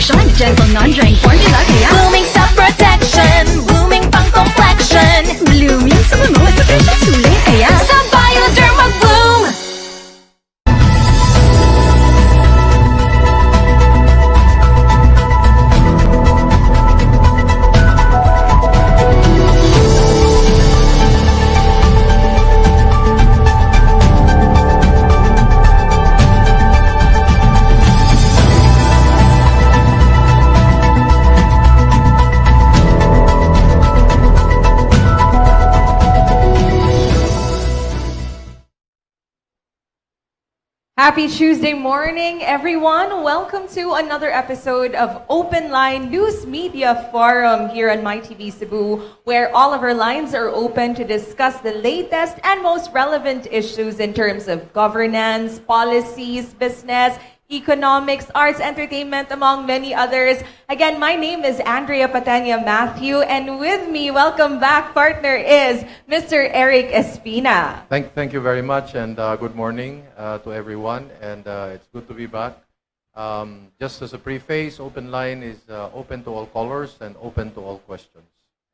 lotion, gentle non-drying formula kaya Blooming sa protection, blooming pang complexion, blooming sa bango at sa presyong sulay kaya sa Bioderm mag-bloom. Happy Tuesday morning, everyone. Welcome to another episode of Open Line News Media Forum here on MyTV Cebu, where all of our lines are open to discuss the latest and most relevant issues in terms of governance, policies, business, economics, arts, entertainment, among many others. Again, my name is Pateña-Matheu, and with me, welcome back, partner, is Mr. Eric Espina. Thank you very much, and good morning to everyone, and it's good to be back. Just as a preface, Open Line is open to all callers and open to all questions.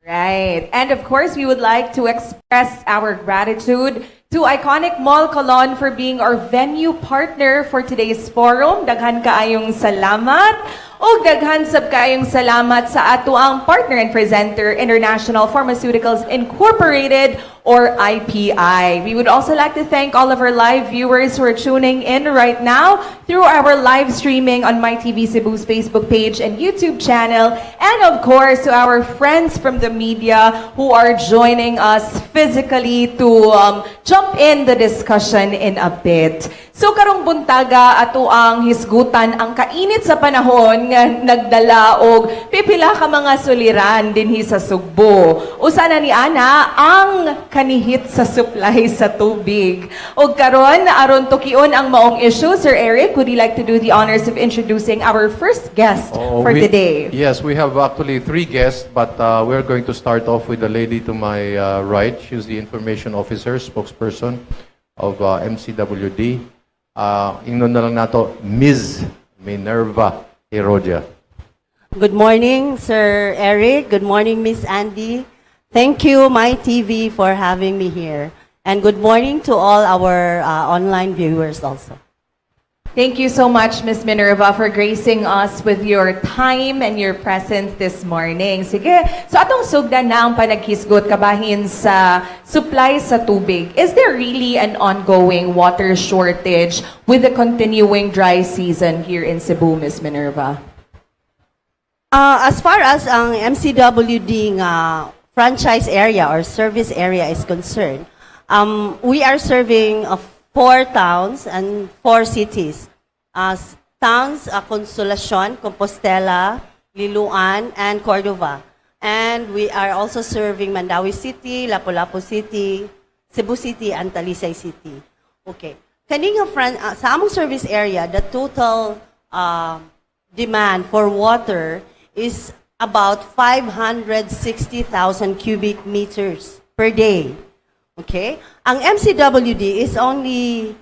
Right. And of course, we would like to express our gratitude to Iconique Mall Colon for being our venue partner for today's forum. Daghan kaayong salamat. O daghan sab kaayong salamat sa ato ang partner and presenter, International Pharmaceuticals Incorporated, or IPI. We would also like to thank all of our live viewers who are tuning in right now through our live streaming on MyTV Cebu's Facebook page and YouTube channel. And of course, to our friends from the media who are joining us physically to jump in the discussion in a bit. So karong buntaga ato ang hisgutan ang kainit sa panahon nga nagdala og pipila ka mga suliran dinhi sa Sugbo. Usa na ni ana ang kanihit sa supply sa tubig. Og karon aron tukion ang maong issue, Sir Eric, would you like to do the honors of introducing our first guest for today? Yes, we have actually 3 guests, but we're going to start off with the lady to my right. She's the information officer, spokesperson of MCWD. Ingnon na lang nato, Ms. Minerva Gerodias. Good morning, Sir Eric. Good morning, Miss Andi. Thank you, MyTV, for having me here. And good morning to all our online viewers also. Thank you so much, Ms. Minerva, for gracing us with your time and your presence this morning. Sige, so atong sugdan na ang panaghisgot kabahin sa supply sa tubig. Is there really an ongoing water shortage with the continuing dry season here in Cebu, Ms. Minerva? As far as ang MCWD franchise area or service area is concerned, we are serving 4 towns and 4 cities. Towns, Consolacion, Compostela, Liloan, and Cordova. And we are also serving Mandawi City, Lapu-Lapu City, Cebu City, and Talisay City. Okay. Kaninga sa among service area, the total demand for water is about 560,000 cubic meters per day. Okay? Ang MCWD is only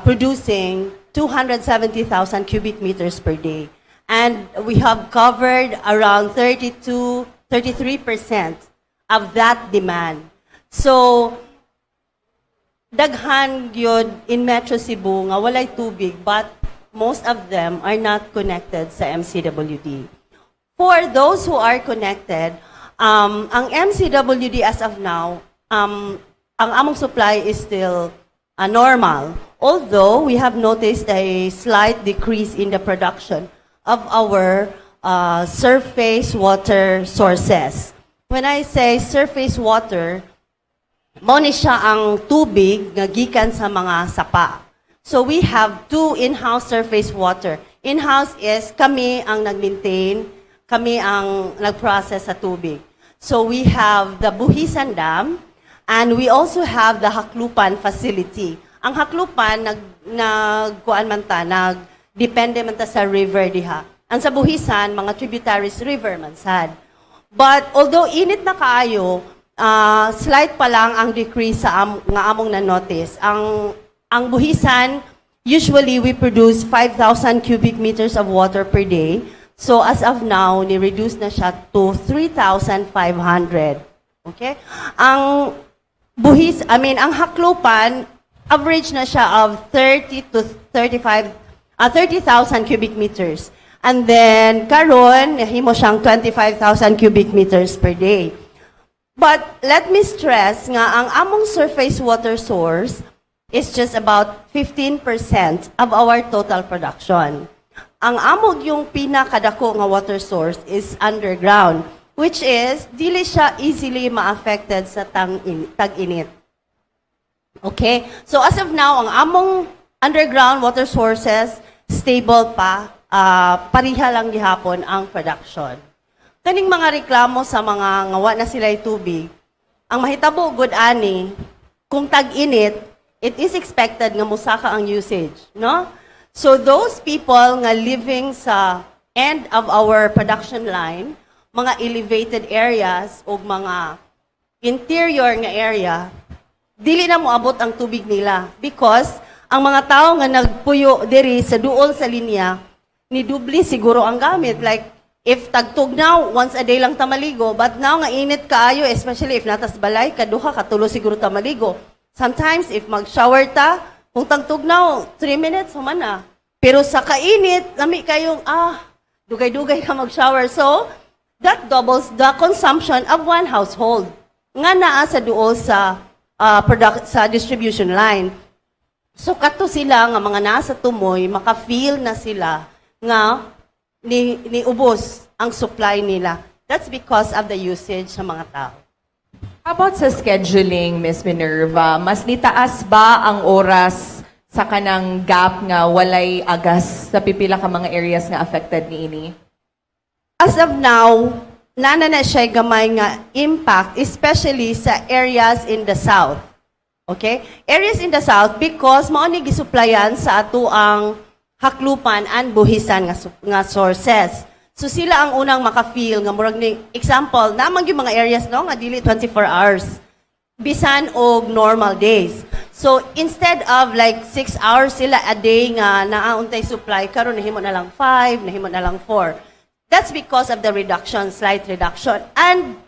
producing 270,000 cubic meters per day. And we have covered around 33% of that demand. So, daghan yun in Metro Cebu nga walay tubig, but most of them are not connected sa MCWD. For those who are connected, ang MCWD as of now, ang among supply is still normal. Although we have noticed a slight decrease in the production of our surface water sources. When I say surface water, mo ni siya ang tubig nga gikan sa mga sapa. So we have 2 in-house surface water. In-house is kami ang nag-maintain, kami ang nag-process sa tubig. So we have the Buhisan Dam, and we also have the Haklupan facility. Ang Haklupan, depende man ta sa river diha. Ang sa Buhisan, mga tributaries river man sad. But although init na kaayo, slight pa lang ang decrease sa nga among na-notice. Ang Buhisan Usually, we produce 5,000 cubic meters of water per day. So, as of now, ni-reduce na siya to 3,500. Okay? Ang ang haklupan, average na siya of 30,000 cubic meters. And then, karon, himo siyang 25,000 cubic meters per day. But, let me stress nga, ang among surface water source is just about 15% of our total production. Ang amog yung pinakadako nga water source is underground, which is, dili siya easily ma-affected sa tag-init. Okay? So, as of now, ang among underground water sources, stable pa, pariha lang gihapon ang production. Kaning mga reklamo sa mga ngawa na sila'y tubig, ang mahitabo good ani, kung tag-init, it is expected nga musaka ang usage, no? So those people nga living sa end of our production line, mga elevated areas o mga interior nga area, dili na moabot ang tubig nila because ang mga tao nga nagpuyo diri sa duol sa linya, ni dubli siguro ang gamit. Like, if tagtugnaw, once a day lang tamaligo, but now nga init kaayo, especially if natas balay, kaduha, katulo siguro tamaligo. Sometimes, if mag-shower ta, kung tagtugnaw, 3 minutes, human na. Pero sa kainit, lami kayong, dugay-dugay ka mag-shower. So, that doubles the consumption of one household. Nga naa sa duol sa, sa distribution line. So, kato sila nga mga nasa tumoy, maka-feel na sila nga niubos ang supply nila. That's because of the usage sa mga tao. How about sa scheduling, Ms. Minerva? Mas nitaas ba ang oras sa kanang gap nga walay agas sa pipila ka mga areas nga affected niini? As of now, nana na siya gamay nga impact, especially sa areas in the south. Okay? Areas in the south because mao ni gisupplyan sa ato ang haklupan and buhisan nga sources. So sila ang unang maka-feel nga murag ni example, namang yung mga areas no nga dili 24 hours bisan og normal days. So instead of like 6 hours sila a day nga naauntay supply, karon nahimo na lang 5, nahimo na lang 4. That's because of the reduction, slight reduction. And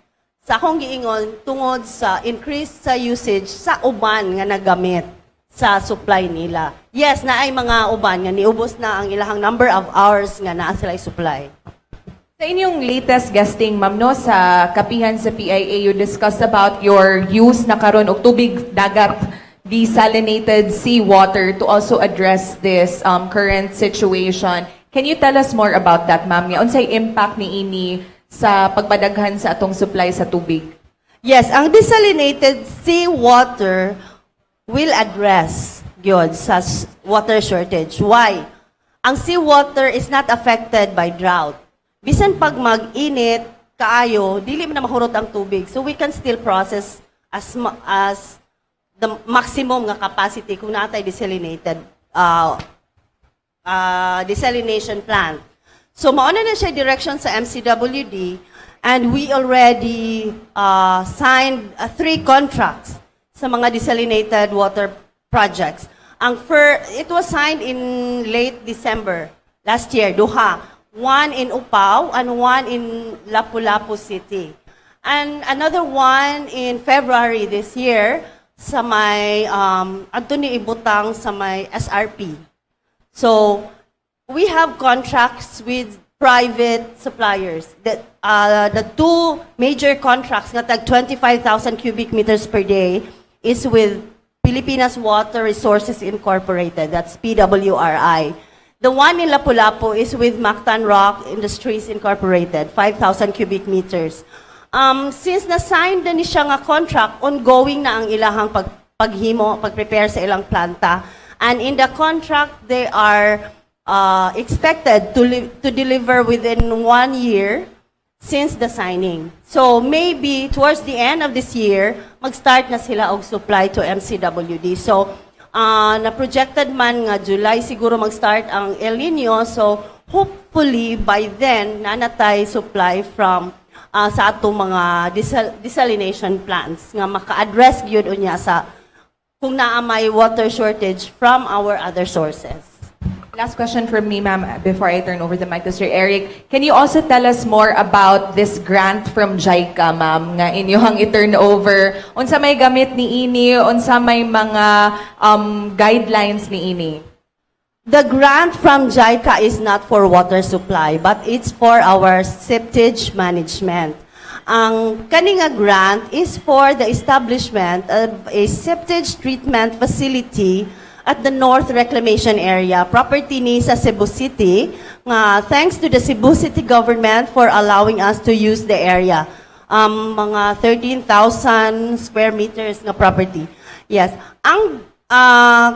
sa akong giingon tungod sa increase sa usage sa uban nga nagamit sa supply nila. Yes, na ay mga uban nga niubos na ang ilahang number of hours nga naa sila supply. Sa inyong latest guesting, ma'am, no, sa kapihan sa PIA, you discussed about your use na karon og tubig dagat, desalinated seawater to also address this current situation. Can you tell us more about that, ma'am? Unsay impact ni ini sa pagpadaghan sa atong supply sa tubig? Yes, ang desalinated seawater will address gyud sa water shortage. Why? Ang seawater is not affected by drought. Bisan pag mag-init kaayo, dili man na mahurot ang tubig. So we can still process as the maximum nga capacity kung natay desalinated desalination plant. So mauna na siya direction sa MCWD and we already signed 3 contracts sa mga desalinated water projects. It was signed in late December last year, duha. 1 in Upao and 1 in Lapu-Lapu City. And another one in February this year sa may Antony Ibutang sa may SRP. So, we have contracts with private suppliers. The 2 major contracts nga tag 25,000 cubic meters per day is with Pilipinas Water Resources Incorporated. That's PWRI. The one in Lapu-Lapu is with Mactan Rock Industries Incorporated, 5,000 cubic meters. Since na-sign na ni siya nga contract, ongoing na ang ilahang pag-prepare sa ilang planta. And in the contract, they are expected to deliver within 1 year since the signing. So maybe towards the end of this year, mag-start na sila og supply to MCWD. So na-projected man nga July siguro mag-start ang El Nino. So hopefully by then, nanatay supply from sa atong mga desalination plants nga maka-address gyud unya sa kung naamay water shortage from our other sources. Last question from me, ma'am, before I turn over the mic to Sir Eric. Can you also tell us more about this grant from 𝗙𝗂𝗃, ma'am, nga inyong i-turn over? Unsa may gamit ni ini? Unsa may mga guidelines ni ini? The grant from 𝗙𝗂𝗃 is not for water supply, but it's for our septage management. Ang kaninga grant is for the establishment of a septage treatment facility at the North Reclamation Area, property ni sa Cebu City, nga thanks to the Cebu City government for allowing us to use the area. Mga 13,000 square meters nga property. Yes. Ang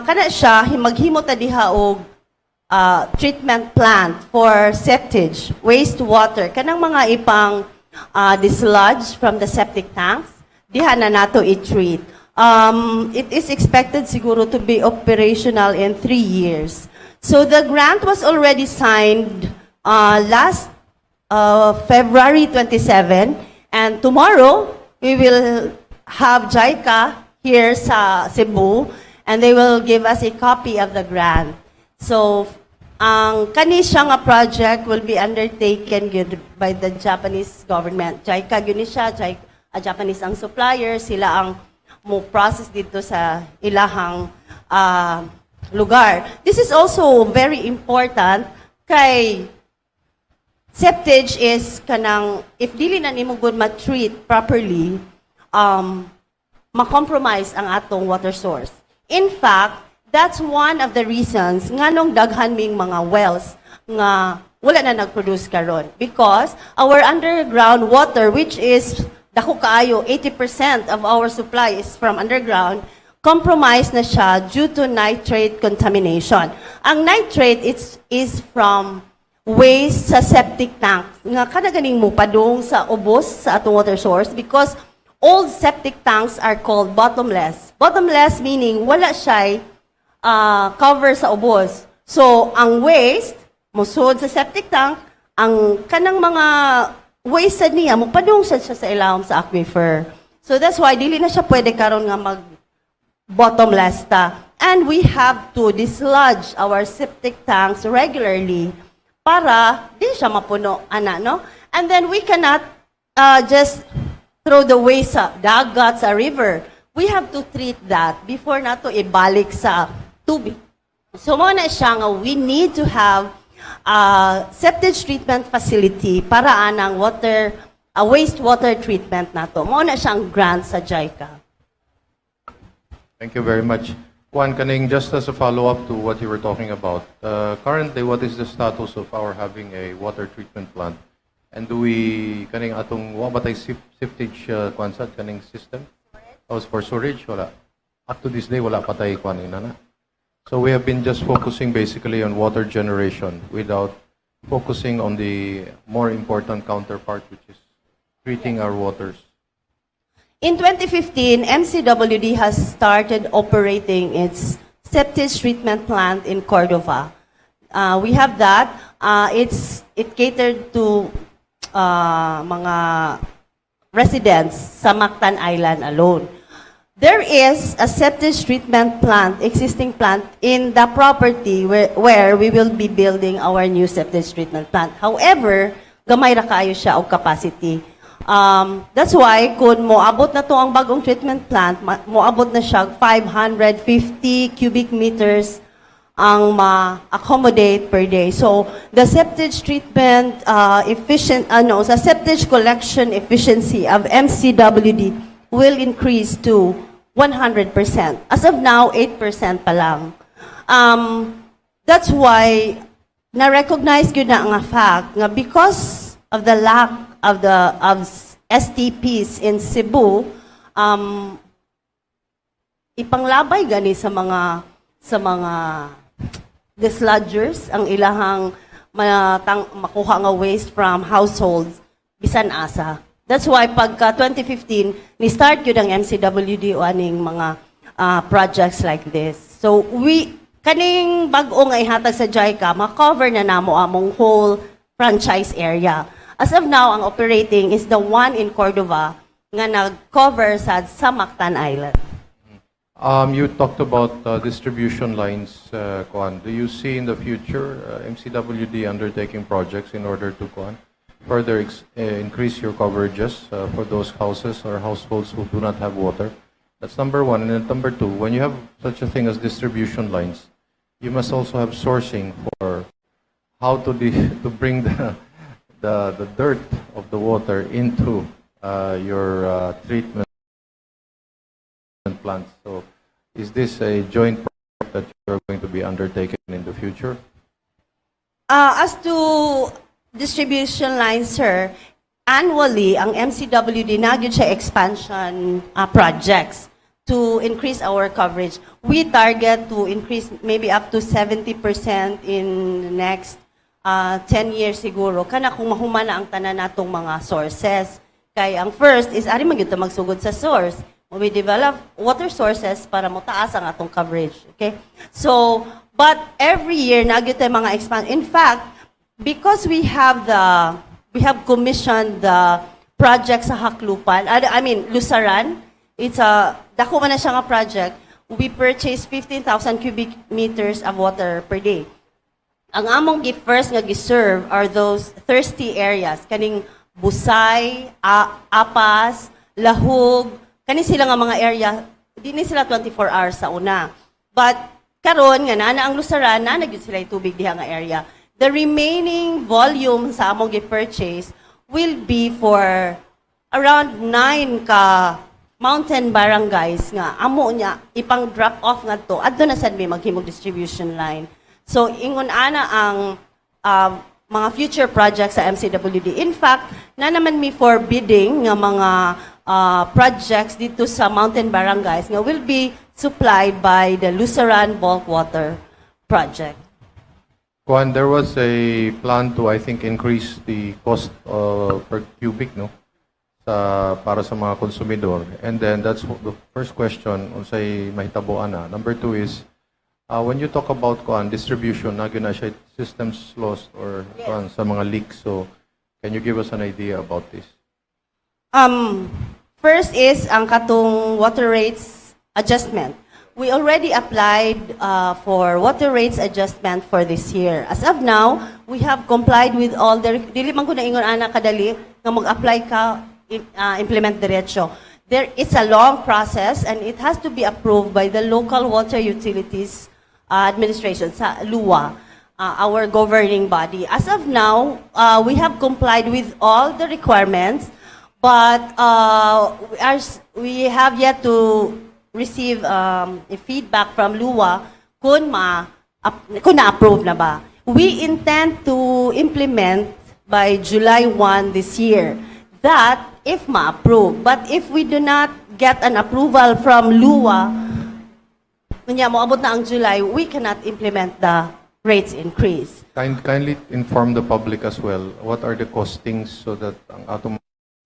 kana siya himaghimo ta diha og treatment plant for septage, wastewater, kanang mga ipang dislodge from the septic tanks, diha na nato i-treat. It is expected siguro to be operational in 3 years. So the grant was already signed last February 27, and tomorrow we will have 𝗙𝗂𝗃 here sa Cebu, and they will give us a copy of the grant. So, ang kani siya nga project will be undertaken by the Japanese government. 𝗙𝗃𝗃 yun siya, Japanese ang supplier, sila ang mo process dito sa ilahang lugar. This is also very important kay septage is kanang, if dili na nimo good ma-treat properly, ma-compromise ang atong water source. In fact, that's one of the reasons nga nung daghan ming mga wells nga wala na nag-produce karon, because our underground water, which is dako kaayo 80% of our supply is from underground, compromised na siya due to nitrate contamination. Ang nitrate is from waste sa septic tank nga kada ganing mo padung sa ubos sa atong water source, because old septic tanks are called bottomless. Bottomless meaning wala siya cover sa ubos. So, ang waste, musod sa septic tank, ang kanang mga waste sad niya, mupadung siya sa ilawom sa aquifer. So, that's why, dili na siya pwede karon nga mag-bottomless ta. And we have to dislodge our septic tanks regularly para di siya mapuno, ana, no? And then, we cannot just throw the waste sa dagat, sa river. We have to treat that before nato ibalik sa tubig. So, mo na siya nga, we need to have a septage treatment facility para anang wastewater treatment nato. Mo na siyang grant sa 𝗙𝗃𝗃. Thank you very much. Juan, kaning just as a follow-up to what you were talking about, currently, what is the status of our having a water treatment plant? And do we, kaning atong, what ay septage kwansa, kaning system? Oh, for storage, wala. Up to this day, wala patay kwanin na. So we have been just focusing basically on water generation without focusing on the more important counterpart, which is treating our waters. In 2015, MCWD has started operating its septic treatment plant in Córdoba. We have that. It catered to mga residents sa Mactan Island alone. There is a septic treatment plant, existing plant, in the property where we will be building our new septic treatment plant. However, gamay ra kaayo siya og capacity. That's why, kung moabot na to ang bagong treatment plant, moabot na siya 550 cubic meters ang ma-accommodate per day. So, the septic treatment the septic collection efficiency of MCWD will increase to 100%. As of now, 8% pa lang. That's why na-recognize yun na nga fact nga because of the lack of STPs in Cebu, ipanglabay gani sa mga dislodgers ang ilahang makuha nga waste from households bisan asa. That's why pagka 2015 ni start yun ang MCWD o aning mga projects like this. So kaning bag-o nga ihatag sa 𝗙𝗃𝗃, ma-cover na namo among whole franchise area. As of now, ang operating is the one in Córdoba nga nag-cover sa Mactan Island. You talked about distribution lines, Kuan. Do you see in the future MCWD undertaking projects in order to further increase your coverages for those houses or households who do not have water? That's number one. And then number two, when you have such a thing as distribution lines, you must also have sourcing for how to bring the dirt of the water into your treatment plants. So is this a joint project that you're going to be undertaken in the future? As to distribution lines, sir, annually, ang MCWD nagyod siya expansion projects to increase our coverage. We target to increase maybe up to 70% in the next 10 years siguro. Kana kung mahumana ang tanan natong mga sources. Kaya ang first is, ari magyud ta magsugod sa source. We develop water sources para mataas ang atong coverage. Okay? So, but every year, nagyud tayo mga expand. In fact, because we have commissioned the project sa Haklupan, I mean, Lusaran, it's dako man na siya nga project, we purchased 15,000 cubic meters of water per day. Ang among first nga giserve are those thirsty areas, kaning Busay, Apas, Lahug, kani sila nga mga area, di ni sila 24 hours sa una. But karon nga na ang Lusaran, na nagyud sila tubig diha nga area. The remaining volume sa among gi-purchase will be for around 9 ka mountain barangays nga amo nya ipang drop off ngadto adto na sad may maghimog distribution line. So ingon ana ang mga future projects sa MCWD. In fact, na naman mi for bidding nga mga projects dito sa mountain barangays nga will be supplied by the Lusaran Bulk Water Project. Kuan, there was a plan to, I think, increase the cost per cubic, no? Para sa mga konsumidor. And then that's the first question, unsay mahitaboan na. Number two is, when you talk about kuan distribution, na siya systems lost or kuan sa mga leaks. So, can you give us an idea about this? First is ang katong water rates adjustment. We already applied for water rates adjustment for this year. As of now, we have complied with all the dili man ko na ingon ana kadali nga mag-apply ka implement diretso. It's a long process and it has to be approved by the local water utilities administration sa LUA, our governing body. As of now, we have complied with all the requirements, but we have yet to receive a feedback from LUA kung na-approve na ba. We intend to implement by July 1 this year. That if ma-approve. But if we do not get an approval from LUA, kunya mo abot na ang July, we cannot implement the rates increase. Kindly inform the public as well. What are the costings so that ang atong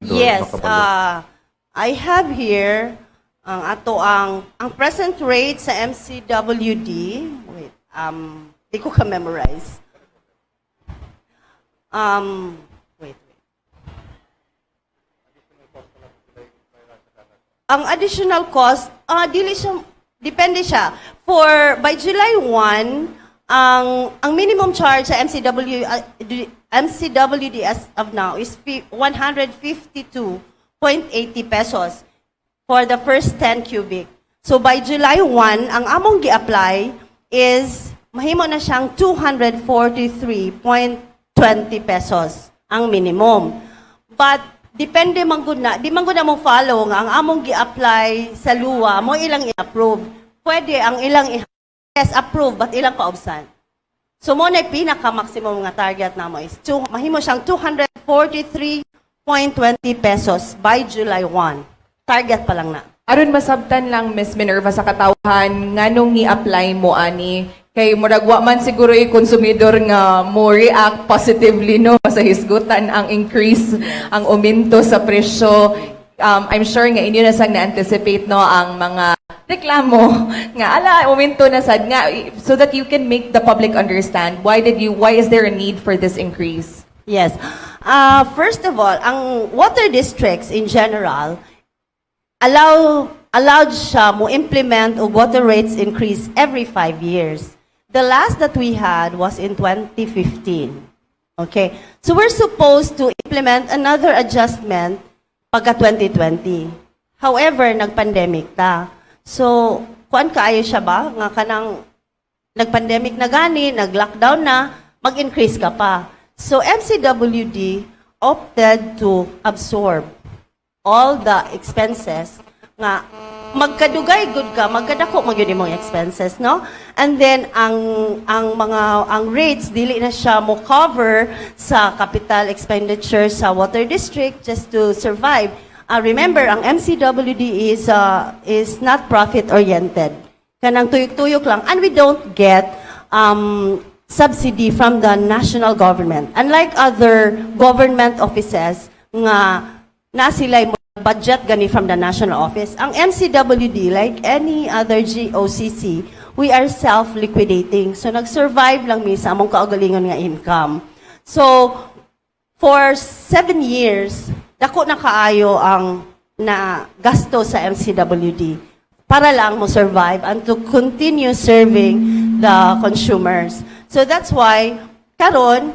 Yes, I have here ang present rate sa MCWD. Wait, di ko ka-memorize. Wait. Ang additional cost, depende siya. By July 1, ang minimum charge sa MCWD as of now is 152.80 pesos for the first 10 cubic. So by July 1, ang among gi-apply is mahimo na siyang 243.20 pesos ang minimum. But depende man gud na, di man gud na mo follow nga ang among gi-apply sa LUA mo ilang i-approve. Pwede ang ilang yes approve but ilang paubsan. So mo na pinaka-maximum nga target namo is mahimo siyang 243.20 pesos by July 1. Target pa lang na. Aron masabtan lang, Miss Minerva, sa katawhan, nganong i-apply mo, ani? Kay muragwa man siguro konsumidor nga mo react positively no sa hisgutan ang increase, ang uminto sa presyo. I'm sure nga inyo na sang na-anticipate no ang mga reklamo nga uminto na sad nga so that you can make the public understand why is there a need for this increase? Yes. First of all, ang water districts in general allow allowed siya mo implement og water rates increase every 5 years. The last that we had was in 2015. Okay? So we're supposed to implement another adjustment pagka 2020. However, nag-pandemic ta. So, kuan kaayo siya ba? Nga kanang nag-pandemic na gani, nag-lockdown na, mag-increase ka pa. So, MCWD opted to absorb all the expenses nga magkadugay good ka, magkadako magyud imong expenses, no? And then ang rates dili na siya mo cover sa capital expenditure sa water district just to survive. Remember, ang MCWD is not profit oriented. Kanang tuyok-tuyok lang, and we don't get subsidy from the national government. Unlike other government offices nga na sila'y budget gani from the national office, ang MCWD, like any other GOCC, we are self-liquidating. So nag-survive lang mi sa among kaugalingon nga income. So for 7 years, dako na kaayo ang na gasto sa MCWD para lang mo survive and to continue serving the consumers. So that's why karon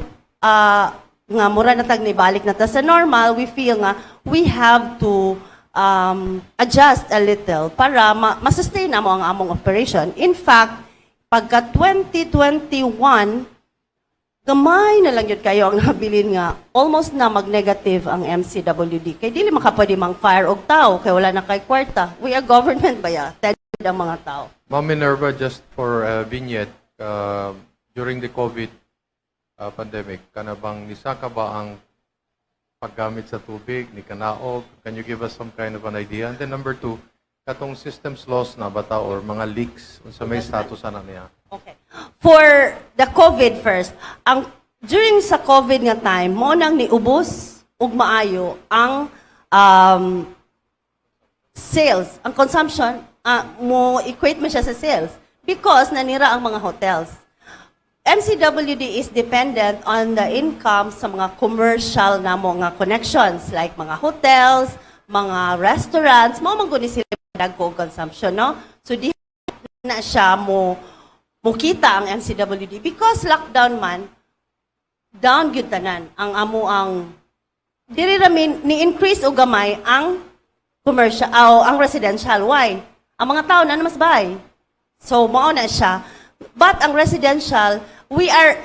nga mura na tag nibalik na ta sa normal, we feel nga we have to adjust a little para ma-sustain na mo ang among operation. In fact, pagka 2021, gamay na lang yun kayo ang nabilin nga almost na mag-negative ang MCWD. Kay dili makapwede mang fire og tao, kay wala na kay kwarta. We are government ba ya? Ted ang mga tao. Ma'am Minerva, just for vignette, during the COVID pandemic, kanabang nisaka ba ang paggamit sa tubig, ni kanaog? Can you give us some kind of an idea? And then number 2, katong systems loss na bata or mga leaks, unsa may status ana niya? Okay. For the COVID first, during sa COVID nga time, mo nang niubos ug maayo ang sales, ang consumption, mo equate mo siya sa sales because nanira ang mga hotels. MCWD is dependent on the income sa mga commercial na mga connections like mga hotels, mga restaurants, mo man guni sila dagko consumption, no? So di na siya mo kita ang MCWD because lockdown man down gyud tanan ang amo ang diri ramin ni increase og gamay ang commercial ang residential. Why? Ang mga tao na mas bahay. So mao na siya. But ang residential, we are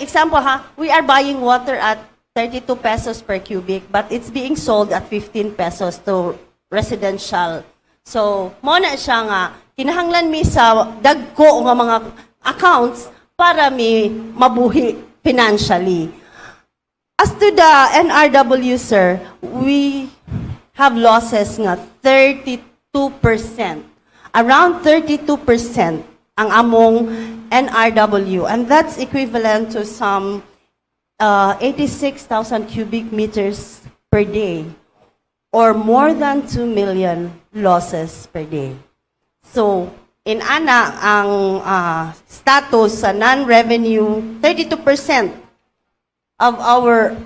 buying water at 32 pesos per cubic, but it's being sold at 15 pesos to residential. So, mo na siya nga, kinahanglan mi sa dagko nga mga accounts para mi mabuhi financially. As to the NRW, sir, we have losses nga 32%. Around 32% ang among NRW, and that's equivalent to some 86,000 cubic meters per day, or more than 2 million losses per day. So, in ana, ang status sa non-revenue, 32% of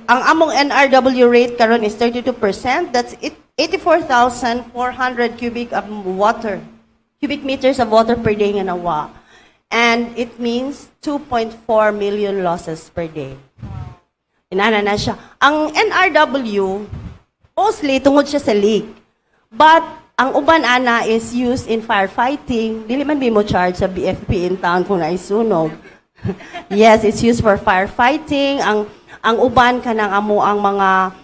ang among NRW rate karon is 32%. That's 84,400 cubic meters of water per day nga nawa. And it means 2.4 million losses per day. Inana na siya. Ang NRW, mostly tungod siya sa leak. But ang uban ana is used in firefighting. Dili man mo charge sa BFP in town kung naisunog. Yes, it's used for firefighting. Ang uban kanang amo ang mga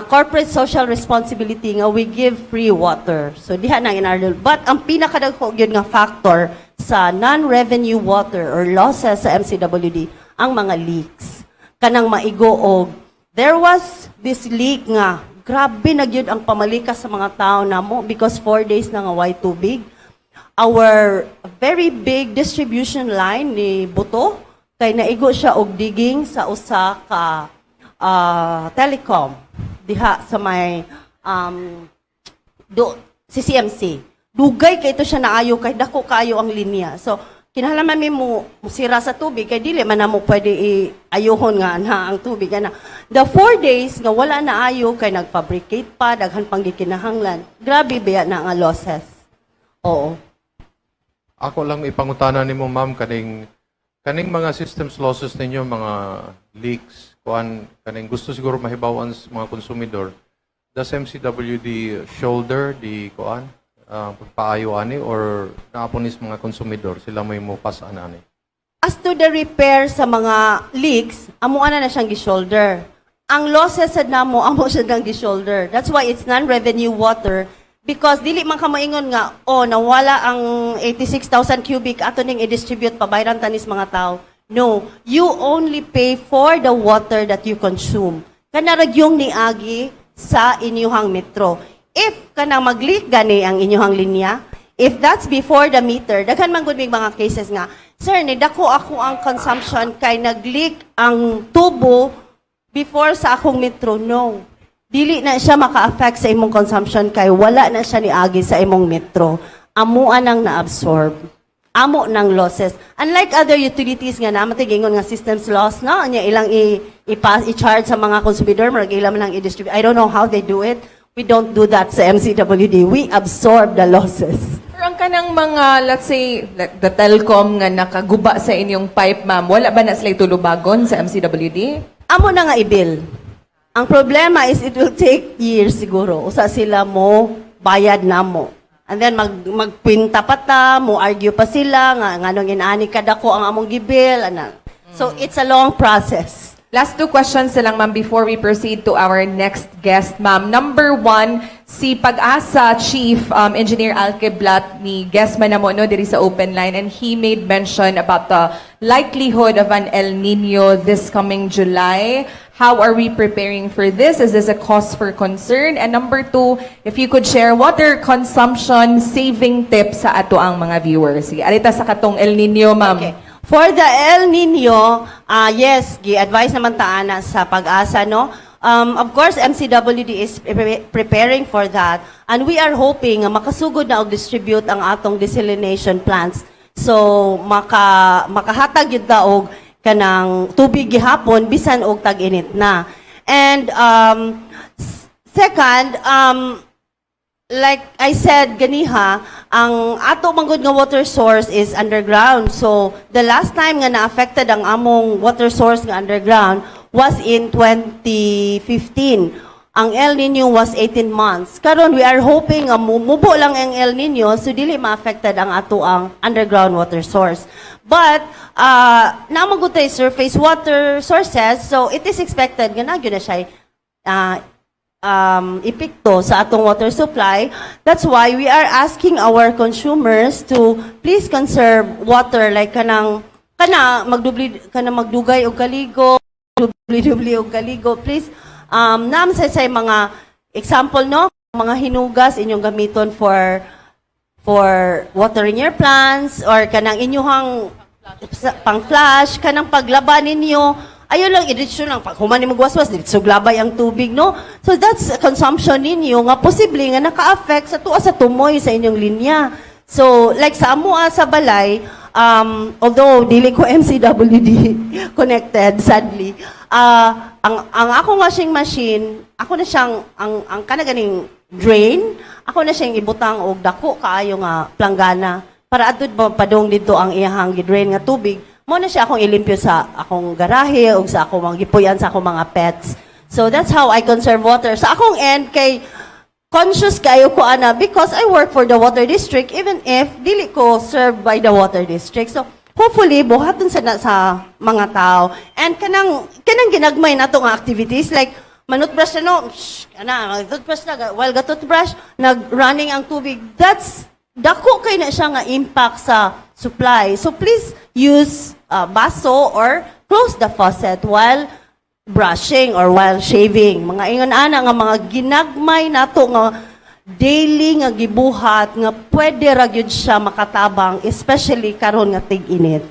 corporate social responsibility nga we give free water. So diha nang NRW. But ang pinakadagko gyud nga factor sa non-revenue water or losses sa MCWD ang mga leaks. Kanang maigoog. There was this leak nga grabe na gyud ang pamalikas sa mga tao namo because 4 days na nga way tubig. Our very big distribution line ni Buto kay naigo siya og digging sa usa ka telecom diha sa may CCMC. Dugay kay ito siya naayo kay dako kaayo ang linya. So kinahanglan mi mo sira sa tubig kay dili man namo pwede ayuhon nga na ang tubig ana. The 4 days nga wala na ayo kay nagfabricate pa daghan pang gikinahanglan. Grabe biya na nga losses. Oo. Ako lang ipangutana nimo ma'am kaning mga systems losses ninyo, mga leaks, kaning gusto siguro mahibawan sa mga konsumidor. Does MCWD shoulder the pagpaayo ani or naaponis mga konsumidor sila may mupas ani? As to the repair sa mga leaks, amo ana na siyang gi-shoulder. Ang losses sad namo amo siya nang gi-shoulder. That's why it's non-revenue water because dili man ka maingon nga nawala ang 86,000 cubic ato ning i-distribute pabayran tanis mga tao. No, you only pay for the water that you consume. Kana ragyong niagi sa inyuhang metro. If kanang mag-leak gani ang inyuhang linya, if that's before the meter, daghan man gud mig mga cases nga, sir, nidako ako ang consumption kay nag-leak ang tubo before sa akong metro. No. Dili na siya maka-affect sa imong consumption kay wala na siya niagi sa imong metro. Amuan ang na-absorb. Amo ng losses. Unlike other utilities nga naman gingon nga systems loss, no? Anya ilang i-charge sa mga consumidor, marag ilang lang i-distribute. I don't know how they do it. We don't do that sa MCWD. We absorb the losses. Pero ang kanang mga, let's say, like the telecom nga nakaguba sa inyong pipe, ma'am, wala ba na sila tulubagon sa MCWD? Amo na nga i-bill. Ang problema is it will take years siguro. Usa sila mo, bayad na mo. And then magpinta pa ta, mo argue pa sila, nga nung inaani kadako ang among gibill. So it's a long process. Last 2 questions na lang, ma'am, before we proceed to our next guest, ma'am. Number 1, si Pag-asa Chief Engineer 𝗙𝗲𝗄𝗆 ni guest man mo diri sa open line, and he made mention about the likelihood of an El Nino this coming July. How are we preparing for this? Is this a cause for concern? And number 2, if you could share water consumption saving tips sa ato ang mga viewers. Sige, alita sa katong El Nino, ma'am. Okay. For the El Nino, yes, gi-advise naman taana sa Pag-asa, no? Of course, MCWD is preparing for that. And we are hoping makasugod na og distribute ang atong desalination plants. So, makahatag yun og kanang tubig gihapon, bisan og tag-init na. And second, like I said ganiha, ang ato manggod nga water source is underground. So the last time nga na-affected ang among water source nga underground was in 2015. Ang El Nino was 18 months. Karon we are hoping mubo lang ang El Nino so dili ma-affected ang ato ang underground water source. But namagud tay surface water sources, so it is expected nga nagyo na siya epekto sa atong water supply. That's why we are asking our consumers to please conserve water, like magdugay og kaligo, dubli og kaligo. Please, naam sa mga example, no? Mga hinugas inyong gamiton for watering your plants, or kanang inyuhang pang-flash, kanang paglaban ninyo. Ayun lang, iditsyo lang. Pag humani magwaswas, dito glabay ang tubig, no? So that's consumption ninyo nga posible nga naka-affect sa tuwa sa tumoy sa inyong linya. So, like sa amua sa balay, although dili ko MCWD connected, sadly, ang akong washing machine, ako na siyang, ang kanaganing drain, ako na siyang ibutang og dako kaayo nga planggana para adtud padong dito ang iyahang gidrain nga tubig. Mo na siya akong ilimpyo sa akong garahe o sa akong mga gipuyan sa akong mga pets. So that's how I conserve water. Sa akong end, kay conscious kayo ko ana because I work for the water district even if dili ko served by the water district. So hopefully buhaton sa mga tao. And kanang ginagmay nato nga activities like manutbrush na, no? Toothbrush na, while gatutbrush, nag-running ang tubig. That's dako kay na siya nga impact sa supply. So please use baso or close the faucet while brushing or while shaving. Mga ingon ana nga mga ginagmay nato nga daily nga gibuhat nga pwede ra gyud siya makatabang, especially karon nga tig-init.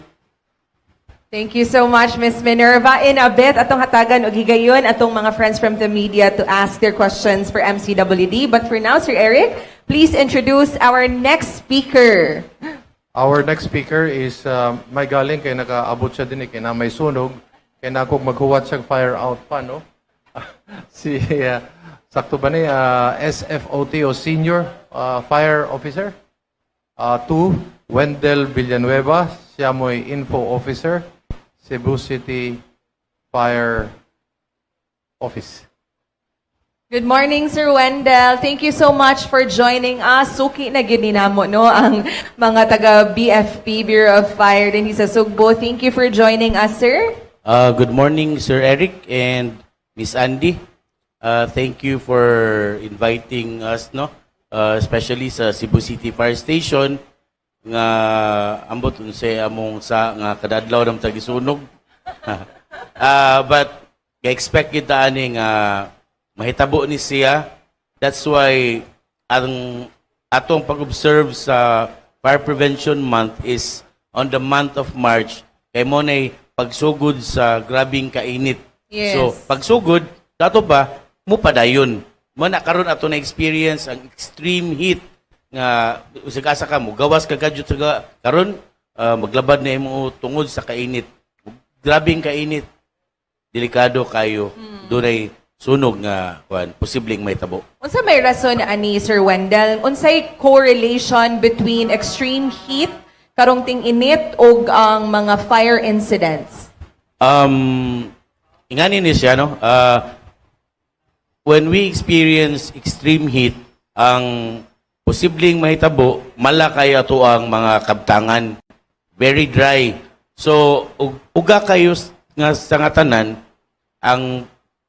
Thank you so much, Ms. Minerva. In a bit, atong hatagan o gigayon atong mga friends from the media to ask their questions for MCWD. But for now, Sir Eric, please introduce our next speaker. Our next speaker is may galing kay nakaabot siya din kay na may sunog kay na kog maghuwat siya fire out pa no. Si sakto ba ni SFO2 Senior Fire Officer 2 Wendell Villanueva, siya mo'y Info Officer Cebu City Fire Office. Good morning, Sir Wendell. Thank you so much for joining us. Suki na gininamo, no, ang mga taga-BFP, Bureau of Fire, din sa Sugbo. Thank you for joining us, sir. Good morning, Sir Eric and Miss Andi. Thank you for inviting us, no, especially sa Cebu City Fire Station nga ambot unsay among sa nga kadadlaw ng tagisunog. But ga-expect kita ani nga mahitabo ni siya. That's why ang atong pag-observe sa Fire Prevention Month is on the month of March. Kay mo na pagsugod sa grabing kainit. Yes. So, pagsugod, dato ba, mo padayon. Mo na karon ato na experience ang extreme heat nga usag-asa ka mo gawas ka kadyo sa karon maglabad na imo tungod sa kainit. Grabing kainit. Delikado kayo. Dunay sunog nga posibleng may tabo. Unsa may rason ani Sir Wendell? Unsay correlation between extreme heat, karong ting-init ug ang mga fire incidents? Ingani ni siya no. When we experience extreme heat, ang posibleng mahitabo mala kay ato ang mga kabtangan, very dry. So uga kayo nga sa nga tanan ang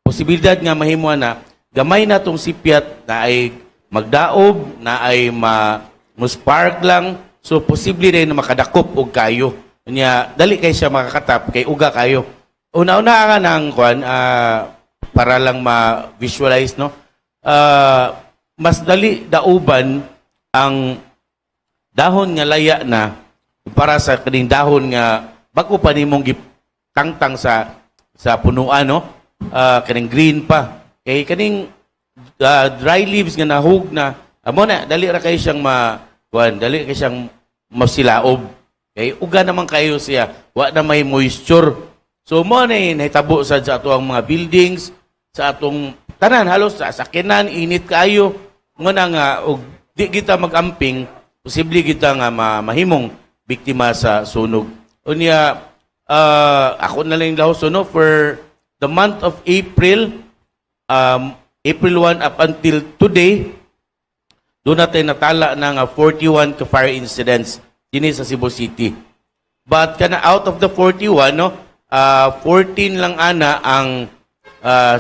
posibilidad nga mahimo na gamay na tong sipyat na ay magdaob, na ay mo-spark lang, so posible rin na makadakop og kayo. Nya dali kay siya makakatap kay uga kayo. Una-una nga nang para lang ma-visualize no. Mas dali dauban ang dahon nga laya na para sa kaning dahon nga bago pa nimong gitangtang sa punuan no. Kaning green pa. Kay kaning dry leaves nga nahug na amo na dali ra kay siyang dali kay siyang masilaob. Kay uga naman kayo siya, wa na may moisture. So mo na nahitabo sa ato ang mga buildings, sa atong tanan halos sa sakinan init kayo. Mo na nga og di kita magamping, posible kita nga mahimong biktima sa sunog. Unya ako na lang daw no for the month of April, April 1 up until today, doon natin natala ng 41 fire incidents dini sa Cebu City. But kana out of the 41, no, 14 lang ana ang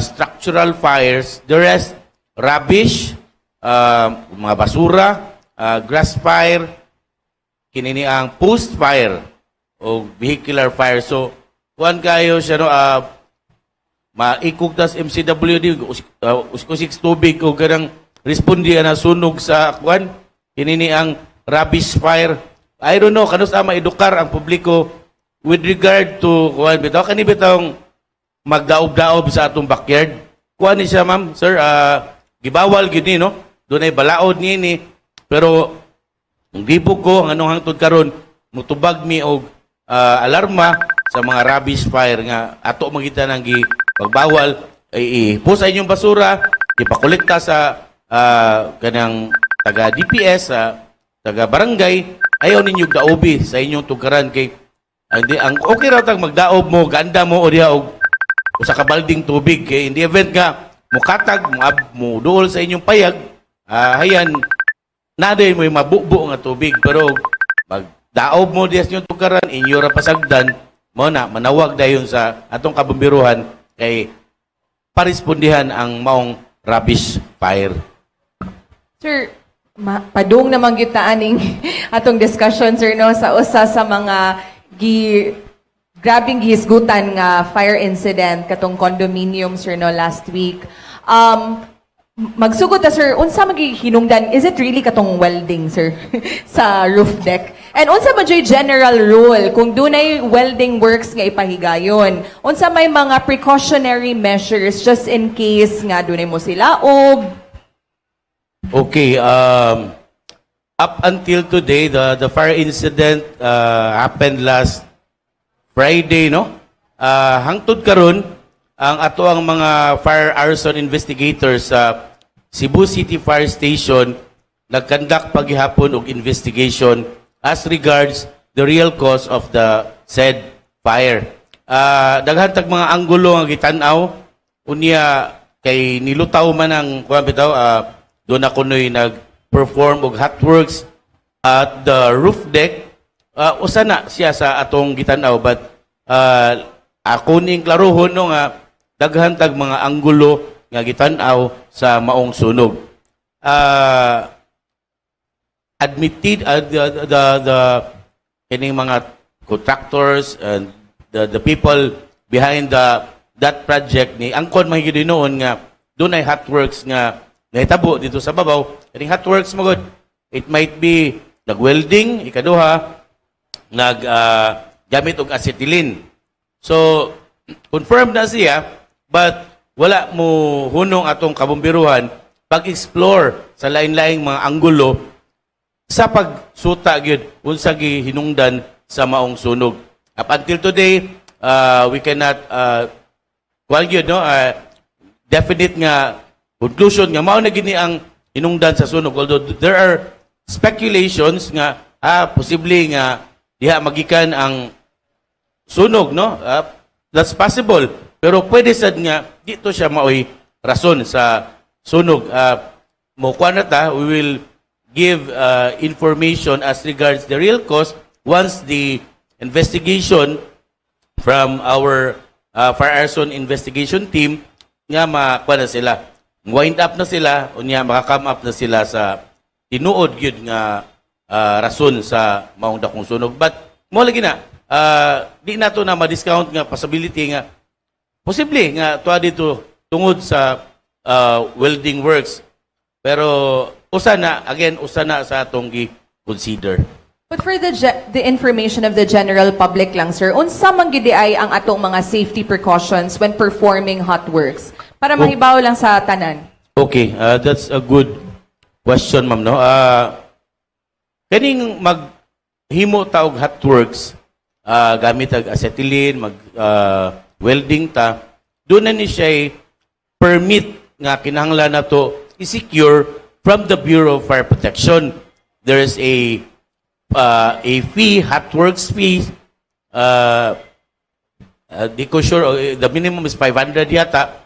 structural fires. The rest, rubbish, mga basura, grass fire, kinini ang post fire o vehicular fire. So, kuan kayo siya, no, maikog tas MCWD usik tubig o ganang respondiya na sunog sa kwan kinini ang rubbish fire. I don't know kanus ama edukar ang publiko with regard to kwan bitaw kani bitawng magdaob-daob sa atong backyard. Kwan ni siya ma'am sir, gibawal gid ni no, dunay balaod ni pero ang gibog ko ang anong hangtod karon mutubag mi og alarma sa mga rubbish fire nga ato magita nang pagbawal ay po sa inyong basura, ipakolekta sa kanang taga DPS, taga barangay, ayaw ninyo daobi sa inyong tugaran kay ang okay raw tag magdaob mo, ganda mo o diha og usa ka balding tubig kay in the event nga mukatag mo duol sa inyong payag, hayan naday mo mabubo nga tubig pero magdaob mo diha sa inyong tugaran, inyo ra pasagdan mo na manawag dayon sa atong kabomberuhan kay parespondihan ang maong rubbish fire. Sir, padung naman kita aning atong discussion, sir, no, sa usa sa mga grabing gihisgutan nga fire incident katong condominium, sir, no, last week. Magsugod ta, sir, unsa maghihinungdan, is it really katong welding, sir, sa roof deck? And unsa ba jay general rule kung dunay welding works nga ipahigayon? Unsa may mga precautionary measures just in case nga dunay mo silaob? Okay, up until today, the fire incident happened last Friday, no? Hangtod karon ang ato ang mga fire arson investigators sa Cebu City Fire Station nagkandak paghihapon og investigation as regards the real cause of the said fire. Daghan tag mga anggulo nga gitan-aw unya kay nilutaw man ang kuan bitaw do na kunoy nag-perform og hot works at the roof deck. Usa na siya sa atong gitan-aw but ako ning klarohon no nga daghan tag mga anggulo nga gitan-aw sa maong sunog. Admitted the kining mga contractors and the people behind that project ni angkon mahigid noon nga dunay hot works nga nahitabo dito sa babaw. Kining hot works mo gud, it might be nag-welding, ikaduha gamit og acetylene. So confirmed na siya but wala mo hunong atong kabumbiruhan pag-explore sa lain-laing mga anggulo sa pagsuta gyud unsa gi hinungdan sa maong sunog. Up until today, we cannot definite nga conclusion nga mao na gini ang hinungdan sa sunog. Although there are speculations nga posible nga diha magikan ang sunog, no? That's possible. Pero pwede sad nga dito siya maoy rason sa sunog. Mokuha na ta, we will give information as regards the real cause once the investigation from our fire arson investigation team nga makuha na sila. Wind up na sila, unya maka-come up na sila sa tinuod gyud nga rason sa maong dakong sunog. But mo lagi na, di nato na ma-discount nga possibility nga posible nga tuwa dito tungod sa welding works. Pero usa na sa atong gi-consider. But for the information of the general public lang, sir, unsa man gid ay ang atong mga safety precautions when performing hot works? Para mahibaw lang sa tanan. Okay, that's a good question, ma'am, no? Kaning maghimo ta og hot works, gamit ag acetylene, welding ta, doon na ni siya permit nga kinahanglan nato i-secure from the Bureau of Fire Protection. There is a fee, hot works fee, di ko sure, the minimum is 500 yata,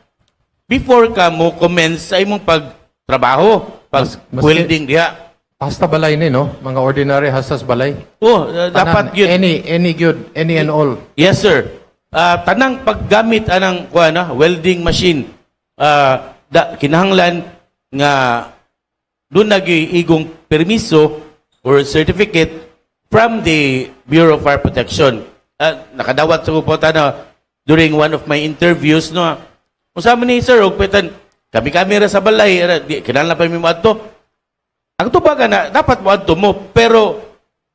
before ka mo commence sa imong pagtrabaho, pag-welding diha. Hasta balay ni, no? Mga ordinary hasas balay. Dapat yun. Any and all. Yes, sir. Tanang paggamit anang welding machine, kinahanglan nga doon nag-iigong permiso or certificate from the Bureau of Fire Protection. Nakadawat sa kupota na during one of my interviews, no, usama ni sir, petan, kami-kamera sa balay, kinahanglan pa mi mo adto. Ang tuba ka na, dapat mo adto mo, pero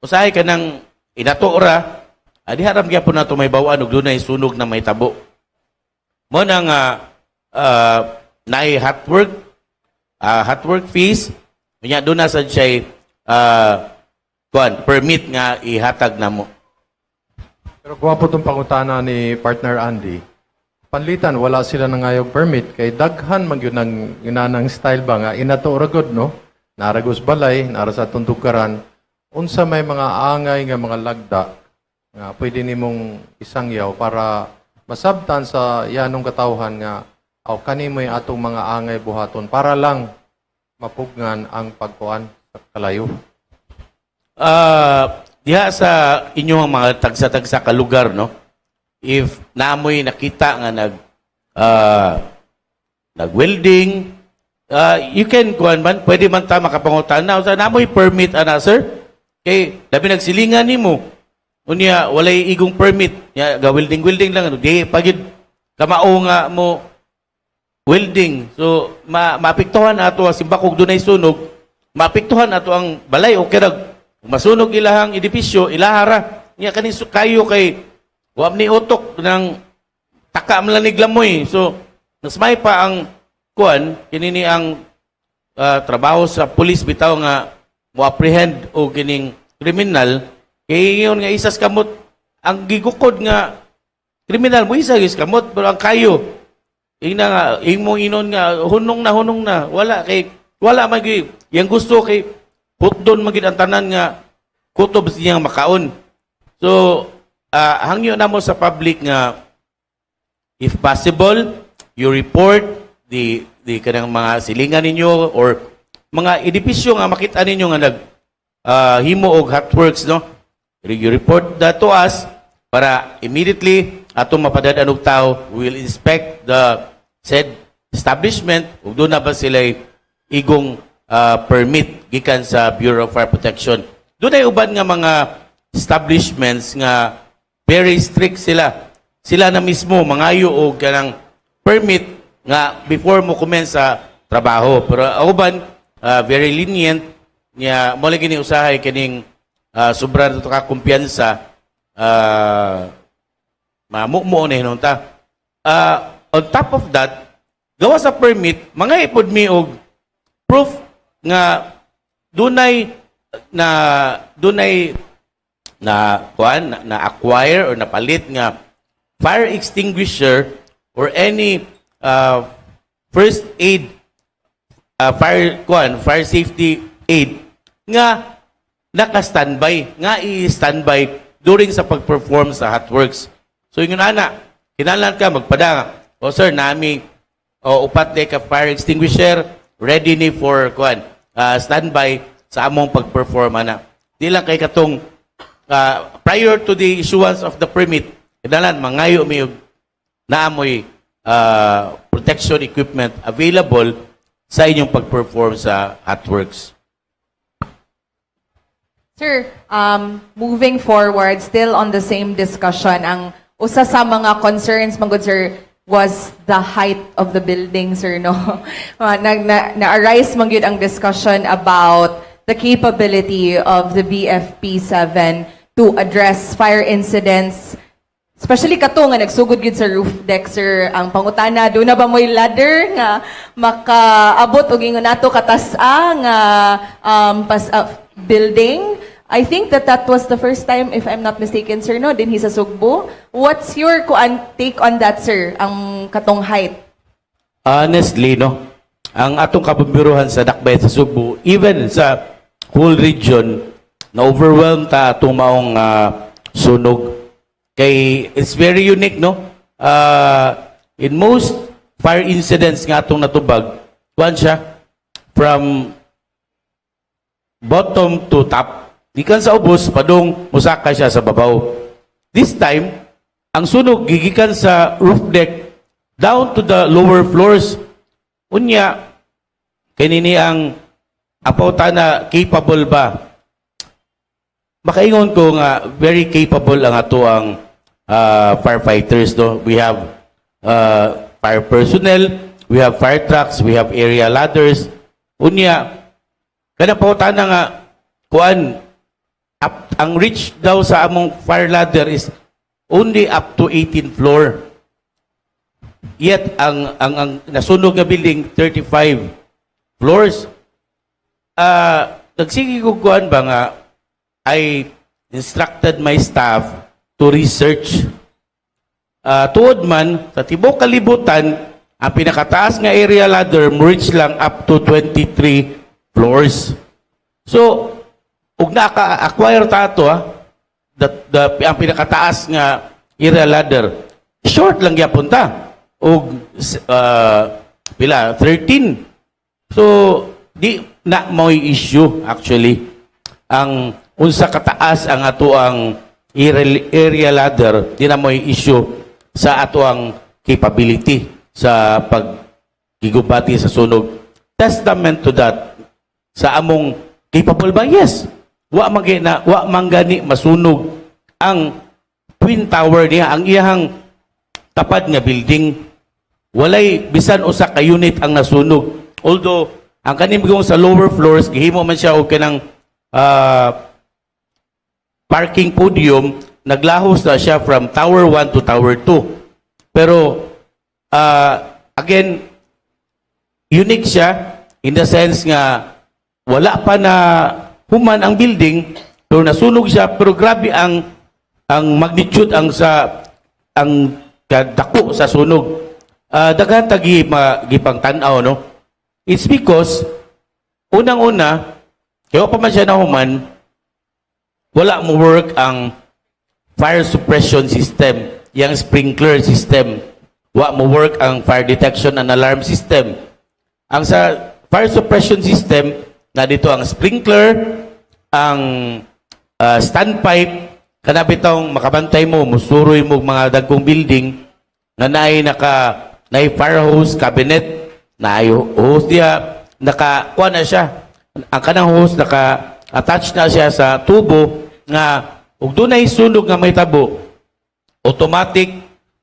usahay ka ng inatuora, di haram kaya po na ito may bawaan, ug doon ay sunog na may tabo. Mo nang naay hot work fees, kanya doon na sa siya permit nga ihatag na mo. Pero gwapo itong pangutana ni partner Andy. Panlitan, wala sila na ngayong permit. Kay daghan man yun ang style ba nga, inato ragod, no? Naragos balay, nara sa tuntukaran. Unsa may mga angay nga mga lagda nga pwede nimong isangyaw para masabtan sa yanong katawhan nga kanimo yung atong mga angay buhaton para lang mapugnan ang pagkuan sa kalayo. Diha sa inyong mga tagsa-tagsa ka lugar, no? If naamoy nakita nga nag-welding, you can pwede man ta makapangutan na. Naamoy permit, sir? Kay, labi nagsilingan nimo. Unya, walay igong permit. Ga-welding lang. Di, pagid, kamao nga mo welding. So, maapektuhan ato ang simbakog dunay sunog, maapektuhan ato ang balay o kirag masunog ilahang edipisyo, ilahara. Nga kanin kayo kay wam ni utok ng taka malanig lamoy. So, nasmay pa ang kuan, kinini ang trabaho sa police bitaw nga mo-apprehend o kining kriminal, kay yun nga isas kamot, ang gigukod nga kriminal mo isa gis kamot, pero ang kayo, ina nga, mo inon nga, hunong na, wala magi, yang gusto kay, putdon magid ang tanan nga, kutob siyang makaon. So, hangyo na mo sa public nga, if possible, you report the kanang mga silingan ninyo or mga edipisyo nga makita ninyo nga himo og hotworks, no? You report that to us para immediately atong mapadadaan og tao, we will inspect the said establishment ug doon na ba sila igong permit gikan sa Bureau of Fire Protection. Doon ay uban nga mga establishments nga very strict sila. Sila na mismo mangayo og kanang permit nga before mo commence sa trabaho. Pero uban very lenient niya mo lagi ni usahay kining sobra to ka kumpiyansa mamumo na hinunta. On top of that, gawa sa permit, mga ipod mi og proof nga dunay na acquire or napalit nga fire extinguisher or any first aid fire safety aid nga naka-standby, nga i-standby during sa pag-perform sa hotworks. So yun ana, kinahanglan ka magpada. O sir, nami upat ka fire extinguisher ready ni for standby sa among pag-perform ana. Di lang kay katong prior to the issuance of the permit, kinahanglan mangayo mi naamoy protection equipment available sa inyong pag-perform sa hotworks. Sir, moving forward, still on the same discussion, ang usa sa mga concerns, good sir, was the height of the building, sir, no? Na-arise man yun ang discussion about the capability of the BFP7 to address fire incidents, especially kato nga nagsugod gid sa roof deck, sir. Ang pangutana, doon na ba mo'y ladder nga makaabot o gingon nato katasa nga building? I think that was the first time, if I'm not mistaken, sir, no? Din sa Sugbo. What's your take on that, sir? Ang katong height? Honestly, no? Ang atong kabumbiruhan sa dakbay sa Sugbo, even sa whole region, na-overwhelmed ta atong maong sunog. Kay, it's very unique, no? In most fire incidents nga atong natubag, kuan siya, from bottom to top, gikan sa ubos, padong musaka siya sa babaw. This time, ang sunog gigikan sa roof deck down to the lower floors. Unya, kanini ang apawtana capable ba? Makaingon ko nga very capable ang ato ang firefighters. No? We have fire personnel, we have fire trucks, we have area ladders. Unya, kada pawtana nga kuan ang reach daw sa among fire ladder is only up to 18th floor. Yet ang nasunog nga building 35 floors. Nagsige ko kuan ba nga I instructed my staff to research. Tuod man sa tibok kalibutan, ang pinakataas nga area ladder mo reach lang up to 23 floors. So, ug naka-acquire tato ang pinakataas nga area ladder, short lang gyapon ta. Ug pila 13. So, di na mo'y issue actually. Ang unsa kataas ang ato ang area ladder, di na mo'y issue sa ato ang capability sa paggigubati sa sunog. Testament to that sa among capable ba? Yes. Wa manggani masunog ang twin tower niya, ang iyang tapad nga building. Walay bisan usa ka unit ang nasunog. Although ang kaning sa lower floors gihimo man siya og kanang parking podium, naglahos na siya from tower 1 to tower 2. Pero again, unique siya in the sense nga wala pa na human ang building, pero nasunog siya, pero grabe ang magnitude ang dako sa sunog. Daghan tagi magipang tanaw, no? It's because unang-una, kaya pa man siya na human, wala mo work ang fire suppression system, yung sprinkler system. Wala mo work ang fire detection and alarm system. Ang sa fire suppression system, na dito ang sprinkler, ang standpipe, kanabitong makabantay mo, musuroy mo mga dagkong building, na naay fire hose cabinet, naay hose diya, kuha na siya. Ang kanang hose, attach na siya sa tubo, nga, ug dunay sunog nga may tabo, automatic,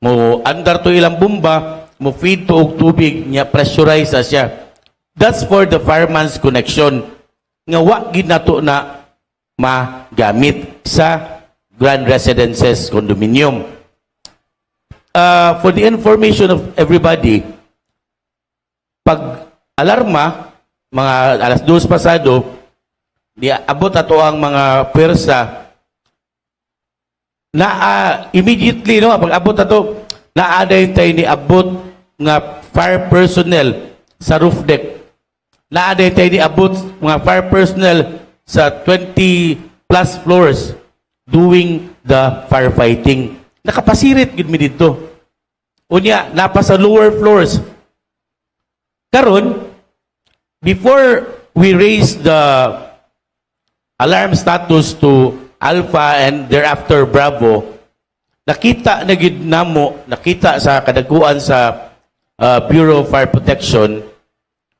mo andar to ilang bomba, mo feed to og tubig, niya pressurize na siya. That's for the fireman's connection. Nga wa gid nato na magamit sa grand residences condominium. For the information of everybody, pag alarma, mga alas 2 pasado, abot ato ang mga pwersa na immediately, no, pag abot ato, naaday tayo ni abot nga fire personnel sa roof deck. Naaday tayo ni abot mga fire personnel sa 20 plus floors doing the firefighting. Nakapasirit gid mi dito. Unya, napa sa lower floors. Karon, before we raise the alarm status to Alpha and thereafter Bravo, nakita na gid namo, nakita sa kadaguan sa Bureau of Fire Protection,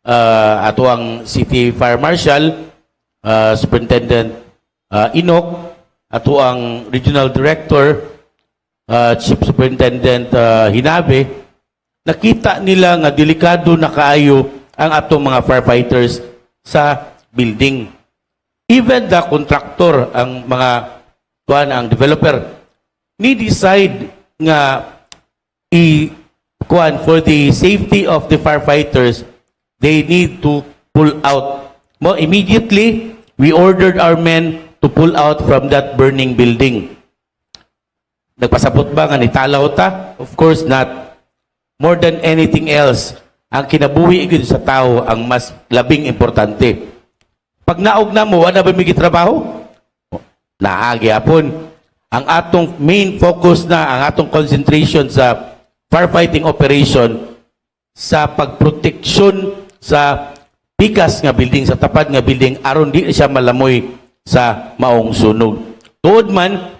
ato ang City Fire Marshal, Superintendent Inok, ato ang Regional Director, Chief Superintendent Hinabe, nakita nila nga delikado na kaayo ang atong mga firefighters sa building. Even the contractor, ang mga ang developer, ni decide nga for the safety of the firefighters, they need to pull out. Mo immediately, we ordered our men to pull out from that burning building. Nagpasabot ba nga nitalaw ta? Of course not. More than anything else, ang kinabuhi gid sa tao ang mas labing importante. Pag naog na mo, wala ba may trabaho? Naagyapon. Ang atong main focus na, ang atong concentration sa firefighting operation sa pagproteksyon sa pikas nga building, sa tapad nga building, aron di siya malamoy sa maong sunog. Tuod man,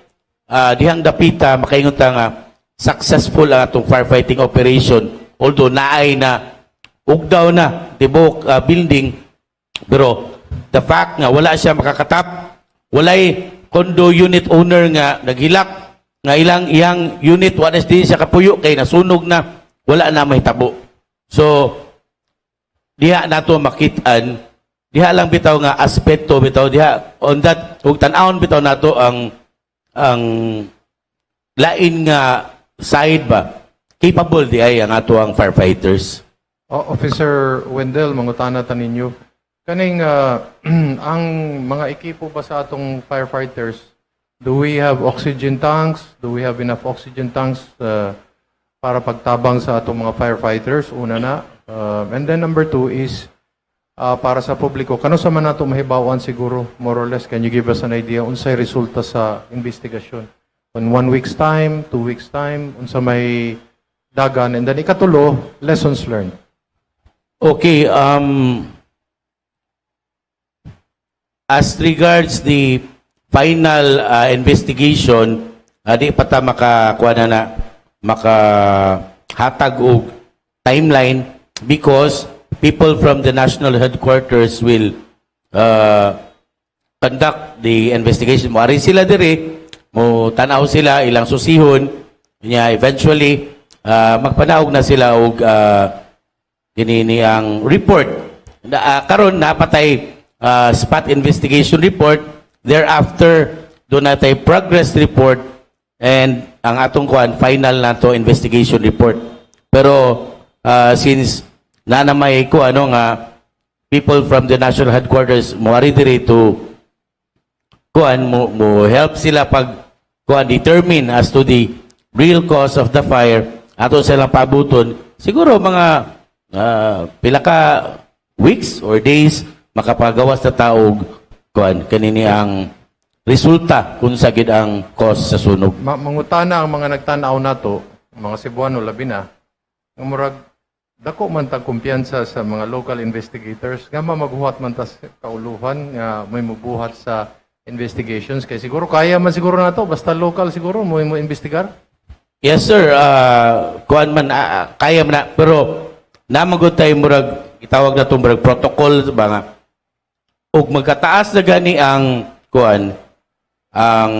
dihang dapita, makaingon ta nga, successful ang atong firefighting operation, although naay na, ugdaw na, tibok building, pero the fact nga wala siya makakatap, walay condo unit owner nga naghilak, nga iyang unit, wala siya kapuyo, kay nasunog na, wala na may tabo. So, diha nato makitaan, diha lang bitaw nga aspeto bitaw diha on that ug tan-awon bitaw nato ang lain nga side ba capable di ay ang ato ang firefighters. Officer Wendell, mangutana ta ninyo. Kaning ang mga ekipo ba sa atong firefighters, do we have oxygen tanks? Do we have enough oxygen tanks para pagtabang sa atong mga firefighters? Una na. And then number 2 is para sa publiko. Kano sa man nato mahibawan siguro, more or less, can you give us an idea unsay resulta sa investigasyon? On 1 week's time, 2 weeks' time, unsa may dagan, and then ikatulo, lessons learned. Okay, as regards the final investigation, di pa ta makakuha na makahatag og timeline because people from the national headquarters will conduct the investigation. Moari sila dire, mo tanaw sila ilang susihon, niya eventually magpanaog na sila og dinini ang report. Karon napatay spot investigation report, thereafter doon natay progress report, and ang atong kuan final nato investigation report. Pero since nanamay ko nga people from the national headquarters moari diri to kuan mo help sila pag kuan determine as to the real cause of the fire ato silang pabuton siguro mga pila ka weeks or days makapagawas na taog kuan kanini ang resulta kung sa gid ang cause sa sunog. Mangutana ang mga nagtanaw nato, mga Cebuano labi na, nga murag dako man tag kumpiyansa sa mga local investigators nga maghuhat man ta sa kauluhan nga may mubuhat sa investigations kay siguro kaya man siguro nato basta local siguro mo investigar. Yes sir, kuan man kaya man na, pero namagod tayo murag itawag na murag protocol ba nga ug magkataas na gani ang kuan ang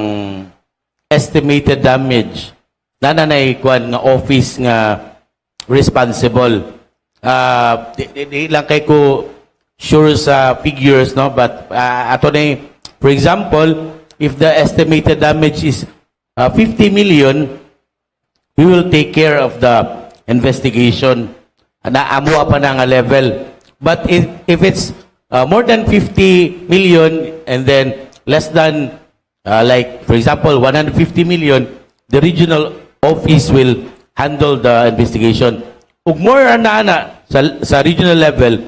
estimated damage nanay kuan nga office nga responsible. Di lang kay ko sure sa figures no but ato na for example if the estimated damage is 50 million we will take care of the investigation na amo pa na nga level but if it's more than 50 million and then less than like for example 150 million the regional office will handle the investigation ug more na sa regional level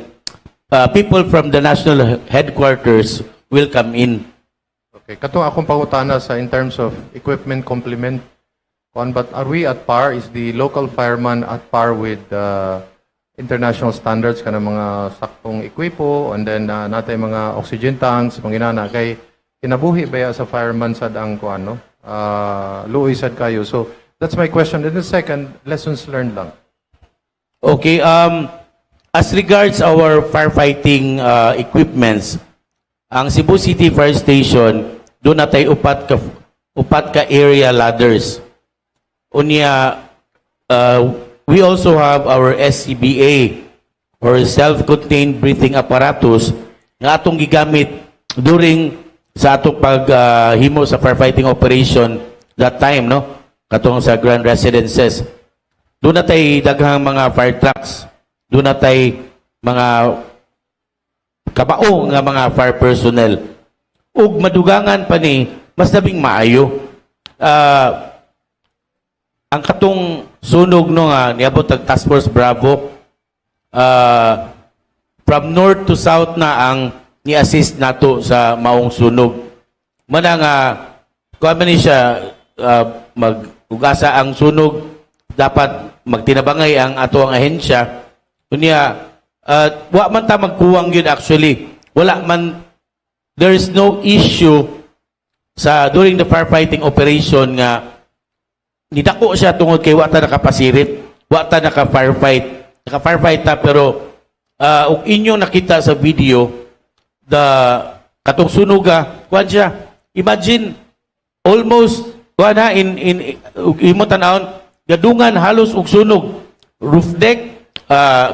people from the national headquarters will come in. Okay, kato akong pangutana sa in terms of equipment complement but are we at par? Is the local fireman at par with international standards kana mga saktong ekwipo and then natay mga oxygen tanks manginana kay kinabuhi ba sa fireman sad ang kuano luoy sad kayo. So that's my question. And the second, lessons learned lang. Okay, as regards our firefighting equipments, ang Cebu City Fire Station, doon natay upat ka area ladders. Unya, we also have our SCBA, or self-contained breathing apparatus, nga atong gigamit during sa atong paghimo sa firefighting operation that time, no? Katong sa grand residences. Doon natay daghang mga fire trucks. Doon natay mga kabao nga mga fire personnel. Ug madugangan pa ni mas labing maayo. Ang katong sunog no nga niabot ang Task Force Bravo from north to south na ang ni-assist nato sa maong sunog. Mana nga kuan man ni siya mag-ugasa ang sunog dapat magtinabangay ang ato ang ahensya. Kunya wa man ta magkuwang yun actually. Wala man, there is no issue sa during the firefighting operation nga nidako siya tungod kay wa ta nakapasirit, wa ta naka-firefight. Naka-firefight ta pero ug inyong nakita sa video the katong sunuga, kuan siya. Imagine almost kuan ha in imo tan-awon gadungan halos og sunog. Roof deck,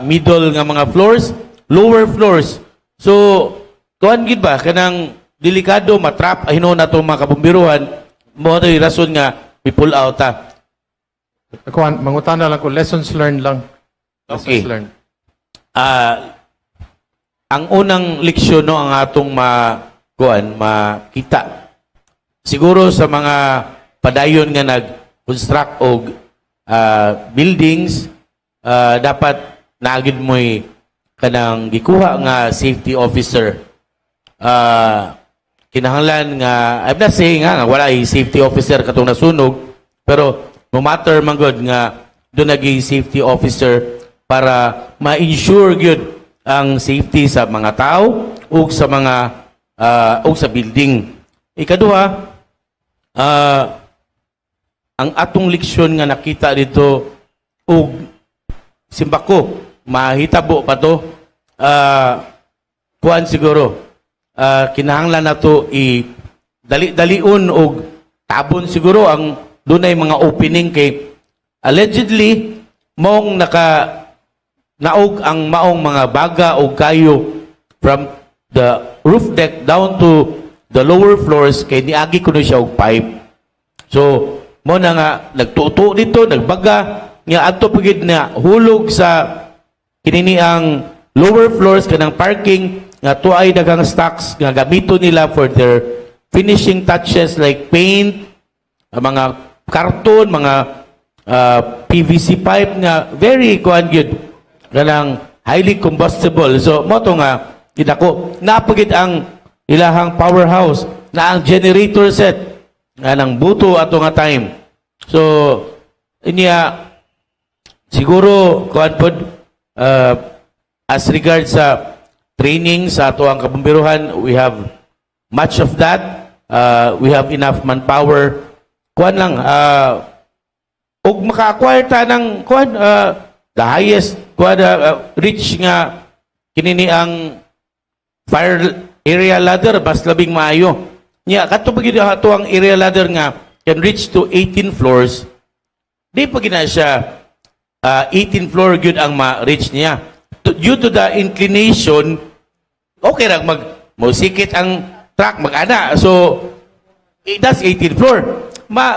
middle nga mga floors, lower floors. So, kuan gid ba kanang delikado matrap hinon nato mga kabumbiruhan mo tay rason nga pull out ta. Kuan mangutana lang ko lessons learned lang. Okay. Lessons learned. Ang unang leksyon no ang atong makita. Siguro sa mga padayon nga nag-construct og buildings dapat naagid mo'y kanang gikuha nga safety officer. Kinahanglan nga I'm not saying nga wala ay safety officer katong nasunog pero no matter man god nga do naging safety officer para ma-ensure gyud ang safety sa mga tao ug sa mga ug sa building. Ikaduha, ang atong leksyon nga nakita dito ug simbako mahitabo pa to kuan siguro kinahanglan nato i dali-dalion og tabon siguro ang dunay mga opening kay allegedly mong naog ang maong mga baga o kayo from the roof deck down to the lower floors kay niagi ko na siya og pipe. So mo na nga nagtuto dito nagbaga nga adto pagid na hulog sa kinini ang lower floors kanang parking nga tuay daghang stocks nga gamito nila for their finishing touches like paint, mga karton, mga PVC pipe nga very kuan gyud kanang highly combustible. So mo to nga tidako napagid ang ilahang powerhouse na ang generator set nga nang buto ato nga time. So inya siguro kuan pod as regards sa training sa ato ang kabomberohan, we have much of that. We have enough manpower. Kuan lang ug maka-acquire ta ng kuan the highest kuan reach nga kinini ang fire area ladder bas labing maayo. Nya kadto pag ato ang area ladder nga can reach to 18 floors. Di pa gina siya 18 floor gyud ang ma-reach niya. Due to the inclination, okay ra mosikit ang truck mag-ana. So that's 18 floor.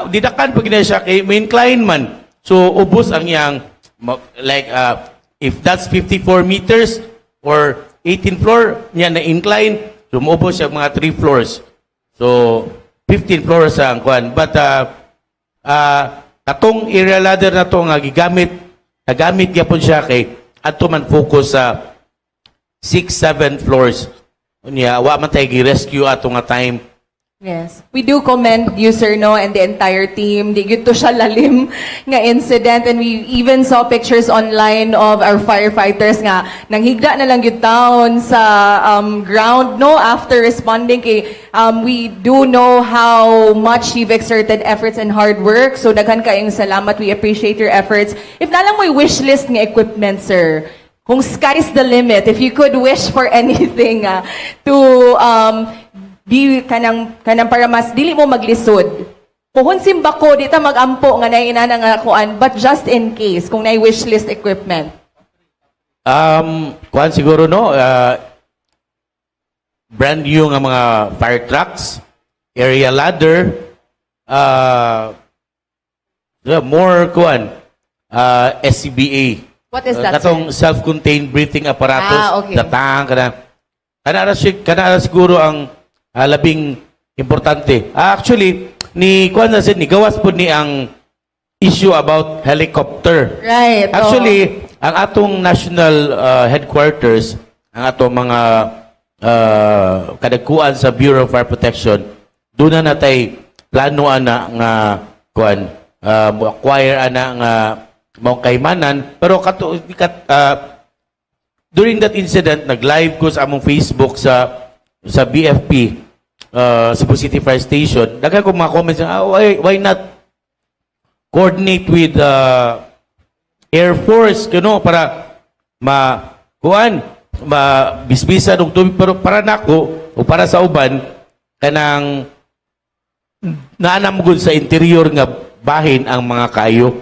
Didakan pag gina siya kay may incline man. So ubos ang yang like if that's 54 meters or 18 floor niya na incline, so maubos siya mga 3 floors. So 15 floors ang kuan. But katong area ladder na to nga nagamit gyapon siya kay adto man focus sa 6-7 floors. Unya wa man tay gi-rescue ato nga time. Yes. We do commend you, sir, no, and the entire team. Di gyud to siya lalim nga incident, and we even saw pictures online of our firefighters nga nanghigda na lang gyud taon sa ground, no, after responding kay we do know how much you've exerted efforts and hard work. So daghan kayong salamat. We appreciate your efforts. If na lang mo'y wish list nga equipment, sir, kung sky's the limit, if you could wish for anything to di kanang para mas dili mo maglisod. Kung simbako dita magampo nga nay inana nga kuan, but just in case kung nay wish list equipment. Kuan siguro no, brand new nga mga fire trucks, area ladder, more kuan, SCBA. What is that? Katong self-contained breathing apparatus, okay. datang kana siguro ang labing importante. Actually, ni kuan na ni gawas po ni ang issue about helicopter. Right. Actually, ang atong national headquarters, ang atong mga kadagkuan sa Bureau of Fire Protection, doon na natay plano ana nga kuan acquire ana nga mao kaymanan, pero during that incident nag-live ko sa among Facebook sa BFP, Cebu City Fire Station. Daghan ko mga comments, why not coordinate with Air Force, para mabisbisan og tubig, pero para nako o para sa uban kanang naanamgod sa interior nga bahin ang mga kayo.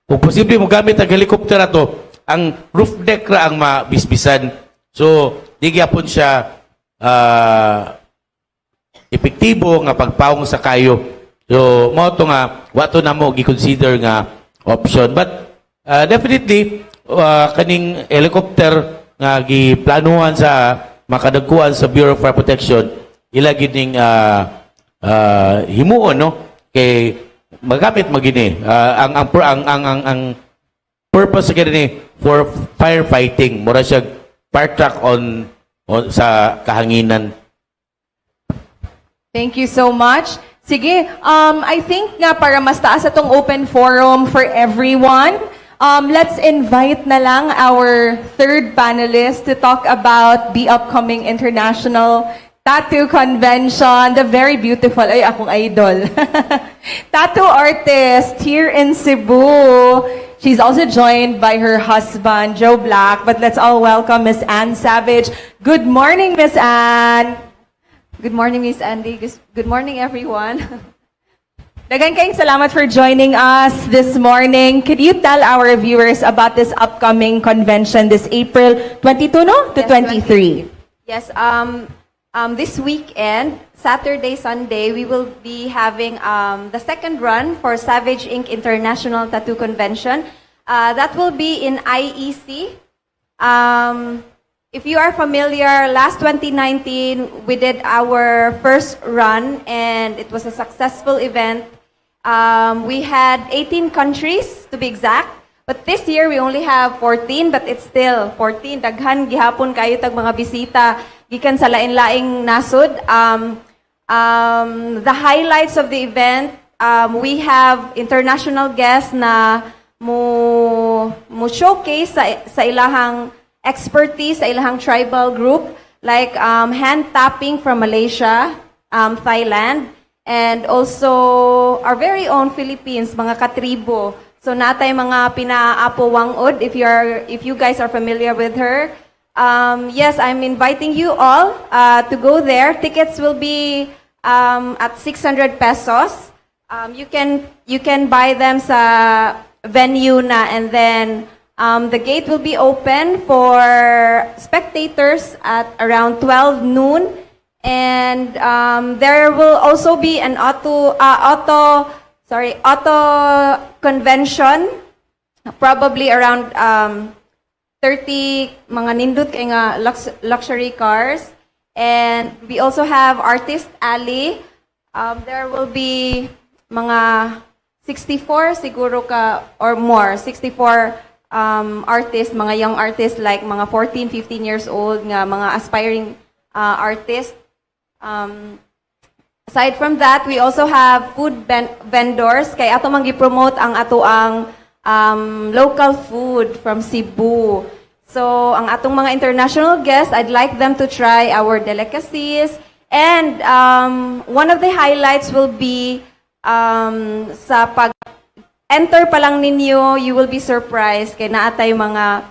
Kung posible mo gamit ang helicopter ato, ang roof deck ra ang mabisbisan. So di gyapon siya epektibo nga pagpawong sa kayo. So mao to nga wato na mo gi-consider nga option. But definitely kaning helicopter nga giplanuhan sa makadagkuan sa Bureau of Fire Protection, ila gid ning himuon, no, kay magamit magini ang purpose kini for firefighting, mura siya fire truck on sa kahanginan. Thank you so much. Sige, I think nga para mas taas atong open forum for everyone, let's invite na lang our third panelist to talk about the upcoming International Tattoo Convention, the very beautiful, ay akong idol, tattoo artist here in Cebu. She's also joined by her husband, Joe Black, but let's all welcome Miss Ann Savage. Good morning, Miss Ann. Good morning, Miss Andi. Good morning, everyone. Daghang kayong salamat for joining us this morning. Could you tell our viewers about this upcoming convention this April 22, no? To 23? Yes, this weekend, Saturday, Sunday, we will be having the second run for Savage Inc. International Tattoo Convention. That will be in IEC. if you are familiar, last 2019, we did our first run, and it was a successful event. We had 18 countries, to be exact. But this year, we only have 14, but it's still 14. Daghan, gihapon kayo tag mga bisita, gikan sa lain-laing nasod. The highlights of the event, we have international guests na mo showcase sa ilahang expertise, sa ilahang tribal group, like hand tapping from Malaysia, Thailand, and also our very own Philippines, mga katribo. So natay mga pinaapo wangod, if you guys are familiar with her. Yes, I'm inviting you all to go there. Tickets will be at 600 pesos. You can buy them sa venue na, and then the gate will be open for spectators at around 12 noon, and there will also be an auto convention, probably around 30 mga nindot kay nga luxury cars, and we also have artist alley. There will be mga 64 siguro ka or more, 64 artists, mga young artists like mga 14, 15 years old nga mga aspiring artists. Aside from that, we also have food vendors kay ato man gi-promote ang ato ang local food from Cebu. So, ang atong mga international guests, I'd like them to try our delicacies, and one of the highlights will be sa pag-enter pa lang ninyo, you will be surprised kay naatay mga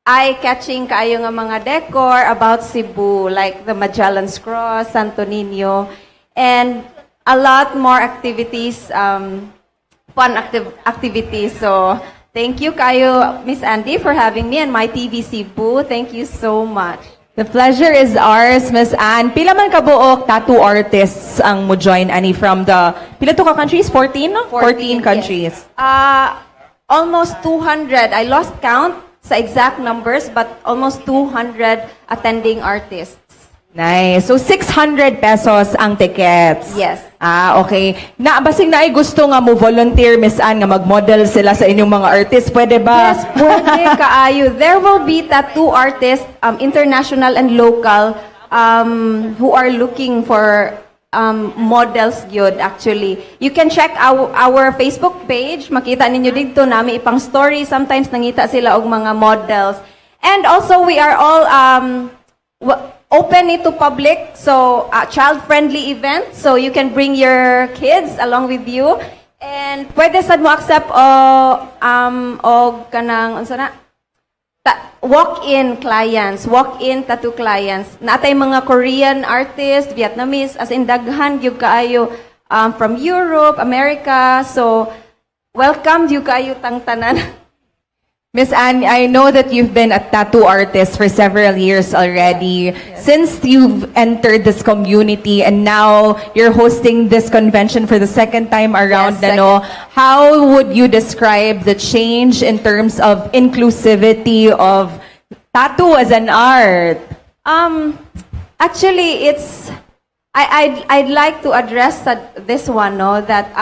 eye-catching kaayo nga mga decor about Cebu, like the Magellan's Cross, Santo Niño, and a lot more activities, fun activities. So, thank you kayo, Miss Andi, for having me and my TV Cebu. Thank you so much. The pleasure is ours, Miss Anne. Pila man kabuok tattoo artists ang mo join ani from the pila to ka countries? 14, no? 14 countries. Yes. Almost 200. I lost count sa exact numbers, but almost 200 attending artists. Nice. So 600 pesos ang tickets. Yes. Okay. Basing na ay gusto nga mo volunteer, Miss Anne, nga mag-model sila sa inyong mga artists. Pwede ba? Yes, pwede kaayo. There will be tattoo artists, international and local, who are looking for models yun, actually. You can check our Facebook page. Makita ninyo dito namin ipang story. Sometimes nangita sila og mga models. And also, we are all open it to public, so child-friendly event, so you can bring your kids along with you, and pwede sad mo accept og kanang unsa na walk-in clients, walk-in tattoo clients. Natay mga Korean artists, Vietnamese, as in daghan gyud kaayo from Europe, America, so welcome gyud kaayo tang tanan. Miss Anne, I know that you've been a tattoo artist for several years already. Yes. Since you've entered this community and now you're hosting this convention for the second time around, Yes, how would you describe the change in terms of inclusivity of tattoo as an art? Actually, I'd like to address this one, no, that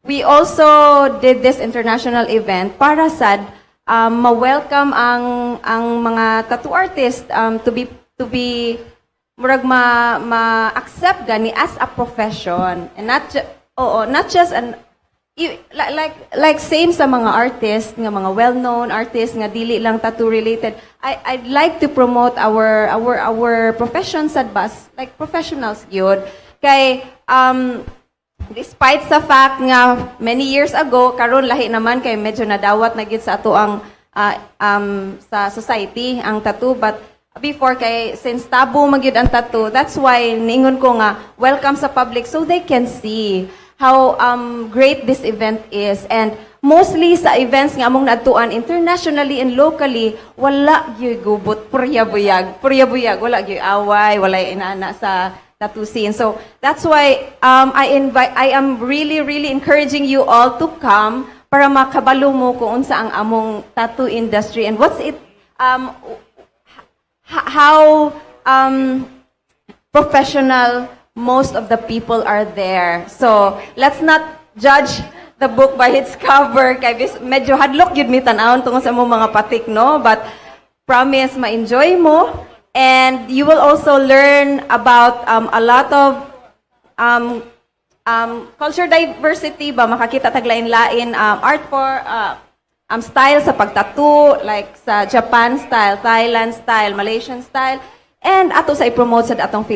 we also did this international event para sad ma-welcome ang mga tattoo artists to be murag ma-accept gani as a profession, and not just like same sa mga artists nga mga well-known artists nga dili lang tattoo related. I'd like to promote our profession sad bas, like professionals yun kay despite sa fact nga many years ago, karon lahi naman kay medyo nadawat na gyud sa ato ang sa society ang tattoo, but before kay since tabu magyud ang tattoo, that's why ningon ko nga welcome sa public so they can see how great this event is. And mostly sa events nga among naadtuan internationally and locally, wala gyud gubot puryabuyag wala gyud away, wala inana sa tattoo scene. So that's why I am really encouraging you all to come para makabalo mo kung unsa ang among tattoo industry and what's how professional most of the people are there. So, let's not judge the book by its cover. Kay medyo hadlok yun mi tanawon tungod sa mong mga patik, no? But promise ma-enjoy mo, and you will also learn about a lot of culture diversity ba, makakita taglain-lain art for style sa pagtattoo, like sa Japan style, Thailand style, Malaysian style, and ato sa i-promote sa atong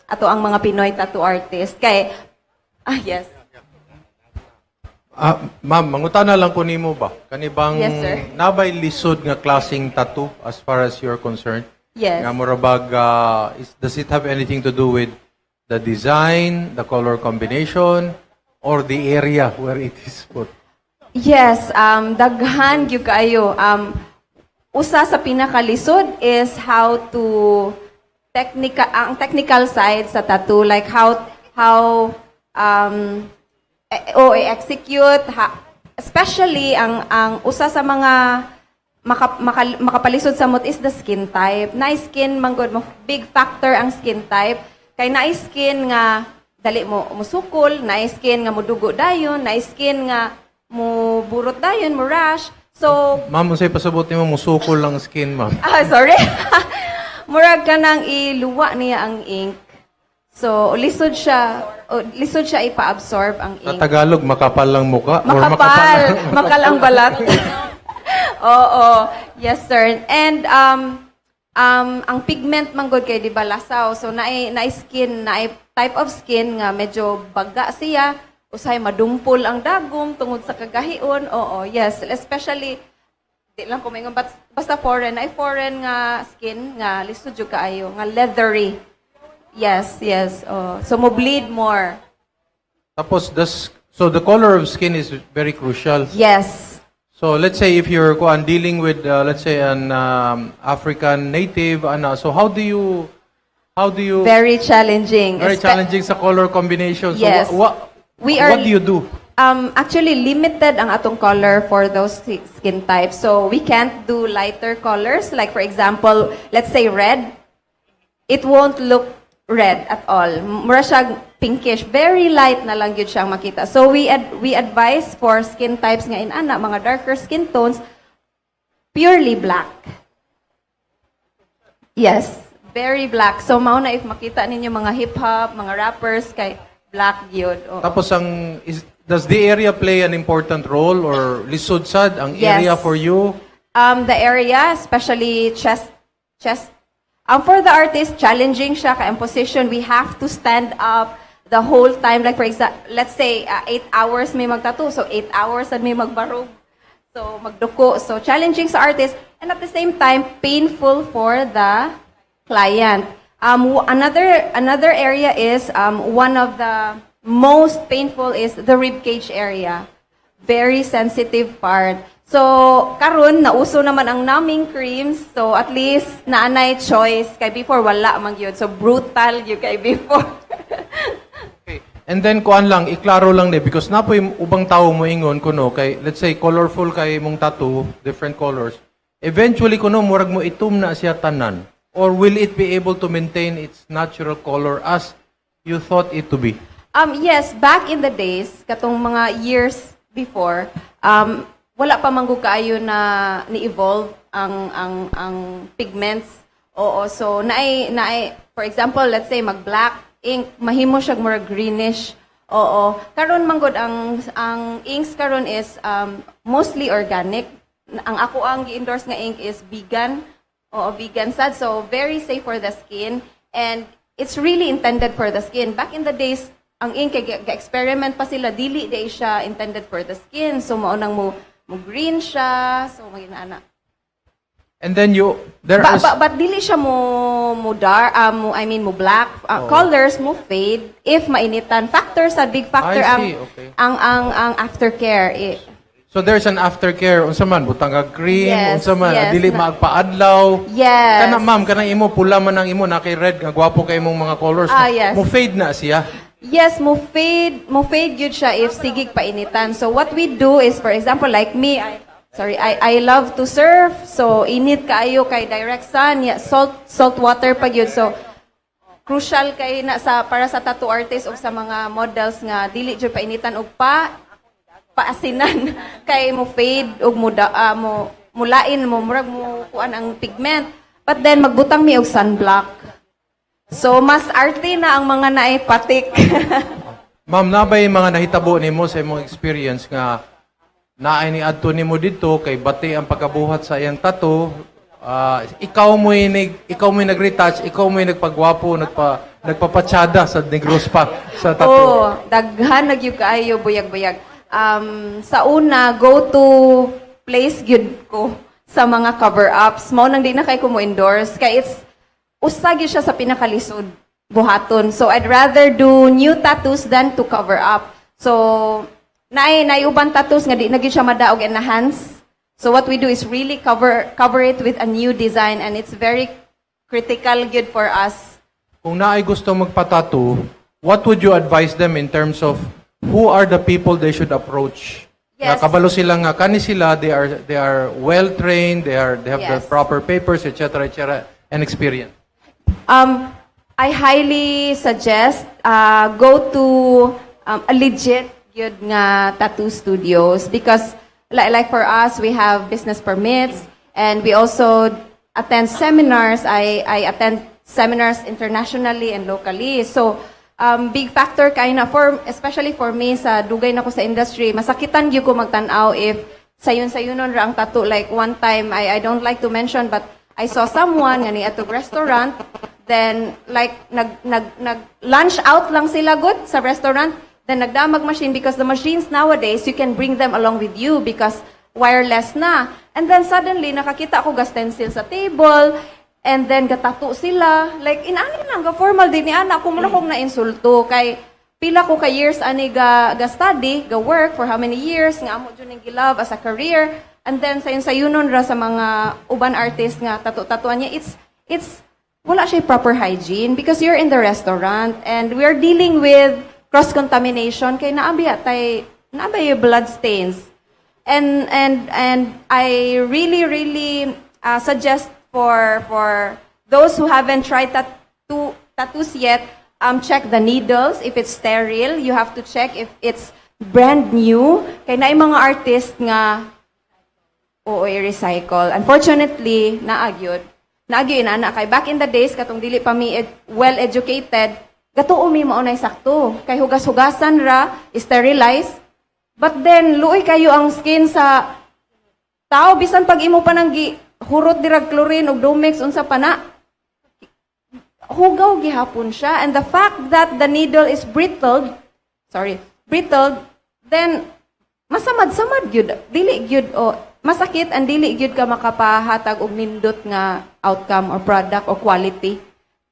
ato ang mga Pinoy tattoo artist. Kay, yes. Ma'am, mangutana lang ko nimo ba? Kanibang Yes, sir. nabay lisod nga klaseng tattoo as far as you're concerned? Yes. Nga murabag, does it have anything to do with the design, the color combination, or the area where it is put? Yes, daghan gyud kaayo. Usa sa pinakalisod is how to ang technical side sa tattoo, like how execute, especially ang usa sa mga makapalisod sa mot is the skin type. Na skin manggod mo, big factor ang skin type. Kay na skin nga dali mo musukol, na skin nga mudugo dayon, na skin nga mo burot dayon, mo rash. So, Ma'am, unsay pasabot nimo musukol lang skin, ma'am? sorry. Murag ka nang iluwa niya ang ink. So, lisod siya ipa-absorb ang Sa ink. Tagalog, makapal lang muka? Or Makal ang balat. Oo, yes sir. And ang pigment man gud kay di ba lasaw. So na skin, na type of skin nga medyo baga siya, usahay madumpol ang dagom tungod sa kagahion. Oo, yes, especially di lang ko maingon basta foreign, ay foreign nga skin nga lisod jud kaayo, nga leathery. Yes. Oh, so mo bleed more. Tapos, so the color of skin is very crucial. Yes. So let's say if you're dealing with, let's say, an African native, so how do you Very challenging. very challenging sa color combination. So Yes. what We are do you do? Actually limited ang atong color for those skin types. So we can't do lighter colors. Like for example, let's say red. It won't look red at all. Mura siya pinkish. Very light na lang yun siyang makita. So we advise for skin types nga inana, mga darker skin tones, purely black. Yes, very black. So mao na if makita ninyo mga hip-hop, mga rappers, kay black yun. Oh. Tapos does the area play an important role or lisod sad ang Yes. area for you? The area, especially chest. For the artist, challenging siya kay ang position. We have to stand up the whole time. Like for example, let's say 8 hours may magtattoo, so 8 hours at may magbarog. So magduko. So challenging sa artist, and at the same time painful for the client. Another area is one of the most painful is the rib cage area. Very sensitive part. So, karon nauso naman ang numbing creams. So, at least naanay choice. Kay before, wala man yun. So, brutal yun kay before. Okay. And then kuan lang, iklaro lang because napoy ubang tao mo ingon kuno kay let's say colorful kay mong tattoo, different colors. Eventually kuno murag mo itum na siya tanan, or will it be able to maintain its natural color as you thought it to be? Yes, back in the days, katong mga years before, wala pa manggo kaayo na ni-evolve ang pigments. Oo, so naay for example, let's say mag-black ink, mahimo siya more greenish. Oo. Karon manggod ang inks karon is mostly organic. Ang ako ang gi-endorse nga ink is vegan. Oo, vegan sad. So very safe for the skin, and it's really intended for the skin. Back in the days, ang ink experiment pa sila, dili day siya intended for the skin. So mao nang mo green siya, so maginaana. And then But dili siya mo dark, mo black. Colors mo fade if mainitan. Big factor I ang see, okay. ang aftercare. So there's an aftercare unsa man butang ka cream, Yes, unsa man yes. dili magpaadlaw. Yes. Kana ma'am, kana imo pula man ang imo na kay red nga gwapo kay imong mga colors. Yes. Mo fade na siya. Yes, mo fade yun siya if sigig painitan. So what we do is, for example, like me, sorry, I love to surf. So init kaayo kay direct sun, yeah, salt water pag yun. So crucial kay na sa para sa tattoo artist o sa mga models nga dili jud painitan og paasinan kay mo fade og mo mulain mo murag mo kuan ang pigment. But then magbutang mi og sunblock. So mas arte na ang mga naay patik. Ma'am, nabay mga nahitabo nimo sa imong experience nga naay ni adto nimo dito kay bati ang pagkabuhat sa iyang tattoo. Ikaw mo nag-retouch, ikaw mo nagpagwapo, nagpapatsada sa negros pa sa tattoo. Oh, daghan nagyud kaayo buyag-buyag. Sa una, go to place gyud ko sa mga cover-ups. Mao nang di na kay ko mo endorse kay it's usagi siya sa pinakalisod buhaton. So I'd rather do new tattoos than to cover up. So naay uban tattoos nga di na gyud siya madaog enhance. So what we do is really cover it with a new design, and it's very critical good for us. Kung naay gusto magpa-tattoo, what would you advise them in terms of who are the people they should approach? Yes. Kabalo sila nga kani sila, they are well trained, they have the Yes. proper papers, etc., and experience. I highly suggest go to a legit good nga tattoo studios, because like for us, we have business permits, and we also attend seminars. I attend seminars internationally and locally. So big factor kay na especially for me sa dugay na ko sa industry, masakitan gyud ko magtan-aw if sayon-sayonon ra ang tattoo. Like one time, I don't like to mention, but I saw someone nga ni atog restaurant, then like nag lunch out lang sila good sa restaurant, then nagdamag machine, because the machines nowadays you can bring them along with you because wireless na. And then suddenly nakakita ako ga stencil sa table, and then gatato sila, like inani lang ga formal din ni ana ko muna kong nainsulto kay pila ko ka years ani ga study, ga work for how many years nga amo jud ning gilove as a career. And then sayunon ra sa mga uban artist nga tattoo-tatuan niya, it's wala siya proper hygiene because you're in the restaurant and we're dealing with cross-contamination kay naabay blood stains. And I really suggest for those who haven't tried tattoos yet, check the needles if it's sterile. You have to check if it's brand new. Kay naay mga artist nga oo, i-recycle. Unfortunately, naagyod ana kay back in the days katong dili pa mi well educated, gatuo mi mao nay sakto kay hugas-hugasan ra, sterilize. But then luoy kayo ang skin sa tao bisan pag imo pa nang hurot dirag chlorine ug Domex unsa pa na, hugaw gihapon siya. And the fact that the needle is brittled, then masamad-samad gyud, dili gyud masakit and dili gyud ka makapahatag og nindot nga outcome or product or quality.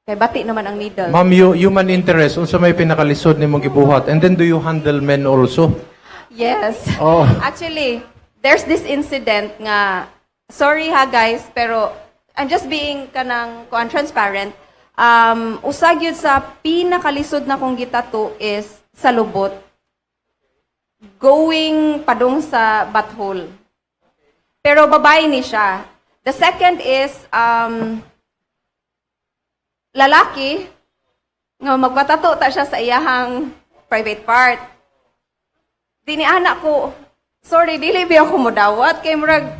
Kay bati naman ang needle. Ma'am, human interest, unsa may pinakalisod nimong gibuhat? And then do you handle men also? Yes. Oh. Actually, there's this incident nga, sorry ha guys, pero I'm just being transparent. Usag yun sa pinakalisod na kong gitato is sa lubot. Going padung sa butthole. Pero babae ni siya. The second is, lalaki, nga magpatato ta siya sa iyahang private part. Dini anak ko, sorry, dili ba ako mudawat, kay murag,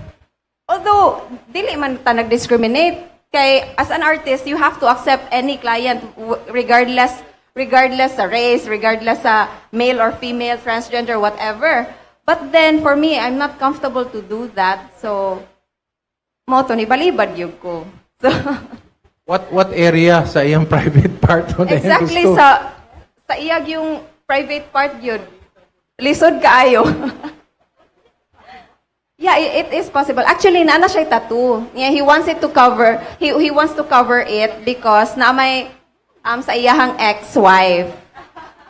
although, dili man ta nag-discriminate, kay as an artist, you have to accept any client, regardless sa race, regardless sa male or female, transgender, whatever. But then, for me, I'm not comfortable to do that. So, mo to ni balibad yun ko. So, What area sa iyang private part? exactly sa iyag yung private part yun. Lisod kaayo. Yeah, it is possible. Actually, naana siya tattoo. Yeah, he wants it to cover. He wants to cover it because na may sa iyahang ex-wife.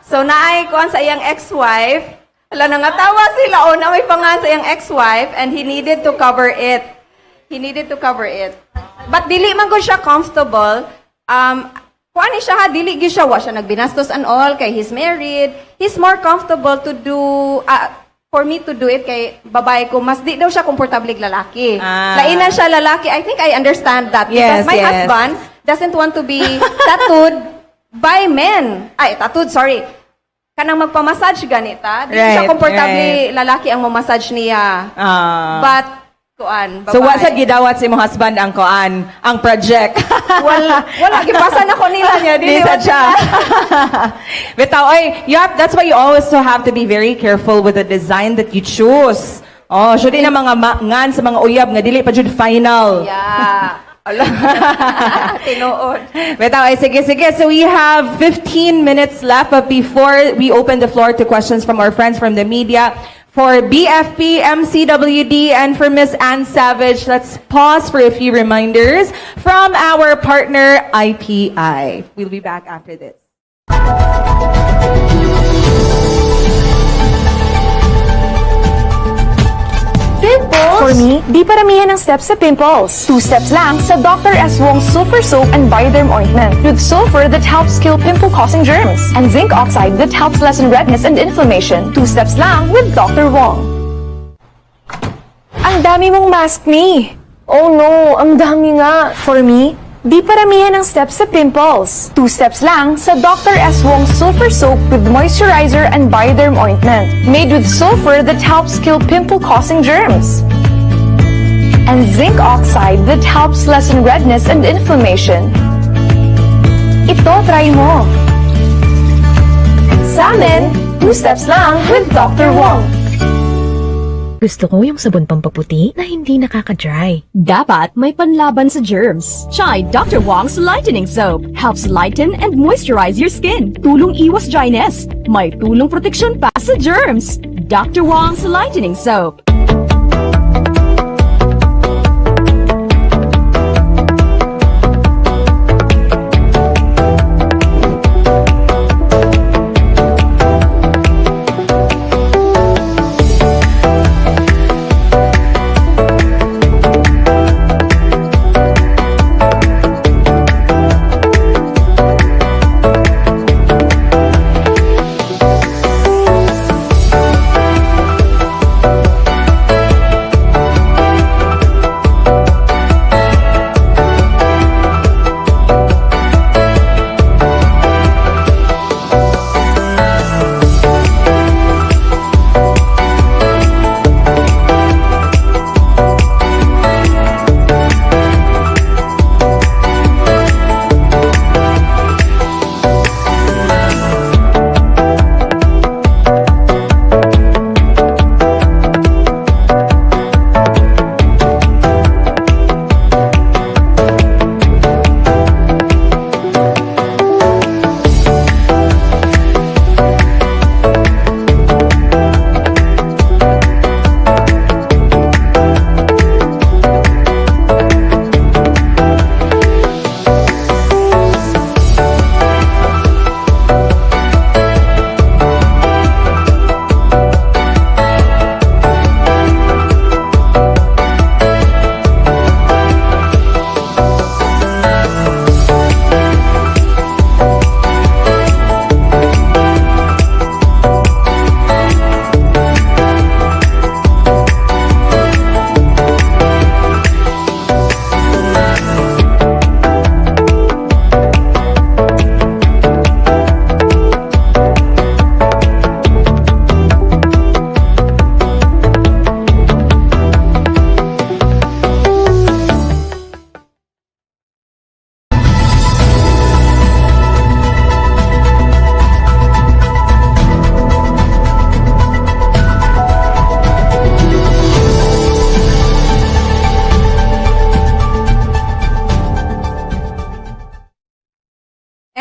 So naay kuan sa iyang ex-wife. Hala, nangatawa sila, na may pangan sa iyang ex-wife, and he needed to cover it. But dili man ko siya comfortable. Kuan siya ha, dili gyud siya, wa siya nagbinastos and all, kay he's married. He's more comfortable to do, for me to do it kay babae ko, mas di daw siya komportable lalaki. Ah. Lainan siya lalaki. I think I understand that. Yes, Because my yes. husband doesn't want to be tattooed by men. Ay, tattooed, sorry. Kanang magpamassage ganita. Di siya Right, komportable lalaki ang mamassage niya. But, kuan, babae. So what sa gidawat si mo husband ang koan, ang project? wala, gipasan ako nila niya. Di sa siya. Bitaw, that's why you always have to be very careful with the design that you choose. Oh, syud na mga ngan sa mga uyab nga dili pa jud final. Yeah. Tinuod. Bitaw, sige. So we have 15 minutes left, but before we open the floor to questions from our friends from the media, for BFP, MCWD, and for Miss Ann Savage, let's pause for a few reminders from our partner, IPI. We'll be back after this. Pimples? For me, di paramihan ang steps sa pimples. 2 steps lang sa Dr. S. Wong's Sulfur Soap and Bioderm Ointment with sulfur that helps kill pimple-causing germs and zinc oxide that helps lessen redness and inflammation. 2 steps lang with Dr. Wong. Ang dami mong mask, me. Oh no, ang dami nga. For me, di paramihan ang steps sa pimples. 2 steps lang sa Dr. S. Wong's Sulfur Soap with Moisturizer and Bioderm Ointment made with sulfur that helps kill pimple-causing germs and zinc oxide that helps lessen redness and inflammation. Ito, try mo. Sa amin, 2 steps lang with Dr. Wong. Gusto ko yung sabon pampaputi na hindi nakaka-dry. Dapat may panlaban sa germs. Try Dr. Wong's Lightening Soap. Helps lighten and moisturize your skin. Tulong iwas dryness. May tulong proteksyon pa sa germs. Dr. Wong's Lightening Soap.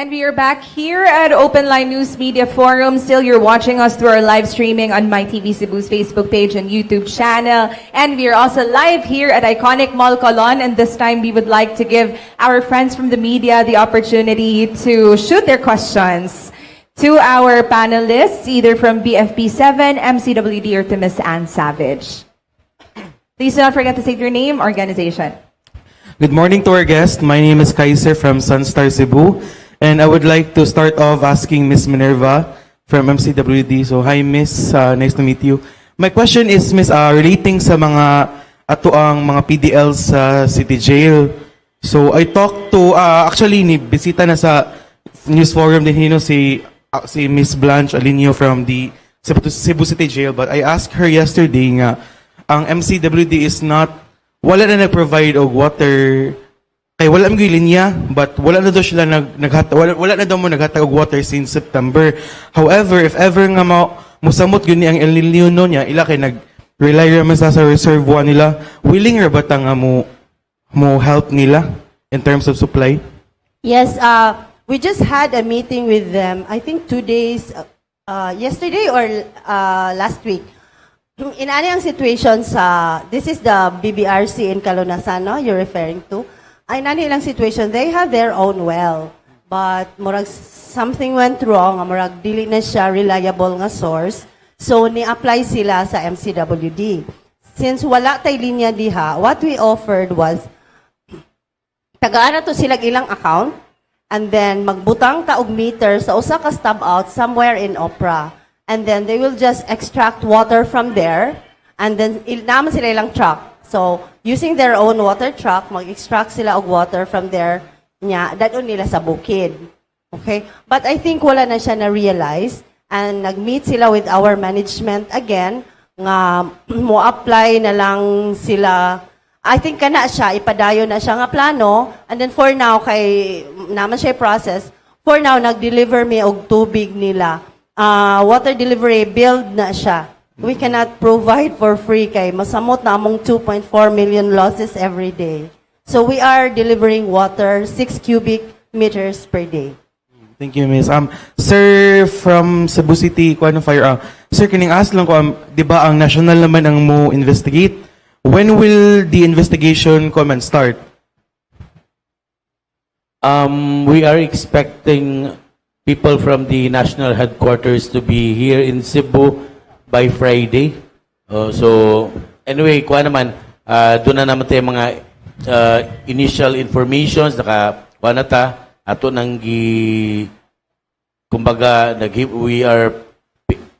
And we are back here at Open Line News Media Forum. Still, you're watching us through our live streaming on MyTV Cebu's Facebook page and YouTube channel. And we are also live here at Iconique Mall Colon. And this time, we would like to give our friends from the media the opportunity to shoot their questions to our panelists, either from BFP7, MCWD, or to Ms. Ann Savage. Please do not forget to state your name, organization. Good morning to our guest. My name is Kaiser from Sunstar Cebu. And I would like to start off asking Miss Minerva from MCWD. So, hi, Miss. Nice to meet you. My question is, Miss, relating sa mga ato ang mga PDLs sa City Jail. So, I talked to, actually, bisita na sa news forum din hino si Miss Blanche Alinio from the Cebu City Jail, but I asked her yesterday nga, ang MCWD is not, wala na nag-provide og water, kay wala mo linya, but wala na daw sila wala na daw mo naghatag og water since September. However, if ever nga musamot guni ang El Niño niya, ila kay nag-rely raman sa reservoir nila, willing ra ba ta nga mo help nila in terms of supply? Yes, we just had a meeting with them, I think 2 days, yesterday or last week. In ang situation sa, this is the BBRC in Calunasan, no, you're referring to. Ay nani lang situation, they have their own well. But murag something went wrong, murag dili na siya reliable nga source. So ni-apply sila sa MCWD. Since wala tay linya diha, what we offered was tagaan na to sila ilang account and then magbutang ta og meter sa usa ka stub out somewhere in Opera. And then they will just extract water from there and then naman sila ilang truck. So, using their own water truck, mag-extract sila og water from there nya dadon nila sa bukid. Okay? But I think wala na siya na-realize and nag-meet sila with our management again nga mo-apply na lang sila. I think kana siya, ipadayon na siya nga plano and then for now, kay naman siya process, for now, nag-deliver me og tubig nila. Water delivery, build na siya. We cannot provide for free kay masamot na among 2.4 million losses every day. So we are delivering water 6 cubic meters per day. Thank you, Miss. Sir, from Cebu City Fire, sir, kining ask lang ko, di ba ang national naman ang mo investigate? When will the investigation come and start? We are expecting people from the national headquarters to be here in Cebu by Friday. So, anyway, kuha naman, doon na naman tayo mga initial informations, kuha na ta, ato nang kumbaga, we are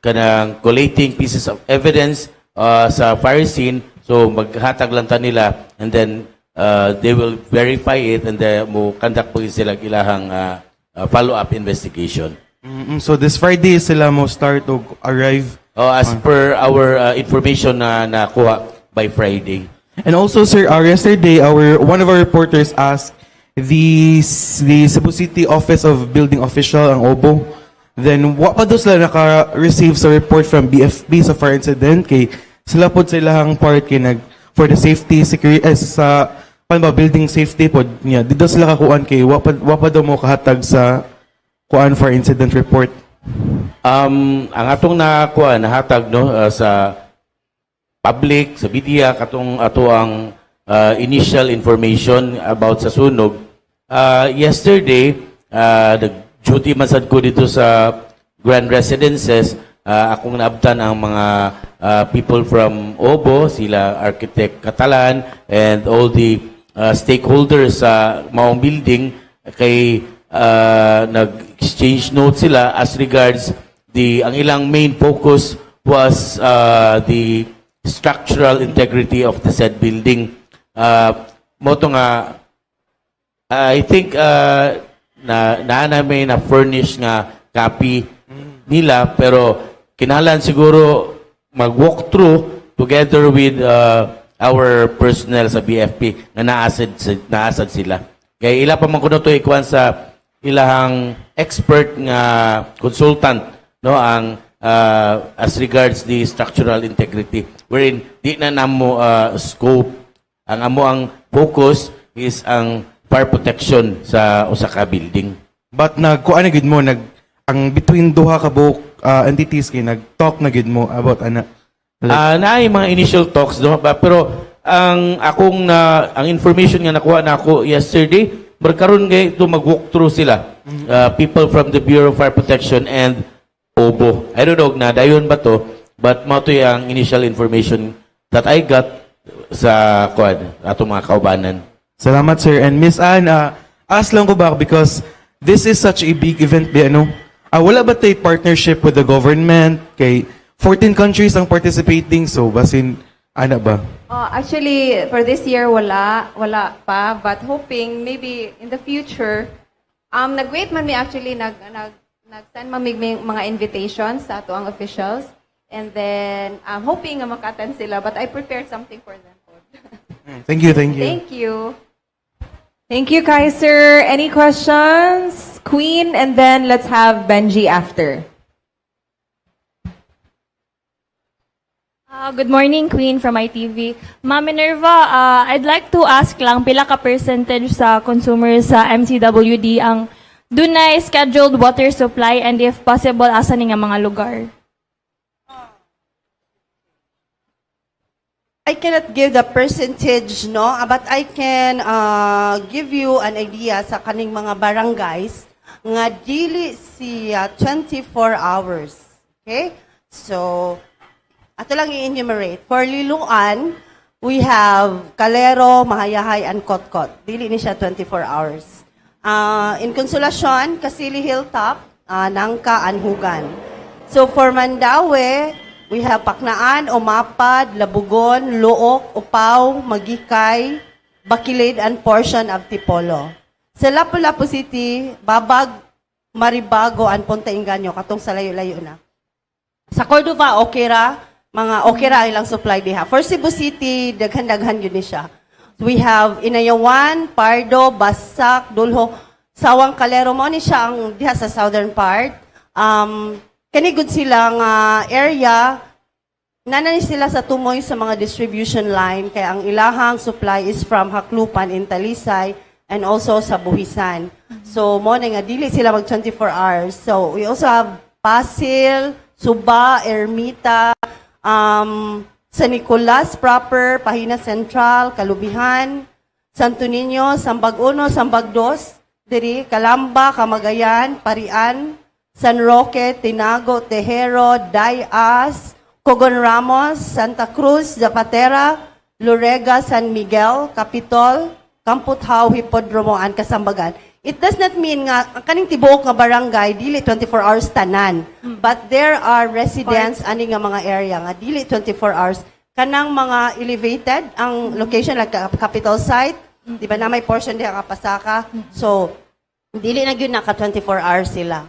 kanang collating pieces of evidence sa fire scene, so maghatag lang ta nila, and then they will verify it, and then mo conduct po sila ilahang follow-up investigation. So this Friday sila mo start to arrive? As per our information na nakuha by Friday. And also, sir, yesterday, one of our reporters asked the Cebu City Office of Building Official, ang OBO, then what pa daw sila naka-receive sa report from BFP sa fire incident? Kay sila po sa ilahang part kay for the safety, security, sa building safety po niya. Dito sila kakuan kay wapa daw mo kahatag sa kuan for incident report. Ang atong nahatag no sa public, sa media, katong ato ang initial information about sa sunog. Yesterday, nag-duty man sad ko dito sa Grand Residences. Akong naabtan ang mga people from OBO, sila Architect Catalan, and all the stakeholders sa maong building, kay nag-exchange notes sila as regards ang ilang main focus was the structural integrity of the said building. Moto nga, I think namin na-furnish nga copy nila, pero kinahanglan siguro mag-walk through together with our personnel sa BFP na naasad sila. Kaya ila pa man kuno to ikuan sa ilahang expert nga consultant, no, ang as regards the structural integrity, wherein di na namo scope, ang focus is ang fire protection sa usa ka building. But kuan na gid mo ang between duha ka buok entities kay nag-talk na gid mo about ana. Naay mga initial talks do, pero ang information nga nakuha nako yesterday, magkaroon kay to mag-walk through sila. People from the Bureau of Fire Protection and OBO. I don't know na dayon ba to, but mao to ang initial information that I got sa ato mga kaubanan. Salamat, sir. And Miss Anne, ask lang ko ba because this is such a big event, wala ba tayo partnership with the government kay 14 countries ang participating, so basin, ana ba? Actually, for this year, wala pa. But hoping, maybe in the future, nag-wait man mi actually, nag-send man mi mga invitations sa ato ang officials. And then, I'm hoping nga maka-attend sila. But I prepared something for them. Thank you, thank you. Thank you. Thank you, Kaiser. Any questions? Queen, and then let's have Benji after. Good morning, Queen from ITV. Ma'am Minerva, I'd like to ask lang, pila ka percentage sa consumers sa MCWD ang dunay scheduled water supply and if possible, asa ni nga mga lugar? I cannot give the percentage, no? But I can give you an idea sa kaning mga barangays nga dili siya 24 hours. Okay? So, ato lang i-enumerate. For Liloan, we have Calero, Mahayahay, and Kotkot. Dili ni siya 24 hours. In Consolacion, Kasili Hilltop, Nangka, Anhugan. So, for Mandaue, we have Paknaan, Umapad, Labugon, Luok, Upaw, Magikay, Bacilid, and portion of Tipolo. Sa Lapu-Lapu City, Babag, Maribago, and Ponta Inganyo, katong sa layo-layo na. Sa Cordova, Okira, mga Okira ilang supply diha. For Cebu City, daghan-daghan yun ni siya. We have Inayawan, Pardo, Basak, Dulho, Sawang Calero, mo ni siya ang diha sa southern part. Kanigod silang area, nanani sila sa tumoy sa mga distribution line, kaya ang ilahang supply is from Haklupan in Talisay and also sa Buhisan. So, mo na nga, dili sila mag 24 hours. So, we also have Pasil, Suba, Ermita, San Nicolas proper, Pahina Central, Kalubihan, Santo Niño, Sambag 1, Sambag 2, diri, Calamba, Camagayan, Parian, San Roque, Tinago, Tejero, Dayas, Cogon Ramos, Santa Cruz, Zapatera, Lorega, San Miguel, Capitol, Kamputhaw, Hipodromo, and Kasambagan. It does not mean nga, ang kaning tibuok nga barangay, dili 24 hours tanan. But there are residents, ani nga mga area nga, dili 24 hours. Kanang mga elevated, ang location, like capital site, di ba na may portion diha nga Pasaka. So, dili na yun naka 24 hours sila.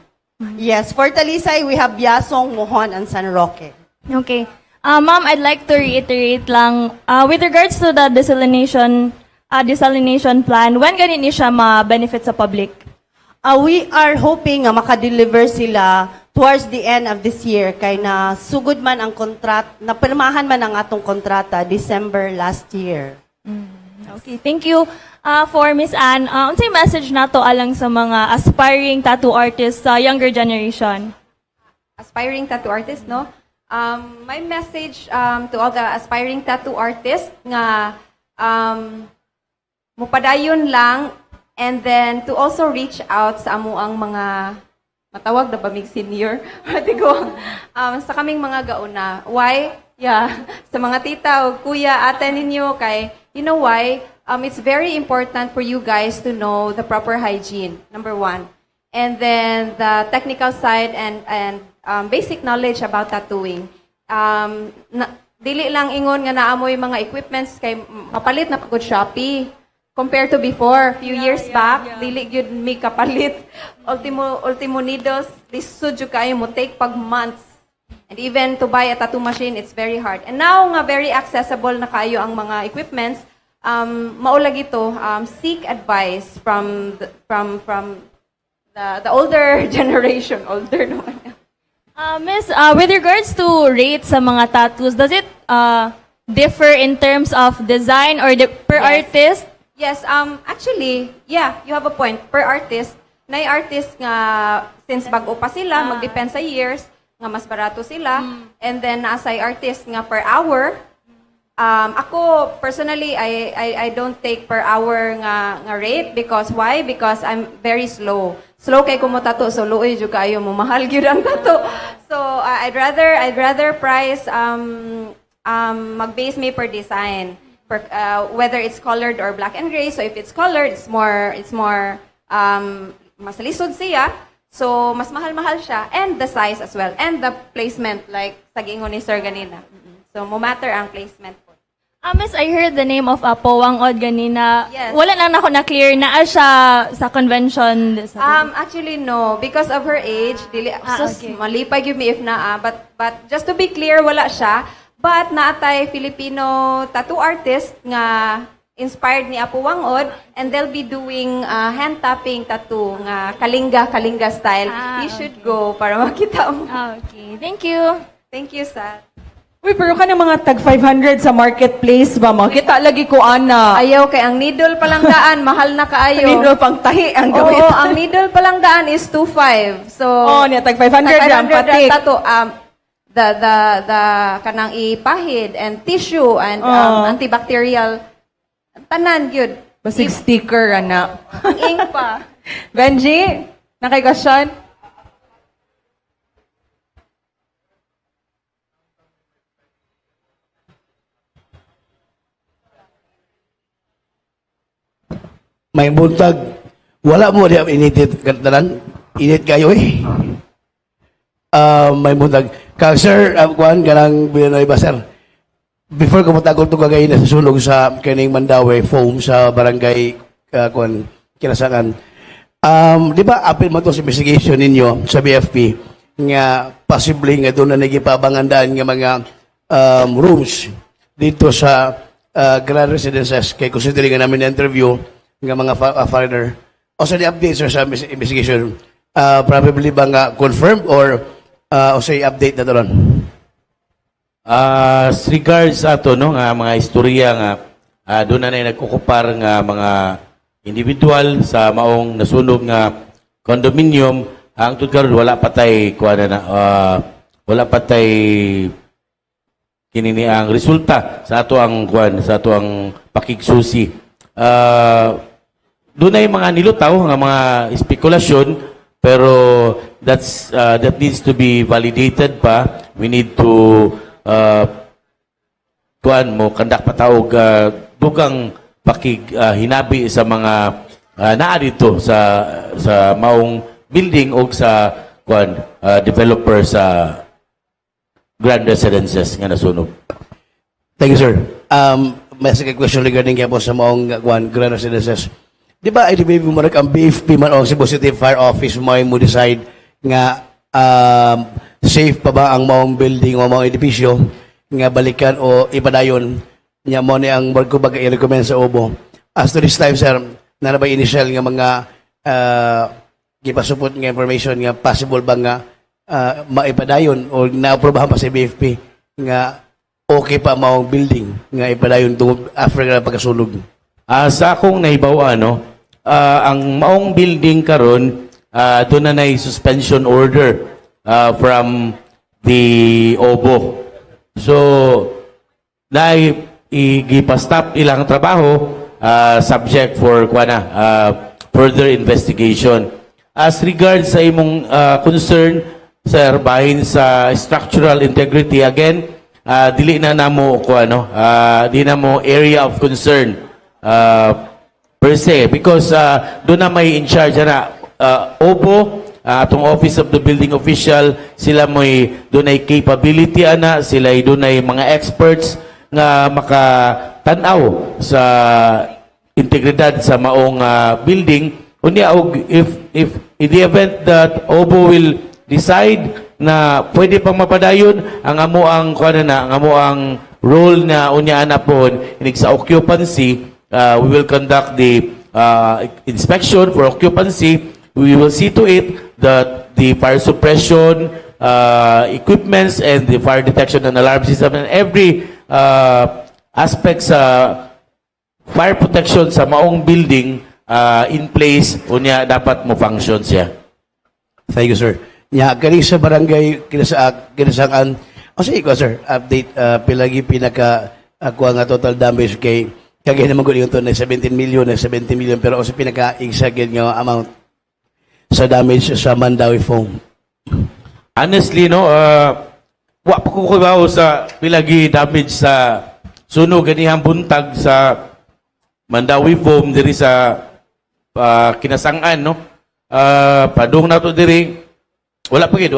Yes, for Talisay, we have Biasong, Mohon, and San Roque. Okay. Ma'am, I'd like to reiterate lang, with regards to the desalination plan, when ganin ni siya ma-benefit sa public? We are hoping nga makadeliver sila towards the end of this year kay na sugod man ang napirmahan man ang atong kontrata December last year. Okay, thank you. For Miss Anne, unsay message nato alang sa mga aspiring tattoo artists sa younger generation? Aspiring tattoo artists, no? My message to all the aspiring tattoo artists nga mupadayon lang, and then to also reach out sa amuang mga matawag na bamig senior sa kaming mga gauna. Why? Yeah, sa mga tita o kuya, ate ninyo, kay you know why? It's very important for you guys to know the proper hygiene, number one. And then the technical side and basic knowledge about tattooing. Dili lang ingon nga naamoy mga equipments kay mapalit na pagod Shopee. Compared to before, few years back, dili gyud mi kapalit. Ultimo needles, lisod jud kayo mo take pag months. And even to buy a tattoo machine, it's very hard. And now nga very accessible na kayo ang mga equipments, maulag ito, seek advice from the older generation, older naman. Miss, with regards to rates sa mga tattoos, does it differ in terms of design or per artist? Yes, actually, yeah, you have a point. Per artist, nay artist nga since bago pa sila, mag-depend sa years, nga mas barato sila. And then asay artist nga per hour. Ako personally, I don't take per hour nga rate because why? Because I'm very slow. Slow kay kumo tattoo, so luoy jud kayo mo mahal gyud ang tattoo. So I'd rather price mag-base me per design. Whether it's colored or black and gray. So if it's colored, it's more mas lisod siya. So, mas mahal-mahal siya. And the size as well. And the placement, like sa giingon ni Sir ganina. So, mo matter ang placement po. Miss, I heard the name of Apo Wang-od ganina. Yes. Wala lang ako na-clear na siya sa convention. Actually, no. Because of her age, okay. malipay give me if naa. But just to be clear, wala siya. But naatay Filipino tattoo artist nga inspired ni Apo Wang-od, and they'll be doing hand tapping tattoo nga kalinga style. You should go para makita mo. Okay. Thank you. Thank you, sir. Uy, pero ka ng mga tag 500 sa marketplace ba? Makita lagi ko, ana. Ayaw kay ang needle palang daan, mahal na kaayo. Nindol pang tahi ang Oo, gawin. ang needle palang daan is 2.5. So, Niya tag 500 ang patik. tattoo, the kanang ipahid and tissue and antibacterial. Tanan, good. Basig sticker, ana. Ang ink pa. Benji, nakaigasyon? May buntag, wala mo diya initit kantanan, init kayo eh. May buntag. Kang sir, kuhan, kanang Villanueva sir. Before ko matagol ito kagay na susulog sa kaning Mandawi foam sa barangay kuhan, Kinasakan. Di ba, apil mo ito sa investigation ninyo sa BFP nga possibly nga doon na nagipabangandaan nga mga rooms dito sa grand residences kay considering nga namin na-interview nga mga foreigner. O sa update sir sa investigation, probably ba nga confirmed or o sa update na doon? As regards ato no nga mga istorya nga doon na nagkukupar nga mga individual sa maong nasunog nga condominium, ang karon wala patay kuan na wala patay kinini ang resulta sa ato ang kuan sa ato ang pakigsusi. Doon ay mga nilutaw nga mga spekulasyon, pero that needs to be validated pa. We need to conduct patawag dugang hinabi sa mga naa dito sa maong building o sa developer sa grand residences nga nasunog. Thank you, sir. May second question regarding kaya po sa maong grand residences. Di ba, ay di ba mo ang BFP man o Cebu City Fire Office mo decide nga safe pa ba ang maong building o maong edipisyo nga balikan o ipadayon niya mo ni ang barko baga i-recommend sa OBO. As to this time, sir, na ba initial nga mga gipasupot nga information nga possible ba nga maipadayon o na-aprobahan pa sa BFP nga okay pa maong building nga ipadayon tungod after nga pagkasunog? Sa akong nahibawa, ang maong building karon doon na suspension order from the OBO. So, i-stop ilang trabaho subject for further investigation. As regards sa imong concern, sir, bahin sa structural integrity, again, dili na namo di na mo area of concern per se, because doon na may in charge na OBO, atong Office of the Building Official, sila may doon ay capability sila ay doon ay mga experts nga makatanaw sa integridad sa maong building. Unya, if in the event that OBO will decide na pwede pang mapadayon ang amo ang role na unya po inig sa occupancy, we will conduct the inspection for occupancy. We will see to it that the fire suppression equipments and the fire detection and alarm system and every aspects sa fire protection sa maong building in place, unya dapat mo function siya. Thank you, sir. Nya kani sa barangay Kinasakan, sige ko, sir, update pilagi pinaka nga total damage kay kagay naman ko na 17 million pero sa pinaka exact nga amount sa damage sa Mandawi foam. Honestly, wa pa ko kubaw sa pilagi damage sa sunog ganihang buntag sa Mandawi foam diri sa Kinasangan, padung na to diri. Wala pa gid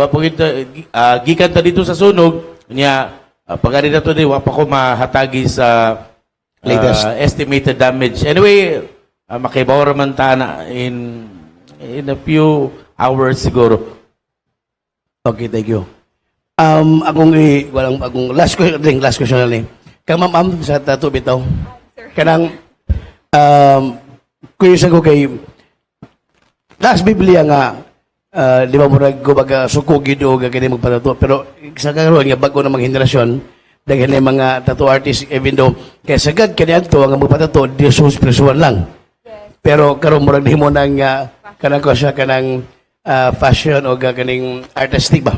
gikan ta dito sa sunog nya pagari na to diri wa pa ko mahatagi sa Latest. estimated damage. Anyway, makibaw raman ta na in a few hours siguro. Okay, thank you. Akong last question na ni. Kang ma'am sa tato bitaw. Kanang kuya ko kay last Biblia nga di ba murag gubaga sukugid o gagani magpatato pero sa karon nga bago na mga henerasyon daghan na mga tattoo artist even though kay sagad kani adto nga magpatato di suspresuan lang. Pero karon murag himo nang kanang ko siya kanang fashion o gaganing artistic ba.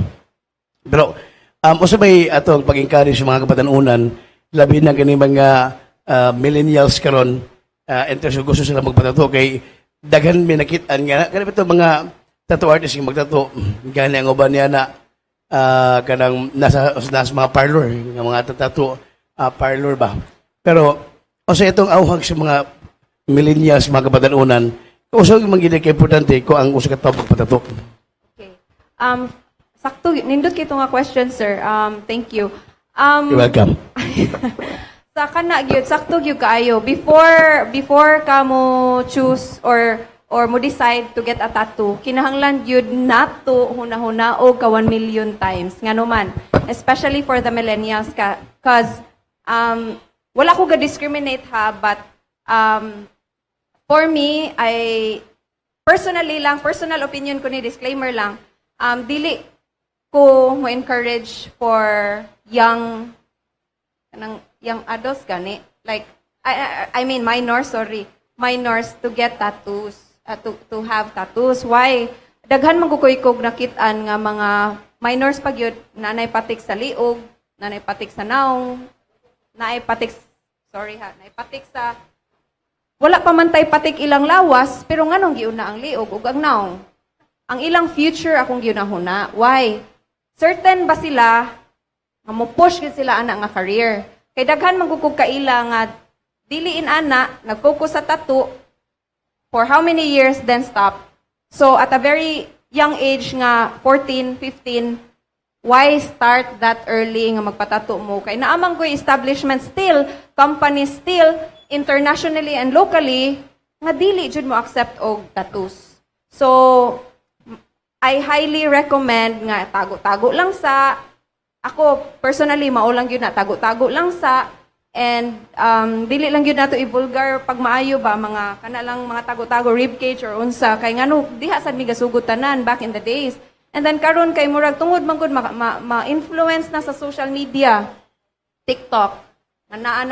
Pero usabay atong pag-encourage sa mga kabatanunan labi na kani mga millennials karon interest gusto sila magpatato kay daghan may nakitaan nga kanang ito mga tattoo artist yung magtato gani ang uban niya na kanang nasa mga parlor ng mga tattoo parlor ba. Pero usa itong awhag sa mga millennials mga kabatanunan usa gyud magili kay importante ko ang usa ka tawo magpatato. Okay. Sakto, nindot kito nga question, sir. Thank you. You're welcome. Sa kana gyud sakto gyud kaayo before ka mo choose or mo decide to get a tattoo kinahanglan gyud nato hunahuna og ka 1 million times ngano man especially for the millennials cause wala ko ga discriminate ha but for me I personal opinion ko ni disclaimer lang dili ko mo encourage for young adults gani like I mean minors to get tattoos to have tattoos why daghan man kukuykog nakit-an nga mga minors pa gyud nanay patik sa liog nanay patik sa naong nanay patik sa wala pa man tay patik ilang lawas pero nganong giuna ang liog ug ang naong ang ilang future akong giunahuna why certain ba sila nga mo push gid sila ana nga career kay daghan man gugug kaila nga diliin ana nag-focus sa tattoo for how many years then stop so at a very young age nga 14 15 why start that early nga magpatato mo kay naamang koy establishment still companies still internationally and locally nga dili jud mo accept og tattoos so I highly recommend nga tago-tago lang sa ako personally maulang gyud na tago-tago lang sa and dili lang gyud nato i-vulgar pag maayo ba mga kana lang mga tago-tago rib cage or unsa kay ngano diha sad mi gasugod tanan back in the days and then karon kay murag tungod man gud ma-influence na sa social media TikTok na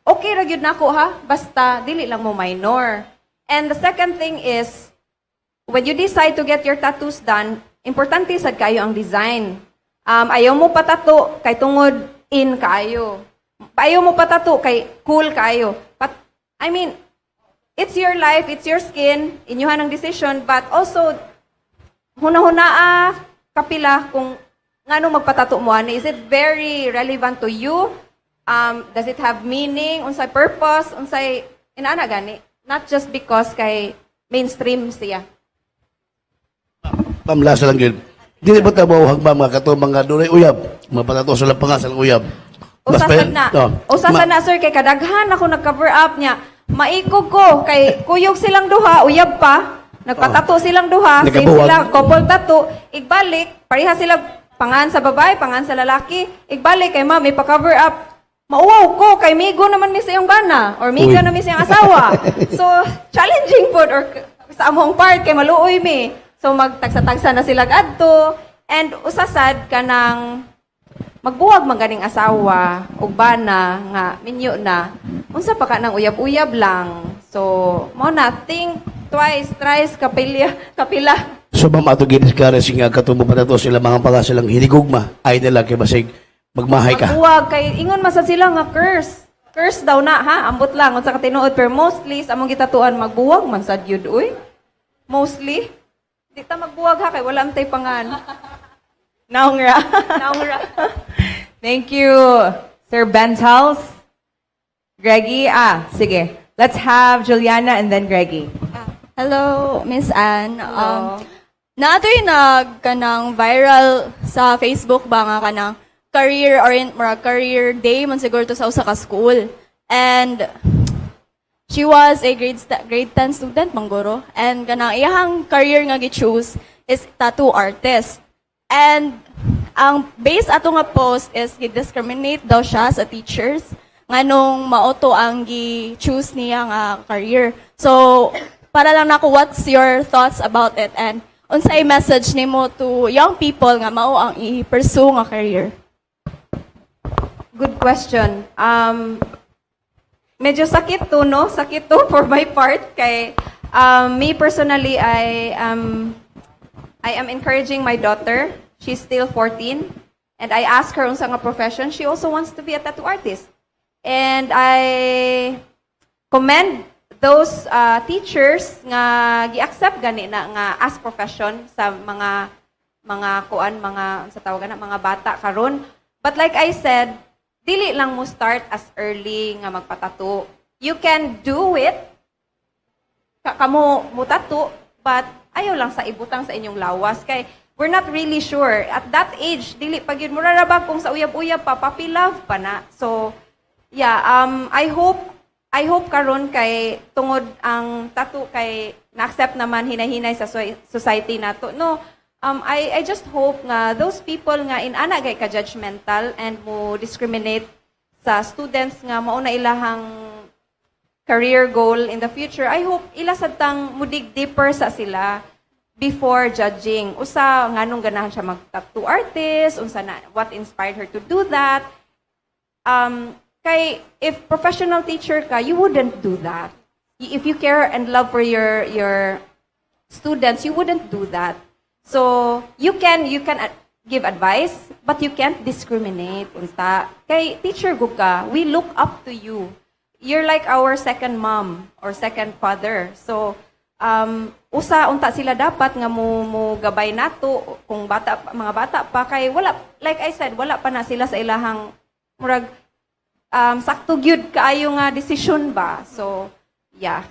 okay ra gyud nako ha basta dili lang mo minor and the second thing is when you decide to get your tattoos done, importante sad kayo ang design. Ayaw mo patato kay tungod in kayo. Ayaw mo patato kay cool kayo. But I mean, it's your life, it's your skin, inyuhan ang decision, but also hunahunaa kapila kung ngano magpatato mo ani. Is it very relevant to you? Does it have meaning? Unsay purpose? Unsay inaana gani? Not just because kay mainstream siya. Pamlasa lang yun. Dili ba ta mauhag ba mga katong mga dunay uyab? Mapatato sa lapangas ang uyab. Usasad na sir kay kadaghan ako nag-cover up niya. Maikog ko kay kuyog silang duha, uyab pa. Nagpatato silang duha, same sila couple tattoo. Igbalik, pareha sila pangan sa babae, pangan sa lalaki. Igbalik kay ma'am, ipa-cover up. Mauwaw ko kay migo naman mi sa iyong bana or miga naman sa iyong asawa. So challenging po or sa among part kay maluoy mi. So magtagsa-tagsa na sila adto and usasad kanang magbuwag man ganing asawa ug bana nga minyo na unsa pa ka nang uyab-uyab lang. So mo na think twice, thrice kapila. So ma'am ato gidiscourage nga katong patato sila mga panga silang hinigugma ay nila kay basig magmahay ka. Magbuwag kay ingon masa sila nga curse daw na ha ambot lang unsa ka tinuod pero mostly sa among gitatuan magbuwag man sad yun uy. Mostly di ta magbuwag ha kay wala tay pangan. Naong ra. Thank you, Sir Bentals. Greggy, sige. Let's have Juliana and then Greggy. Hello, Miss Anne. Hello. Natoy kanang viral sa Facebook ba nga kanang career day man siguro to sa usa ka school. And she was a grade 10 student mangguro, and kanang iyang career nga gi-choose is tattoo artist. And ang base ato nga post is gi-discriminate daw siya sa teachers nganong maoto ang gi-choose niya nga career. So para lang nako, what's your thoughts about it, and unsay message nimo to young people nga mao ang i-pursue nga career? Good question. Medyo sakit to, no? Sakit to for my part. Kay, me personally, I am encouraging my daughter. She's still 14. And I asked her unsa nga profession. She also wants to be a tattoo artist. And I commend those teachers nga gi-accept gani na nga as profession sa mga sa tawagan na mga bata karon. But like I said, dili lang mo start as early nga magpatato. You can do it. Kamo mo tattoo, but ayaw lang sa ibutang sa inyong lawas kay we're not really sure. At that age, dili pag yun mo rarabag kung sa uyab-uyab pa, puppy love pa na. So, yeah, I hope karon kay tungod ang tattoo kay na-accept naman hinahinay sa society nato. No, I just hope nga those people nga inana gay ka judgmental and mo discriminate sa students nga mao na ilahang career goal in the future. I hope ila sadtang mudig deeper sa sila before judging. Usa nganong ganahan siya mag-tattoo artist, unsa na what inspired her to do that. Kay if professional teacher ka, you wouldn't do that. If you care and love for your students, you wouldn't do that. So you can give advice, but you can't discriminate unta. Kay teacher go ka, we look up to you. You're like our second mom or second father. So usa unta sila dapat nga mo gabay nato kung mga bata pa kay wala, like I said, wala pa na sila sa ilahang murag sakto gyud kaayo nga decision ba. So yeah.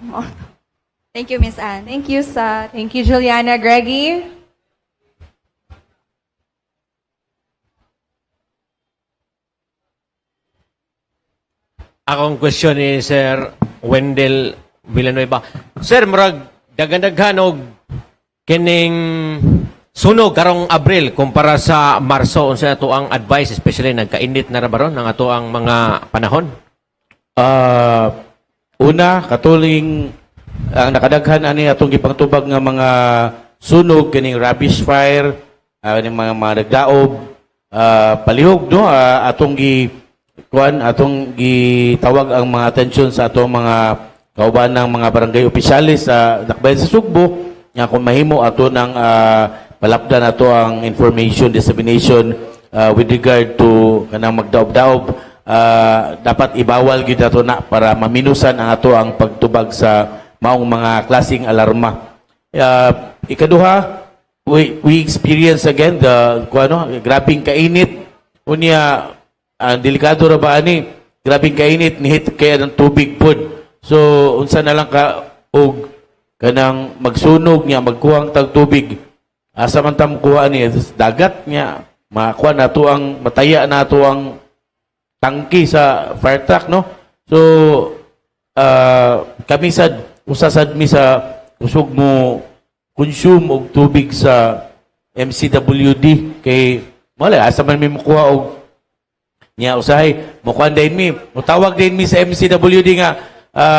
Thank you, Miss Anne. Thank you, Sa. Thank you, Juliana. Greggy? Akong question ni Sir Wendell Villanueva. Sir, murag daghan-daghan og kining sunog karong Abril kumpara sa Marso, unsa ato ang advice, especially nagkainit na ra baron ang ato ang mga panahon? Una, katuling ang nakadaghan ani atong gipangtubag nga mga sunog kining rubbish fire, kining mga nagdaob, palihog no, atong gitawag ang mga atensyon sa atong mga kauban ng mga barangay opisyalis sa Dakbayan sa Sugbo nga kung mahimo ato ng palapdan nato ang information dissemination with regard to kanang magdaob-daob, dapat ibawal gyud nato na para maminusan ang ato ang pagtubag sa maong mga klaseng alarma. Ikaduha, we experience again the grabing kainit. Unya delikado ra ba ani? Grabing kainit ni hit kaya ng tubig pod. So unsa na lang ka og kanang magsunog niya magkuhang tag tubig. Asa man tam kuha ni dagat niya, makuha nato ang mataya nato ang tangki sa fire truck no. So kami sad usasad mi sa usog mo consume og tubig sa MCWD kay wala asa man mi makuha og niya usahay mukuha din mi mutawag din mi sa MCWD nga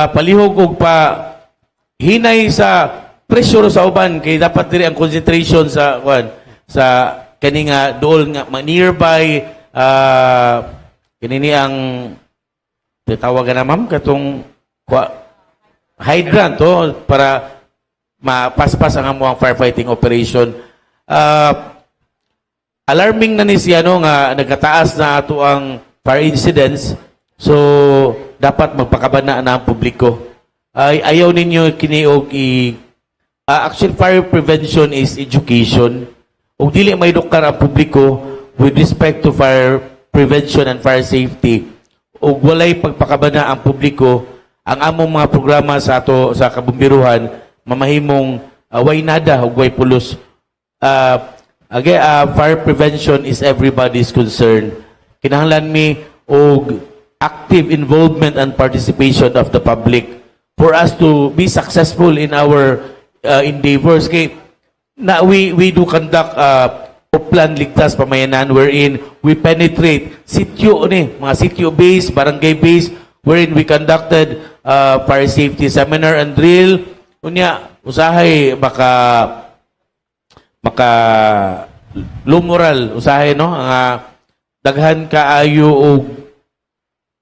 palihog og pa hinay sa pressure sa uban kay dapat diri ang concentration sa kani nga dool nga nearby kanini ang tatawagan na ma'am katong hydrant to para mapaspas ang among firefighting operation. Alarming na ni siya no nga nagkataas na ato ang fire incidents, so dapat magpakabana na ang publiko. Ayaw ninyo kini og actually, fire prevention is education. Kung dili may edukar ang publiko with respect to fire prevention and fire safety, o walay pagpakabana ang publiko, ang among mga programa sa ato sa kabumbiruhan mamahimong way nada ug way pulos. Again, fire prevention is everybody's concern. Kinahanglan mi og active involvement and participation of the public for us to be successful in our endeavors. Kay we do conduct plan ligtas pamayanan wherein we penetrate sityo mga sityo base, barangay base, wherein we conducted fire safety seminar and drill. Unya usahay maka lumural usahay no nga daghan kaayo og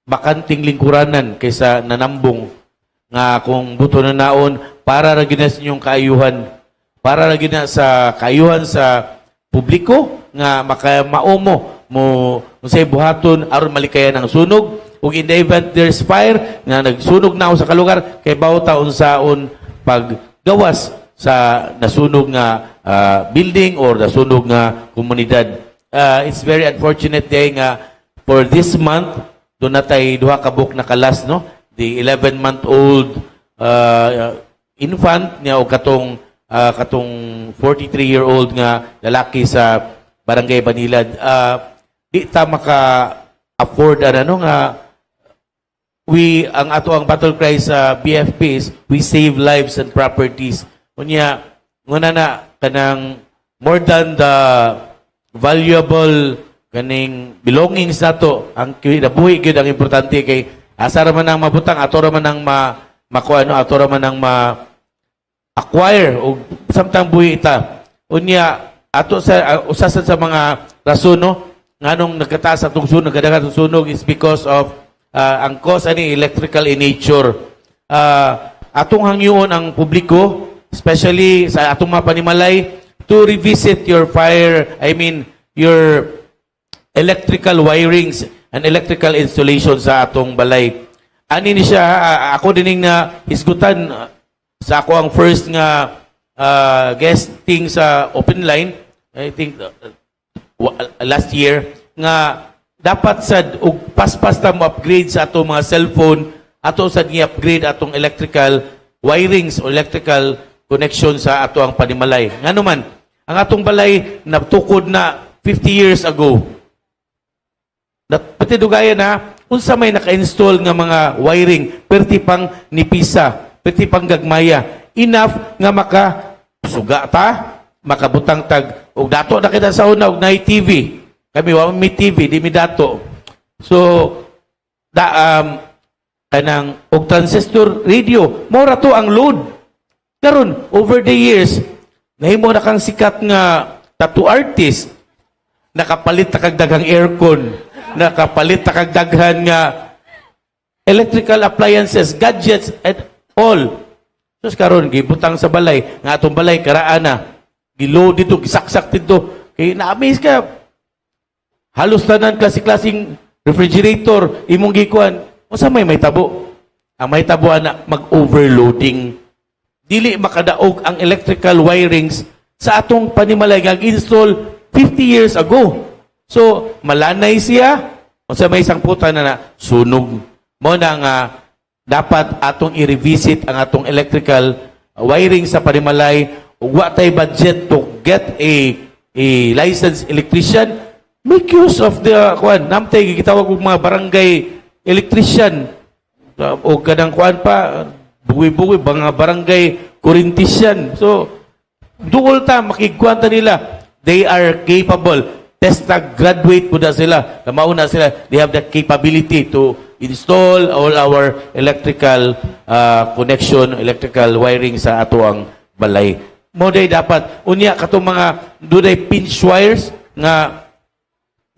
bakanting lingkuranan kaysa nanambong nga kung buto na naon para ra gina sa inyong kaayuhan, para ra gina sa kaayuhan sa publiko nga makamaumo mo unsay buhaton aron malikayan ang sunog. Ug in the event there's fire nga nagsunog na sa kalugar kay bawta unsaon paggawas sa nasunog nga building or nasunog nga komunidad. It's very unfortunate day nga for this month doon natay duha ka book na kalas no, the 11-month-old infant niya o katong 43-year-old nga lalaki sa Barangay Banilad. Di ta maka-afford nga ang ato ang battle cry sa BFP is we save lives and properties. Unya nguna na kanang more than the valuable kaning belongings nato ang kinabuhi gyud ang importante kay asa ra man ang mabutang ato ra man ang ato ra man ang acquire o samtang buhi ita. Unya ato sa usasan sa mga rason no nganong nagkataas atong sunog, nagkadagan atong sunog is because of ang cause ani electrical in nature. Atong hangyoon ang publiko, especially sa atong mga panimalay, to revisit your your electrical wirings and electrical installation sa atong balay. Ani ni siya, ako dining na hisgutan sa ako ang first nga guesting sa open line, I think last year, nga dapat sad og paspas ta mo upgrade sa atong mga cellphone, ato sad gi-upgrade atong electrical wirings o electrical connection sa ato ang panimalay. Ngano man, ang atong balay natukod na 50 years ago. Pati dugayan na, unsa may naka-install nga mga wiring, perti pang nipisa, perti pang gagmaya, enough nga makasuga ta, makabutang tag, og dato na kita sa una, og na TV. Kami wa may TV, di mi dato. So, kanang og transistor radio, mora to ang load. Karon over the years, nahimo na kang sikat nga tattoo artist, nakapalit ta kag daghang aircon, nakapalit ta kag daghan nga electrical appliances, gadgets, and all. So karon gibutang sa balay, nga atong balay karaan na, gilo dito, gisaksak dito, kay na-amaze ka. Halos tanan klase-klaseng refrigerator, imong gikuan, unsa may tabo? Ang may tabo na mag-overloading. Dili makadaog ang electrical wirings sa atong panimalay nga install 50 years ago. So, malanay siya, unsa may sangputan na sunog. Mo na nga dapat atong i-revisit ang atong electrical wiring sa panimalay. Ug wa tay budget to get a licensed electrician. Make use of the namtay gitawag og mga barangay electrician o kadang pa buwi-buwi mga barangay kurintisyan. So duol ta makigkwanta nila, they are capable. Testa graduate po na sila, mauna sila, they have that capability to install all our electrical connection, electrical wiring sa ato ang balay. Mo day dapat unya katong mga duday pinch wires nga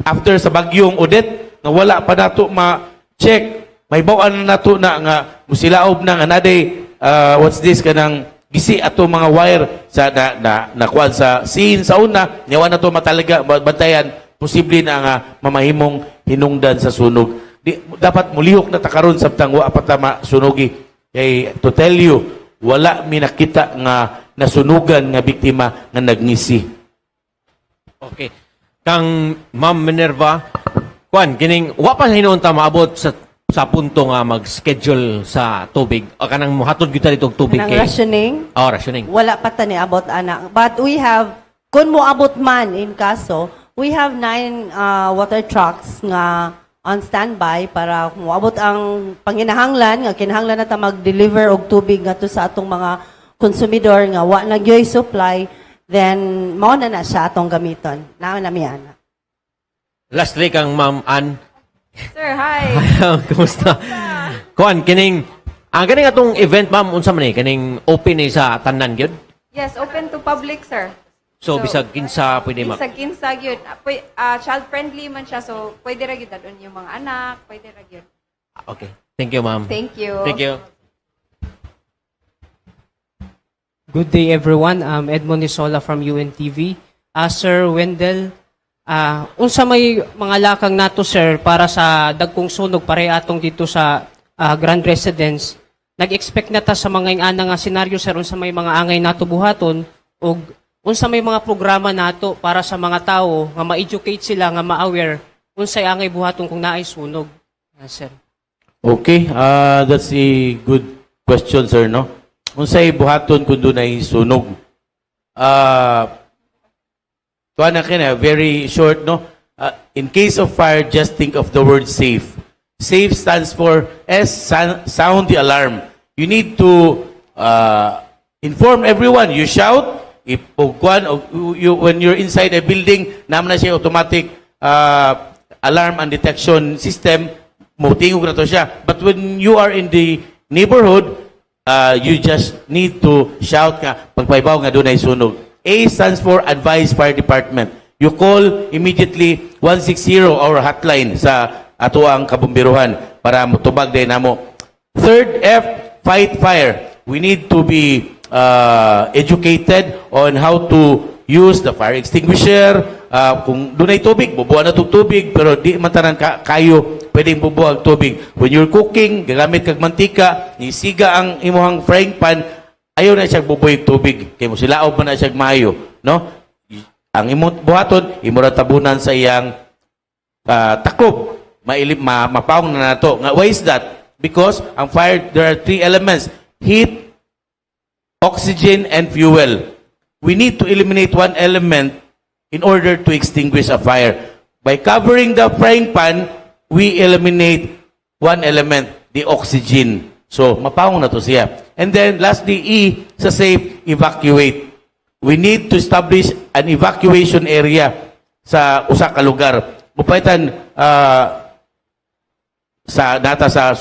after sa bagyong Odette, nga wala pa nato ma-check, may bawaan na nato na nga musilaob na nga naday, what's this, kanang gisi ato mga wire sa nakuan sa scene sa una, nyawa na to matalaga, bantayan, posible na nga mamahimong hinungdan sa sunog. Dapat mulihok na takaron sabtang wa pa sunugi. Kay to tell you, wala mi nakita nga nasunugan nga biktima nga nagnisi. Okay. Kang Ma'am Minerva, kining wa pa hinuon ta maabot sa sa punto nga mag-schedule sa tubig. O kanang muhatod kita dito tubig Nang kay. rationing, Oh, rationing. wala pa tani abot ana. But we have, kung mo abot man in kaso, we have 9 water trucks nga on standby para kung moabot ang panginahanglan, nga kinahanglan na ta mag-deliver og tubig nga to sa atong mga konsumidor nga wa na gyoy supply, then mao na siya atong gamiton. Naman na ana. Lastly kang Ma'am Ann. Sir, hi. Kumusta? Kuan kining kining atong event ma'am unsa man ni kining open ni sa tanan gyud. Yes, open to public, sir. So bisag kinsa pwede ma'am. Sa kinsa gyud. Child friendly man siya, so pwede ra gyud adun yung mga anak, pwede ra gyud. Okay. Thank you ma'am. Thank you. Thank you. Good day, everyone. I'm Edmond Nisola from UNTV. Sir Wendell, unsa may mga lakang nato, sir, para sa dagkong sunog pare atong dito sa Grand Residence. Nag-expect na ta sa mga ana nga senaryo, sir, unsa may mga angay nato buhaton o unsa may mga programa nato para sa mga tao nga ma-educate sila nga ma-aware unsay angay buhaton kung naay sunog, sir. Okay, that's a good question, sir, no? Unsay buhaton kung dunay sunog? Tuwa na kina, very short, no? In case of fire, just think of the word safe. Safe stands for S, sound the alarm. You need to inform everyone. You shout, when you're inside a building, naman na siya automatic alarm and detection system, mutingog na to siya. But when you are in the neighborhood, you just need to shout nga, pagpaibaw nga doon ay sunog. A stands for Advise Fire Department. You call immediately 160 our hotline sa ato ang kabumbiruhan para mutubag din namo. Third F, fight fire. We need to be educated on how to use the fire extinguisher. Kung dunay tubig, bubuan na itong tubig, pero di man tanan kayo pwedeng bubuang tubig. When you're cooking, gagamit kag mantika, isiga ang imuhang frying pan, ayaw na siya bubuhay tubig. Kaya mo sila man na siya maayo. No? Ang imong buhaton, imong tabunan sa iyang takob. Mapaong na nato. Why is that? Because ang fire, there are 3 elements. Heat, oxygen, and fuel. We need to eliminate one element in order to extinguish a fire. By covering the frying pan, we eliminate one element, the oxygen. So, mapaong na to siya. And then, lastly, E, sa safe, evacuate. We need to establish an evacuation area sa usa ka lugar. Mupaitan, data sa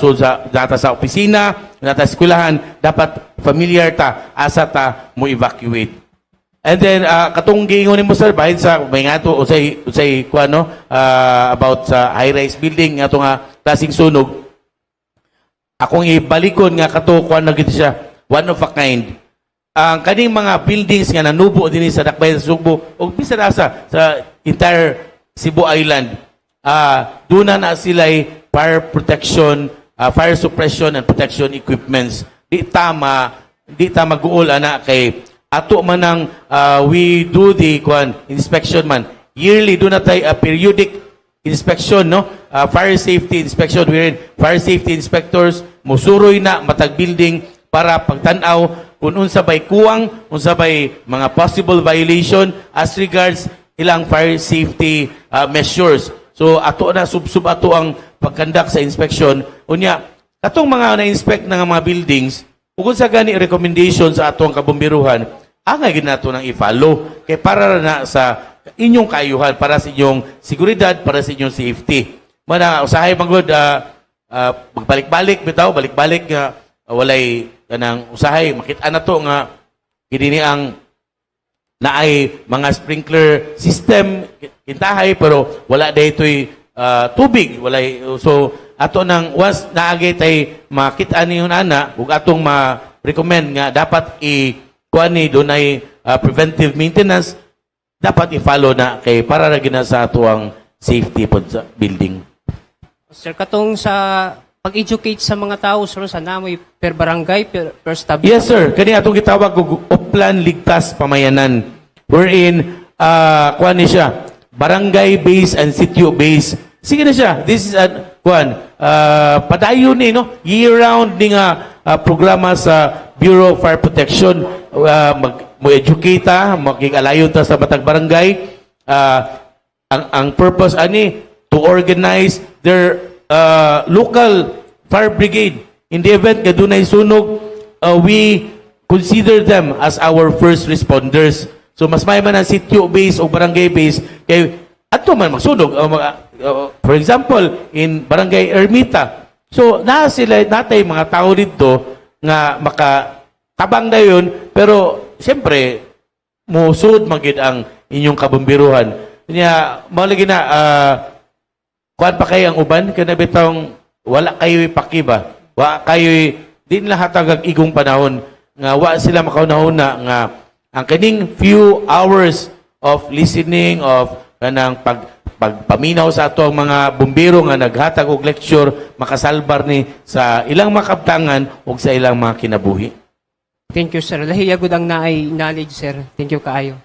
opisina, data sa eskwelahan, dapat familiar ta, asa ta mo evacuate. And then, katong giingon mo, sir, bahid sa may nga to, usay kuano, about sa high-rise building, nga to nga klaseng sunog, akong ibalikon nga kato, kuan na gito siya, one of a kind. Ang kaning mga buildings nga nanubo din sa Dakbayan sa Sugbo, o bisa nasa sa entire Cebu Island, doon na sila'y fire protection, fire suppression and protection equipments. Di tama guol ana kay ato man ang we do the inspection man. Yearly do na tay periodic inspection, no? Fire safety inspection wherein fire safety inspectors musuroy na matag building para pagtan-aw kung unsa bay kuwang, unsa bay mga possible violation as regards ilang fire safety measures. So ato na sub ato ang pagkandak sa inspection. Unya, katong mga na-inspect ng mga buildings, ug sa gani recommendation sa ato ang kabumbiruhan, angay ginato nang i-follow kay para na sa inyong kaayuhan, para sa inyong seguridad, para sa inyong safety. Mana usahay magud magbalik-balik bitaw, balik-balik nga walay kanang usahay makita na to nga kini ang naay mga sprinkler system kintahay pero wala daytoy tubig, walay. So ato nang once naagay tay makita niyo ana ug atong ma-recommend nga dapat kuani dunay preventive maintenance, dapat i-follow na kay para ra gina sa ato ang safety pod sa building. Sir, katong sa pag-educate sa mga tao, sir, sa namoy per barangay, per stab. Yes, sir. Kani atong gitawag og Oplan Ligtas Pamayanan. Wherein, kuan ni siya, barangay-based and sitio-based. Sige na siya. This is padayon ni no year-round ni nga programa sa Bureau of Fire Protection, mo educate makikalayon ta sa matag barangay. Ang purpose ani to organize their local fire brigade. In the event nga dunay sunog, we consider them as our first responders. So mas may man ang sitio base o barangay base kay ato man magsunog. For example, in Barangay Ermita. So natay mga tao dito nga makatabang na yun, pero siyempre musud magid ang inyong kabumbiruhan. Kanya malagi na kuan pa kayo ang uban kana bitong wala kayo pakiba. Wa kayo din lahat ang igong panahon nga wa sila makaunahuna nga ang kining few hours of listening of kanang pagpaminaw sa ato ang mga bumbero nga naghatag og lecture makasalbar ni sa ilang makabtangan ug sa ilang mga kinabuhi. Thank you, sir. Lahiya gud ang naay knowledge, sir. Thank you kaayo.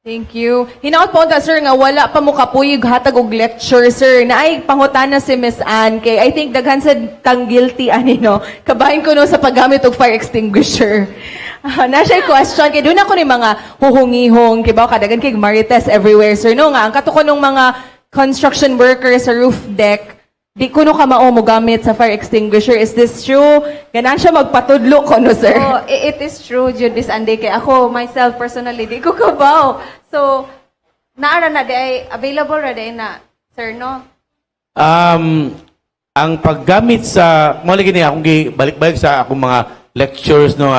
Thank you. Hinaot po sir nga wala pa mo kapuyog hatag og lecture sir. Naay pangutana si Miss Ann kay I think daghan sad kang guilty ani no. Kabahin ko no sa paggamit og fire extinguisher. Na siya question kay doon ako ni mga huhungihong kay ba kadagan kay marites everywhere sir no nga ang katuko ng mga construction workers sa roof deck di kuno ka mao mo gamit sa fire extinguisher. Is this true? Ganan siya magpatudlo ko no sir. Oh, it is true, Jude, Miss Andi. Kay ako, myself, personally, di ko kabaw. So, naara na di available na di na, sir, no? Ang paggamit sa, malagi niya, akong balik-balik sa akong mga lectures, no,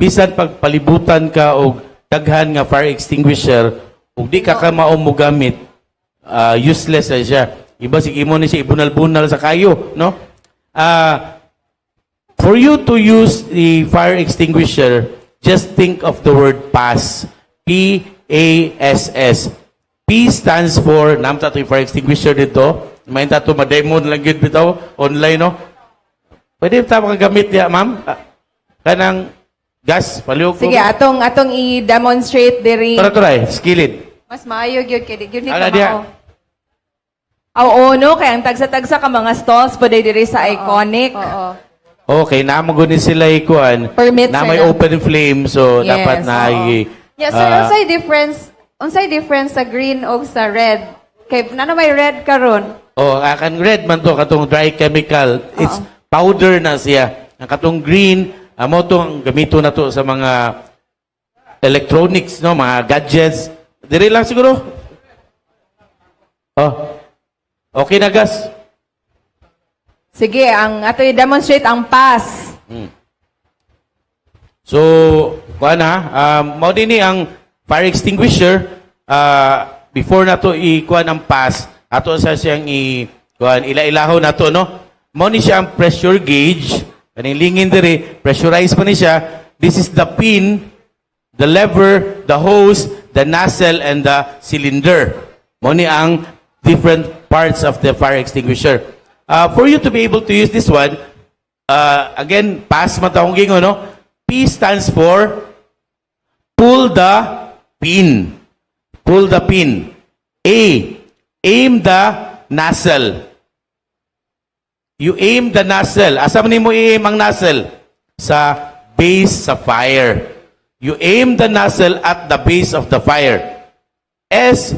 bisan pagpalibutan ka o daghan nga fire extinguisher, ug di ka mao mo gamit, useless na siya. Iba sige mo ni siya ibunal-bunal sa kayo, no? For you to use the fire extinguisher, just think of the word PASS. P-A-S-S. P stands for, namta ito yung fire extinguisher dito. May tato, ma-demo lang yun bitaw, online, no? Pwede tayo makagamit niya, ma'am? Kanang gas, paliw ko. Sige, atong i-demonstrate diri. Turay, skilled. Mas maayo gyud kay gyud ni Ala ka diya. mao. Oo, no? Kaya ang tagsa-tagsa ka mga stalls pa diri sa Iconique. Oo. Okay, namagunin sila ikuan. Permit, na sir, may na? open flame, so Yes, dapat na Yeah, sir, unsay difference sa green o sa red? Kay nano may red karon? kan red man to katong dry chemical. It's powder na siya. Ang katong green, amo tong gamito na to sa mga electronics, no, mga gadgets. Dire lang siguro. Okay na, gas. Sige, ang ato i-demonstrate ang pass. So, kuan mao din ni ang fire extinguisher, before na to ikuan ang pass, ato sa siyang ila-ilaho na to, no? Mao ni siya ang pressure gauge, kaning lingin diri, pressurize pa ni siya. This is the pin, the lever, the hose, the nozzle, and the cylinder. Mao ni ang different parts of the fire extinguisher. For you to be able to use this one, again, pass matawang gingo, no? P stands for pull the pin. Pull the pin. A, aim the nozzle. You aim the nozzle. Asa man mo i-aim ang nozzle? Sa base sa fire. You aim the nozzle at the base of the fire. S,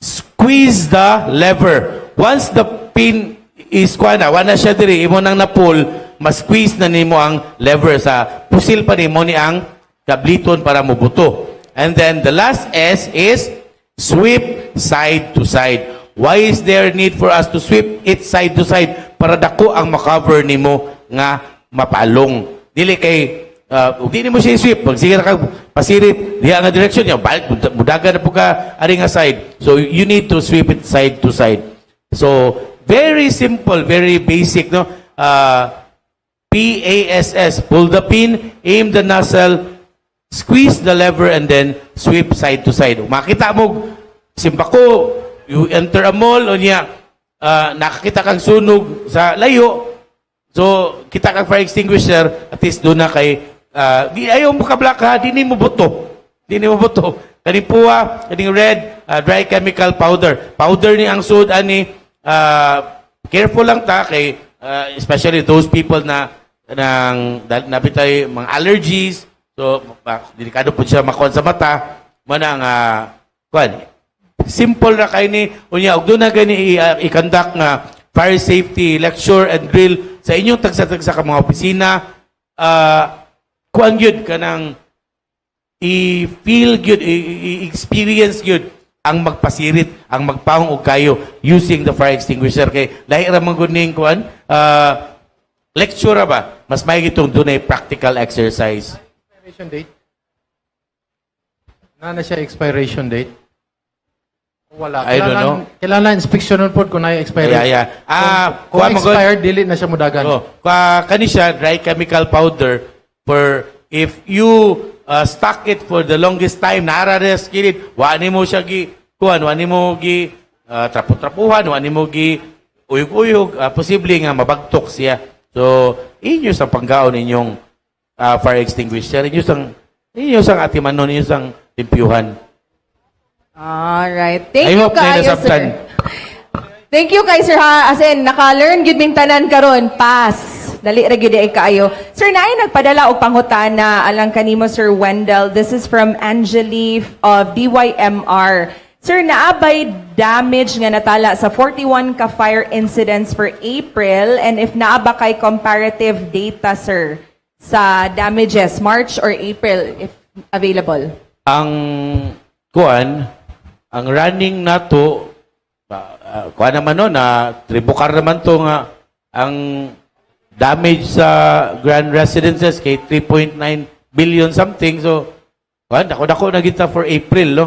squeeze the lever. Once the pin is wala siya diri, imo nang na-pull, mas-squeeze na nimo ang lever sa pusil pa nimo ni ang kabliton para mubuto. And then the last S is sweep side to side. Why is there need for us to sweep it side to side? Para dako ang makover nimo nga mapalong. Dili kay di mo siya sweep. Pag sige ka pasirit, diha nga direction niya, balik, budaga na po ka ari nga side. So you need to sweep it side to side. So very simple, very basic, no? PASS, pull the pin, aim the nozzle, squeeze the lever, and then sweep side to side. Makita mo, simpako, you enter a mall, o niya, nakakita kang sunog sa layo, so kita kang fire extinguisher, at least doon na kay, di ayaw mo ka-black ha, di mo buto. Di mo buto. Kaning puwa, kaning red, dry chemical powder. Powder ni ang sud ani, careful lang ta kay especially those people na nabitay mga allergies. So, delikado po siya makuha sa mata. Manang, simple na kayo ni, unya, og doon na gani i-conduct nga fire safety lecture and drill sa inyong tagsa-tagsa ka mga opisina. Kuan yun ka ng i-feel good, i-experience good ang magpasirit, ang magpahong og kayo using the fire extinguisher. Kay lahi ra man gud ning kuan, lecture ba? Mas may gitong dunay practical exercise. Expiration date? Na siya expiration date? Wala. I don't know. Kailangan inspection po kung na expiration. Kung expired, dili na siya mudagan. Kani siya, dry chemical powder for if you stock it for the longest time, narares kilit, wani mo siya wani mo trapo-trapuhan, wani mo uyog-uyog, posible nga mabagtok siya. So, inyo sa panggaon ninyong fire extinguisher, inyo sang atimanon, inyo sang timpyuhan. Alright. Thank I you hope na kayo, nasabtan. sir. Thank you kay sir ha. As in, naka-learn gid ming tanan karon. Pass. Dali ra gid ay kaayo. Sir, naay nagpadala og pangutana alang kanimo Sir Wendell. This is from Angeli of DYMR. Sir, naabay damage nga natala sa 41 ka fire incidents for April, and if naaba kay comparative data, sir, sa damages, March or April, if available? Ang ang running nato, kuan naman no, na tribukar naman to nga, ang damage sa grand residences kay 3.9 billion something. So, dako na kita for April, no?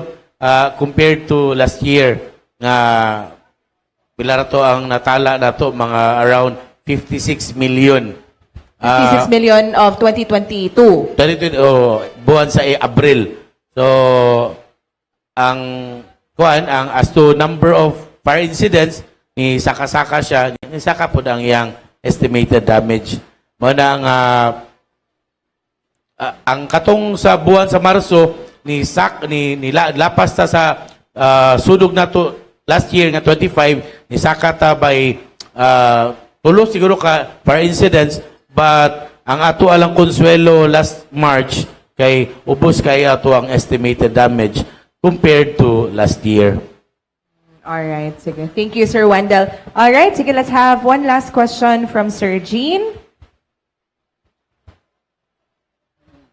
Compared to last year, nga pila to ang natala nato, mga around 56 million. 56 million of 2022. Buwan sa Abril. So, ang as to number of fire incidents, ni saka-saka siya, ni saka po ang iyang estimated damage. Muna ang katong sa buwan sa Marso, ni lapas ta sa sudog na to last year nga 25, ni saka ta by tulo siguro ka fire incidents, but ang ato alang konsuelo last March kay ubos kay ato ang estimated damage compared to last year. Alright, sige. Thank you, Sir Wendell. Alright, sige, let's have one last question from Sir Jean.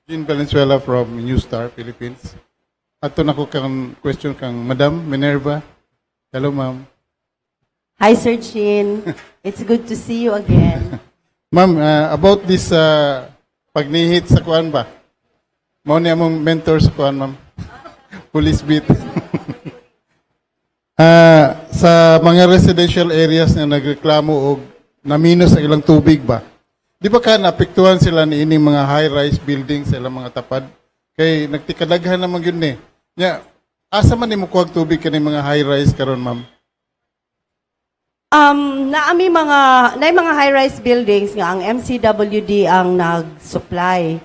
Jean Valenzuela from New Star, Philippines. Ato na ko kang question kang Madam Minerva. Hello, ma'am. Hi, Sir Chin. It's good to see you again. Ma'am, about this pagnihit sa kuan ba? Mao ni among mentor sa kuan, ma'am. Police beat. Sa mga residential areas na nagreklamo og naminos ang ilang tubig ba? Di ba ka naapektuhan sila ni ining mga high-rise buildings sa ilang mga tapad? Kay nagtikadaghan naman yun eh. Nya, asa man nimo kuhag tubig kani mga high-rise karon, ma'am? Naami mga high-rise buildings nga ang MCWD ang nag-supply.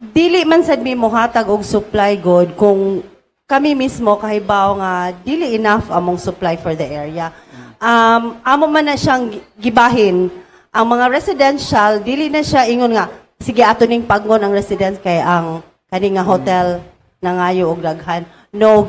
Dili man sad mi mohatag og supply god kung kami mismo kahibaw nga dili enough among supply for the area. Amo man na siyang gibahin. Ang mga residential dili na siya ingon nga sige ato ning paggon ang residence kay ang kani nga hotel na ngayo og daghan. No,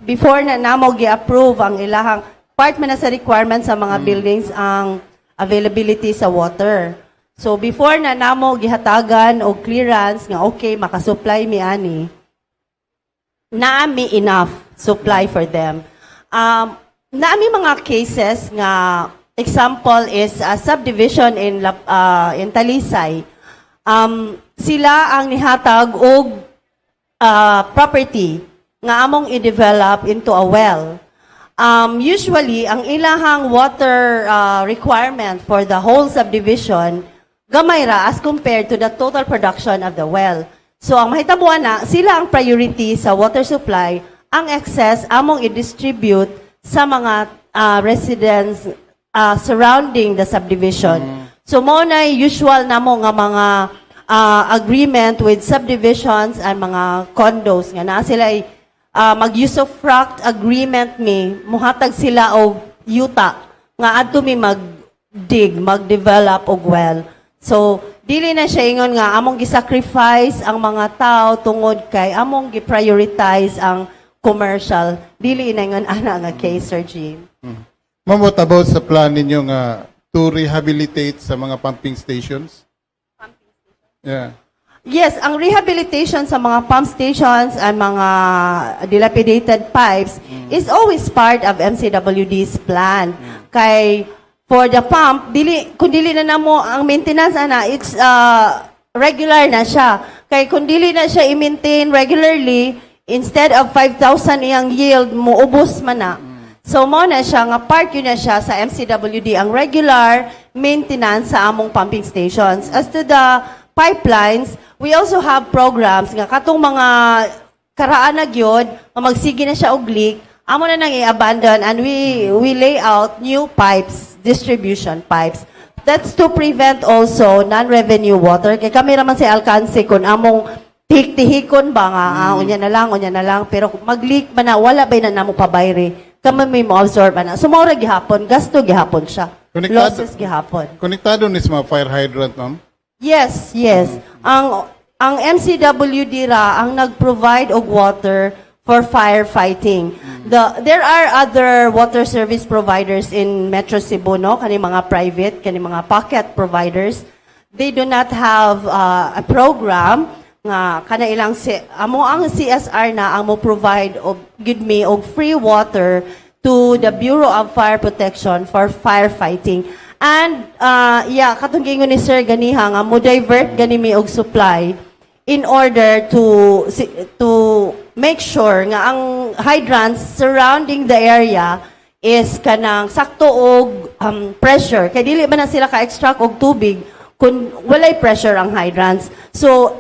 before na namo gi-approve ang ilahang part man na sa requirements sa mga buildings ang availability sa water. So before na namo gihatagan og clearance nga okay makasupply mi ani, naami enough supply for them. Naami mga cases nga example is a subdivision in 𝗙𝗲𝗂𝗀. Sila ang nihatag og property nga among i-develop into a well. Usually, ang ilahang water requirement for the whole subdivision, gamay ra as compared to the total production of the well. So, ang mahitabuan na, sila ang priority sa water supply, ang excess among i-distribute sa mga residents surrounding the subdivision. So, mo na usual na mo nga mga agreement with subdivisions and mga condos nga na sila mag-usufruct agreement mi, muhatag sila og yuta nga adto mi mag-develop og well. So, dili na siya ingon nga among gi-sacrifice ang mga tao tungod kay among gi-prioritize ang commercial. Dili na ingon ana nga kay Sir Jim. Ma'am, what about sa plan ninyo nga to rehabilitate sa mga pumping stations? Yeah. Yes, ang rehabilitation sa mga pump stations and mga dilapidated pipes is always part of MCWD's plan. Kay for the pump, kung dili na namo ang maintenance ana, it's regular na siya. Kay kung dili na siya i-maintain regularly, instead of 5,000 iyang yield, muubos man na. So mo na siya nga part yun na siya sa MCWD ang regular maintenance sa among pumping stations. As to the pipelines, we also have programs nga katong mga karaan na gyud nga magsige na siya og leak, amo na nang i-abandon and we lay out new pipes, distribution pipes. That's to prevent also non-revenue water. Kay kami raman si alkanse kun among tihik-tihikon ba nga unya na lang pero mag-leak man na wala bay na namo pabayre. Kami may mo-absorb na. So maura gihapon, gasto gihapon siya. Losses gihapon. Konektado ni sa mga fire hydrant, ma'am? Yes. Ang MCWD ra ang nag-provide og water for firefighting. There are other water service providers in Metro Cebu, no? Kani mga private, kani mga pocket providers. They do not have a program nga kana ilang amo ang CSR na ang mo provide og give me og free water to the Bureau of Fire Protection for firefighting. And katong gingon ni Sir ganiha nga mo divert gani mi og supply in order to make sure nga ang hydrants surrounding the area is kanang sakto og pressure. Kay dili man na sila ka-extract og tubig kung walay pressure ang hydrants. So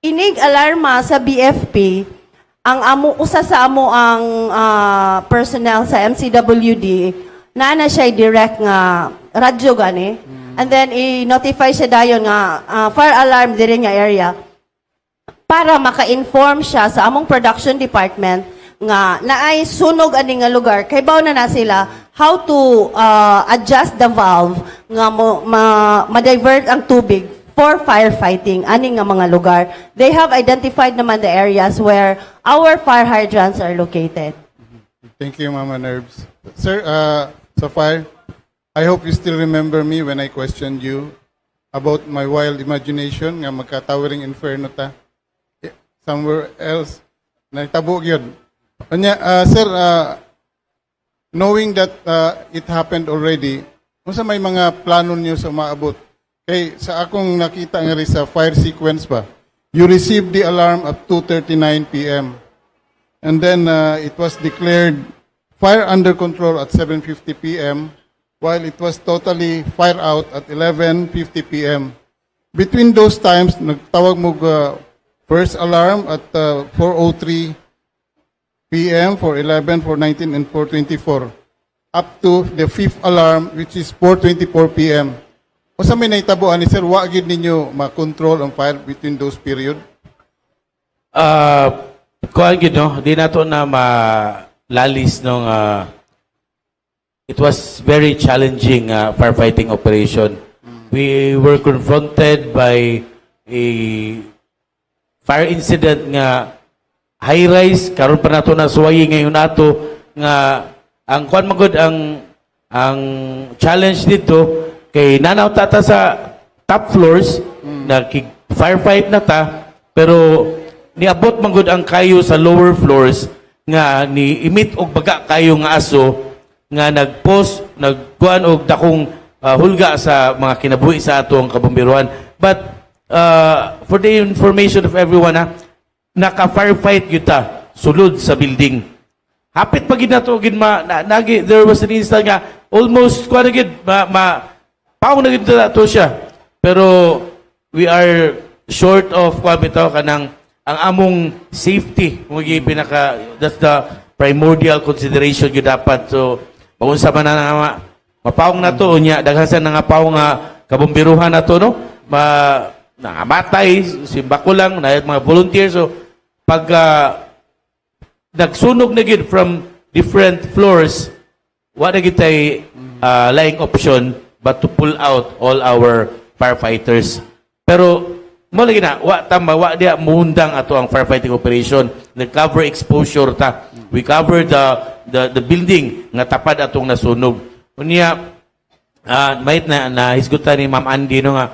inig alarma sa BFP ang usa sa amo ang personnel sa MCWD na siya direct nga radyo gani and then i-notify siya dayon nga fire alarm diri nga area para maka-inform siya sa among production department nga naay sunog ani nga lugar kay baw na sila how to adjust the valve nga ma-divert ang tubig for firefighting ani nga mga lugar. They have identified naman the areas where our fire hydrants are located. Thank you, Mama Nerves. Sir, Sapphire, I hope you still remember me when I questioned you about my wild imagination nga magka-towering inferno ta somewhere else. Nagtabo yun. Sir, knowing that it happened already, unsa may mga plano niyo sa maabot? Kay sa akong nakita nga rin sa fire sequence pa, you received the alarm at 2:39 p.m. And then it was declared fire under control at 7:50 p.m. while it was totally fire out at 11:50 p.m. Between those times, nagtawag mo first alarm at 4:03 p.m., 4:11, 4:19, and 4:24 up to the fifth alarm which is 4:24 p.m. O sa may naitabuan ni Sir, wagid ninyo ma-control ang fire between those period? Kuhan gid no, di nato na malalis nung it was very challenging firefighting operation. We were confronted by a fire incident nga high-rise, karon pa nato na suwayi ngayon nato nga ang kuhan magud ang challenge dito kay nanaw tata sa top floors na firefight na ta pero niabot manggod ang kayo sa lower floors nga ni imit og baga kayo nga aso nga nagkuan og dakong hulga sa mga kinabuhi sa atong kabomberuhan. But for the information of everyone naka-firefight gyud ta sulod sa building. Hapit pa gid nato gid there was an instant nga almost kuan gid paong na gid nato siya. Pero we are short of kuan bitaw kanang ang among safety that's the primordial consideration gyud dapat. So paunsa man na mapaong na to unya daghasan na nga paong kabomberuhan na to no nangamatay simba ko lang na mga volunteers. So pag nagsunog na gid from different floors, wala gid tay laing option but to pull out all our firefighters. Pero mo lagi na wa dia muundang ato ang firefighting operation. Nag-cover exposure ta. We cover the building nga tapad atong nasunog. Unya may na hisgutan ni Ma'am Andi no nga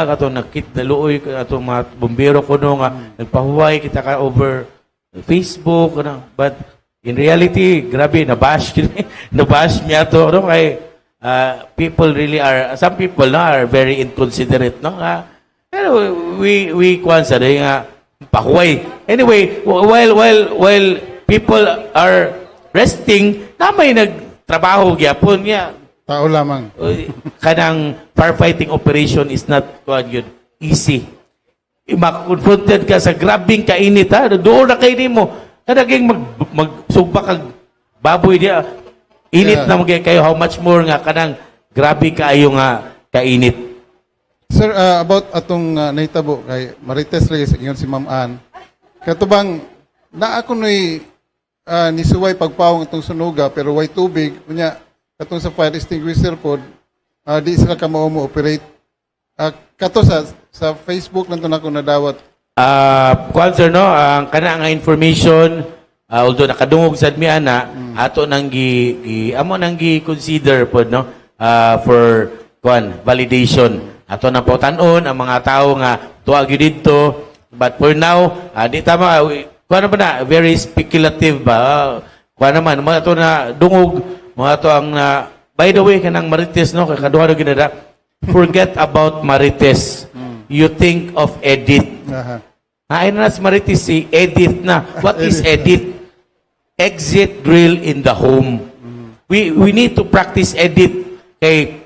kato nakit naluoy atong mga bombero ko no nga nagpahuway kita ka over Facebook ano, but in reality grabe nabash niya to no kay people really are, some people no, are very inconsiderate no pero we kwan sa nga pahuway anyway while people are resting namay nagtrabaho gyapon niya tao lamang. Kanang firefighting operation is not good, easy. Makakonfronted ka sa grabing kainit, ha? Doon na kayo mo. Kadaging magsugba kag baboy dia. Init na magay kayo. How much more nga kanang grabe kaayo nga kainit. Sir, about atong nahitabo kay Marites lagi sa ingon si Ma'am Ann. Katubang, na ako nisuway pagpawong itong sunuga, pero way tubig, kunya, katong sa fire extinguisher po, di sila ka mo-operate. Kato sa Facebook lang ito na ako nadawat. Sir, no, ang kana nga information, although nakadungog sa admi ana, ato nang amo nang gi-consider po, no, for validation. Ato na po tanon ang mga tao nga tuwa gyud didto, but for now, di tama, kuan ba na, very speculative ba? Kuan naman, mga to na dungog, mga to ang by the way, kanang Marites, no, kakaduha na ginada, forget about Marites. You think of edit. Ayun na si Marites, si edit na. What is edit? Exit drill in the home. We need to practice edit. Kay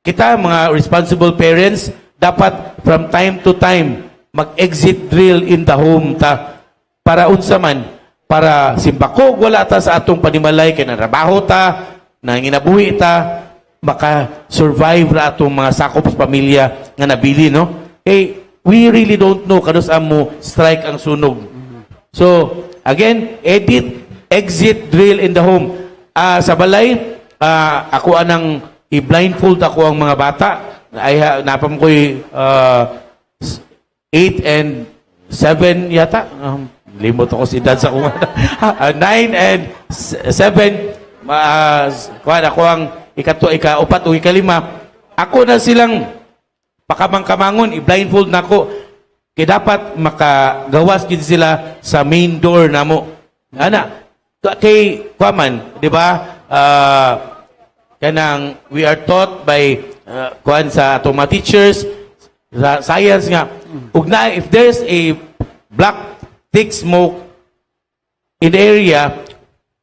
kita, mga responsible parents, dapat from time to time, mag-exit drill in the home ta. Para unsa man, para simbakog wala ta sa atong panimalay, kay narabaho ta, nanginabuhi ta, maka-survive na atong mga sakop sa pamilya nga nabili, no? Hey, we really don't know kanus amo strike ang sunog. So, again, edit, exit drill in the home. Sa balay, ako anang i-blindfold ako ang mga bata. Ay, napam ko'y 8 and 7 yata. Limot ako si dad sa kumana. 9 and 7. Kuhan ako ang ika-4 o ika-5. Ako na silang pakamang-kamangon, i-blindfold na ako. Kaya dapat makagawas din sila sa main door na mo. Ana, kay Kwaman, di ba? Kanang we are taught by kuhan sa atong mga teachers, sa science nga, if there's a black, thick smoke in the area,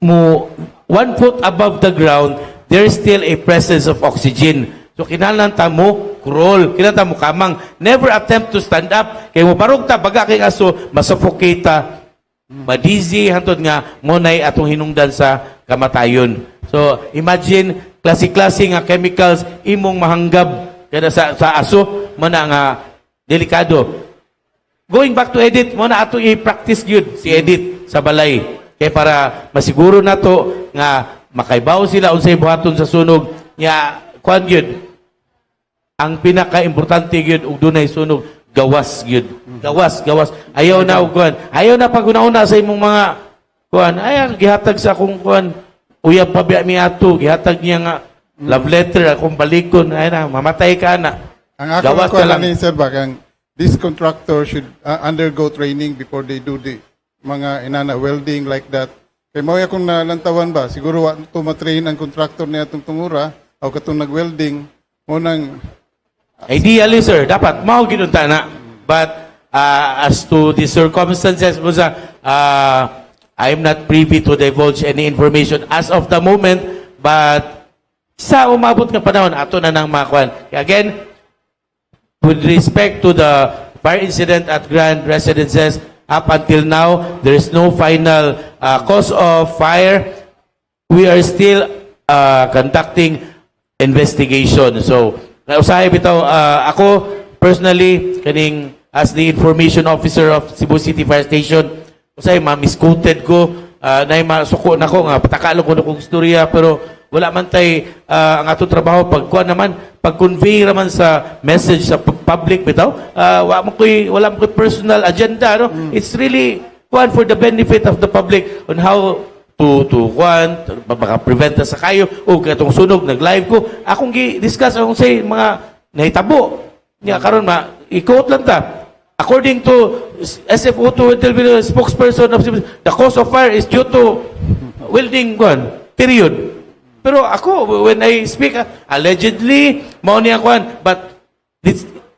1 foot above the ground, there is still a presence of oxygen. So, kinahanglan ta mo crawl, kinahanglan ta mo kamang. Never attempt to stand up. Kaya mo barog ta, baga kay aso, masuffocate ta. Madizi, hantod nga, monay atong hinungdan sa kamatayon. So, imagine, klase-klase nga chemicals, imong mahanggab kada sa aso, mana nga delikado. Going back to edit, muna ato i-practice yun, si edit sa balay. Kaya para masiguro na to nga makaibaw sila unsay buhaton sa sunog, nya kuan yun. Ang pinaka-importante yun, ug dunay sunog, gawas yun. Gawas. Ayaw na og kuan. Ayaw na pag una-una sa imong mga kuan. Ayaw gihatag sa akong kuan. Uyab pa biya mi ato, gihatag niya nga love letter akong balikon. Ay na, mamatay ka na. Ang ako ko lang ni Sir Bakang, this contractor should undergo training before they do the mga inana welding like that. Kay mao akong nalantawan ba, siguro wa to matrain ang contractor niya atong tungura o katong nag-welding mo nang ideally, sir, dapat mao ginunta na. But as to the circumstances mo sa I'm not privy to divulge any information as of the moment, but sa umabot nga panahon ato na nang makuan. Again, with respect to the fire incident at Grand Residences, up until now, there is no final cause of fire. We are still conducting investigation. So, usahay bitaw, ako personally, kaning as the information officer of Cebu City Fire Station, usahay, ma-misquoted ko na masuko na ko nga patakalo ko na kong istorya pero wala man tay ang atong trabaho pagkuan naman pag-convey naman sa message sa public bitaw wala mo koy personal agenda no. It's really kuan for the benefit of the public on how to kuan baka prevent sa kayo o katong sunog nag-live ko akong gi-discuss akong say mga nahitabo niya karon i-quote lang ta. According to SFO2 Wendell Villanueva, spokesperson of the cause of fire is due to welding gun, period. Pero ako, when I speak, allegedly, mao niya kuan, but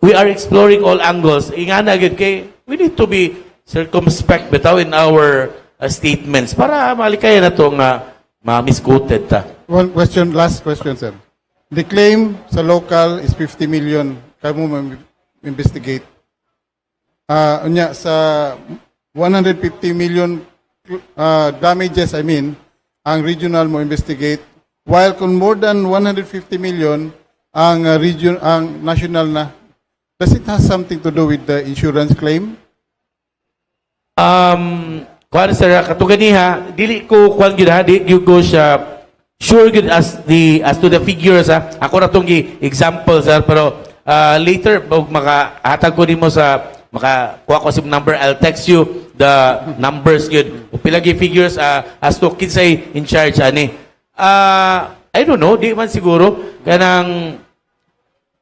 we are exploring all angles. Ingana gyud kay we need to be circumspect bitaw in our statements para malikayan na to nga ma-misquoted ta. One question, last question, sir. The claim sa local is 50 million. Kamu ma-investigate. Unya sa 150 million damages, I mean, ang regional mo investigate, while kung more than 150 million ang ang national na, does it have something to do with the insurance claim? Kuan sir katuganiha dili ko kuan gyud ha di ko siya sure good as to the figures ha. Ako ra tong example sir pero later makahatag ko nimo sa makakuha ko sa number, I'll text you the numbers good. Pilagi figures as to kinsay in charge ani. I don't know, di man siguro kanang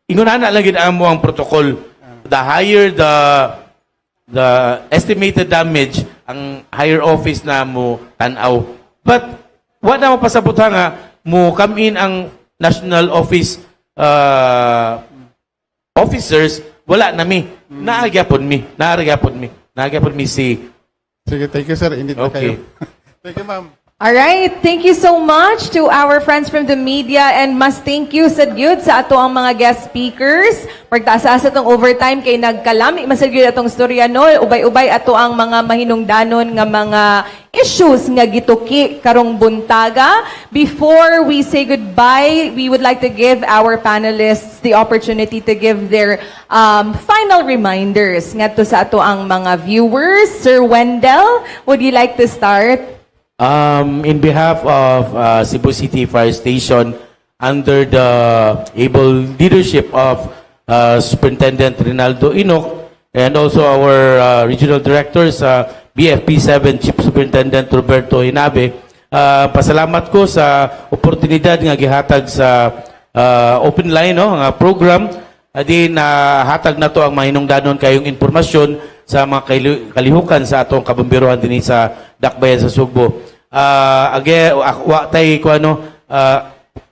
ingunahan na lang gid amo ang protocol. The higher the estimated damage, ang higher office na mo tan-aw. But wala mo pasabot nga mo come in ang national office officers wala na mi. Naagapon mi si. Sige, thank you sir. Init na Okay. kayo. Thank you ma'am. All right, thank you so much to our friends from the media and mas thank you sa gyud sa ato ang mga guest speakers. Pagtaasa tong overtime kay nagkalami masag gyud atong storya no, ubay-ubay ato ang mga mahinungdanon nga mga issues nga gituki karong buntaga. Before we say goodbye, we would like to give our panelists the opportunity to give their final reminders ngadto sa ato ang mga viewers. Sir Wendell, would you like to start? In behalf of Cebu City Fire Station, under the able leadership of Superintendent Rinaldo Inoc, and also our regional directors, BFP7 Chief Superintendent Roberto Hinabe, pasalamat ko sa oportunidad nga gihatag sa open line no, nga program. Din hatag na to ang mahinungdanon kayong impormasyon sa mga kalihukan sa atong kabomberohan din sa Dakbayan sa Sugbo.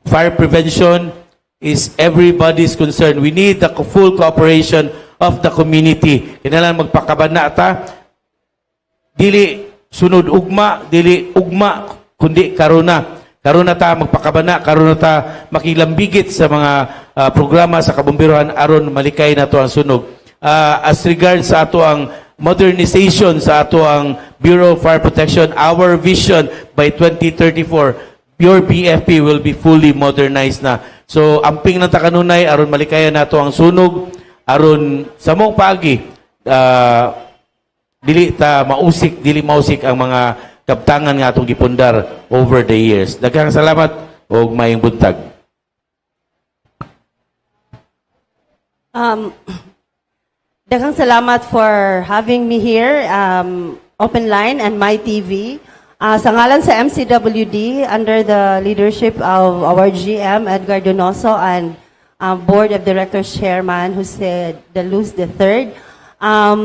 Fire prevention is everybody's concern. We need the full cooperation of the community. Kinahanglan magpakabana ta. Dili sunod ugma, dili ugma kundi karuna. Karuna ta magpakabana, karuna ta makilambigit sa mga programa sa kabomberohan aron malikay na to ang sunog. As regards sa ato ang modernization sa ato ang Bureau of Fire Protection, our vision by 2034, your BFP will be fully modernized na. So, amping ng takanunay, aron malikayan nato ang sunog, aron sa mong pagi, dili mausik ang mga kabtangan nga atong gipundar over the years. Daghang salamat o mayong buntag. Daghang salamat for having me here, Open Line and My TV. Sa ngalan sa MCWD, under the leadership of our GM, Edgar Donoso, and Board of Directors Chairman, Jose de Luz III,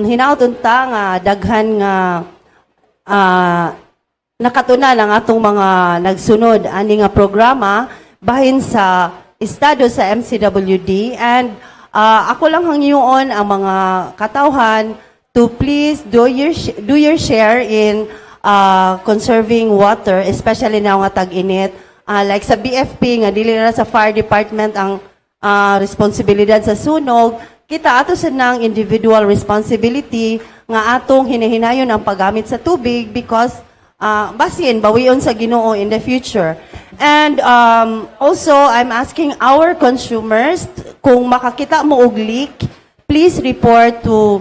hinaut-unta nga daghan nga nakatuna lang atong mga nagsunod ani nga programa bahin sa estado sa MCWD, and ako lang hangyoon ang mga katawhan to please do your share in conserving water, especially now nga tag-init. Like sa BFP nga dili na sa fire department ang responsibilidad sa sunog, kita ato sa nang individual responsibility nga atong hinahinayon ang paggamit sa tubig because basin bawion sa Ginoo in the future. And also I'm asking our consumers kung makakita mo og leak, please report to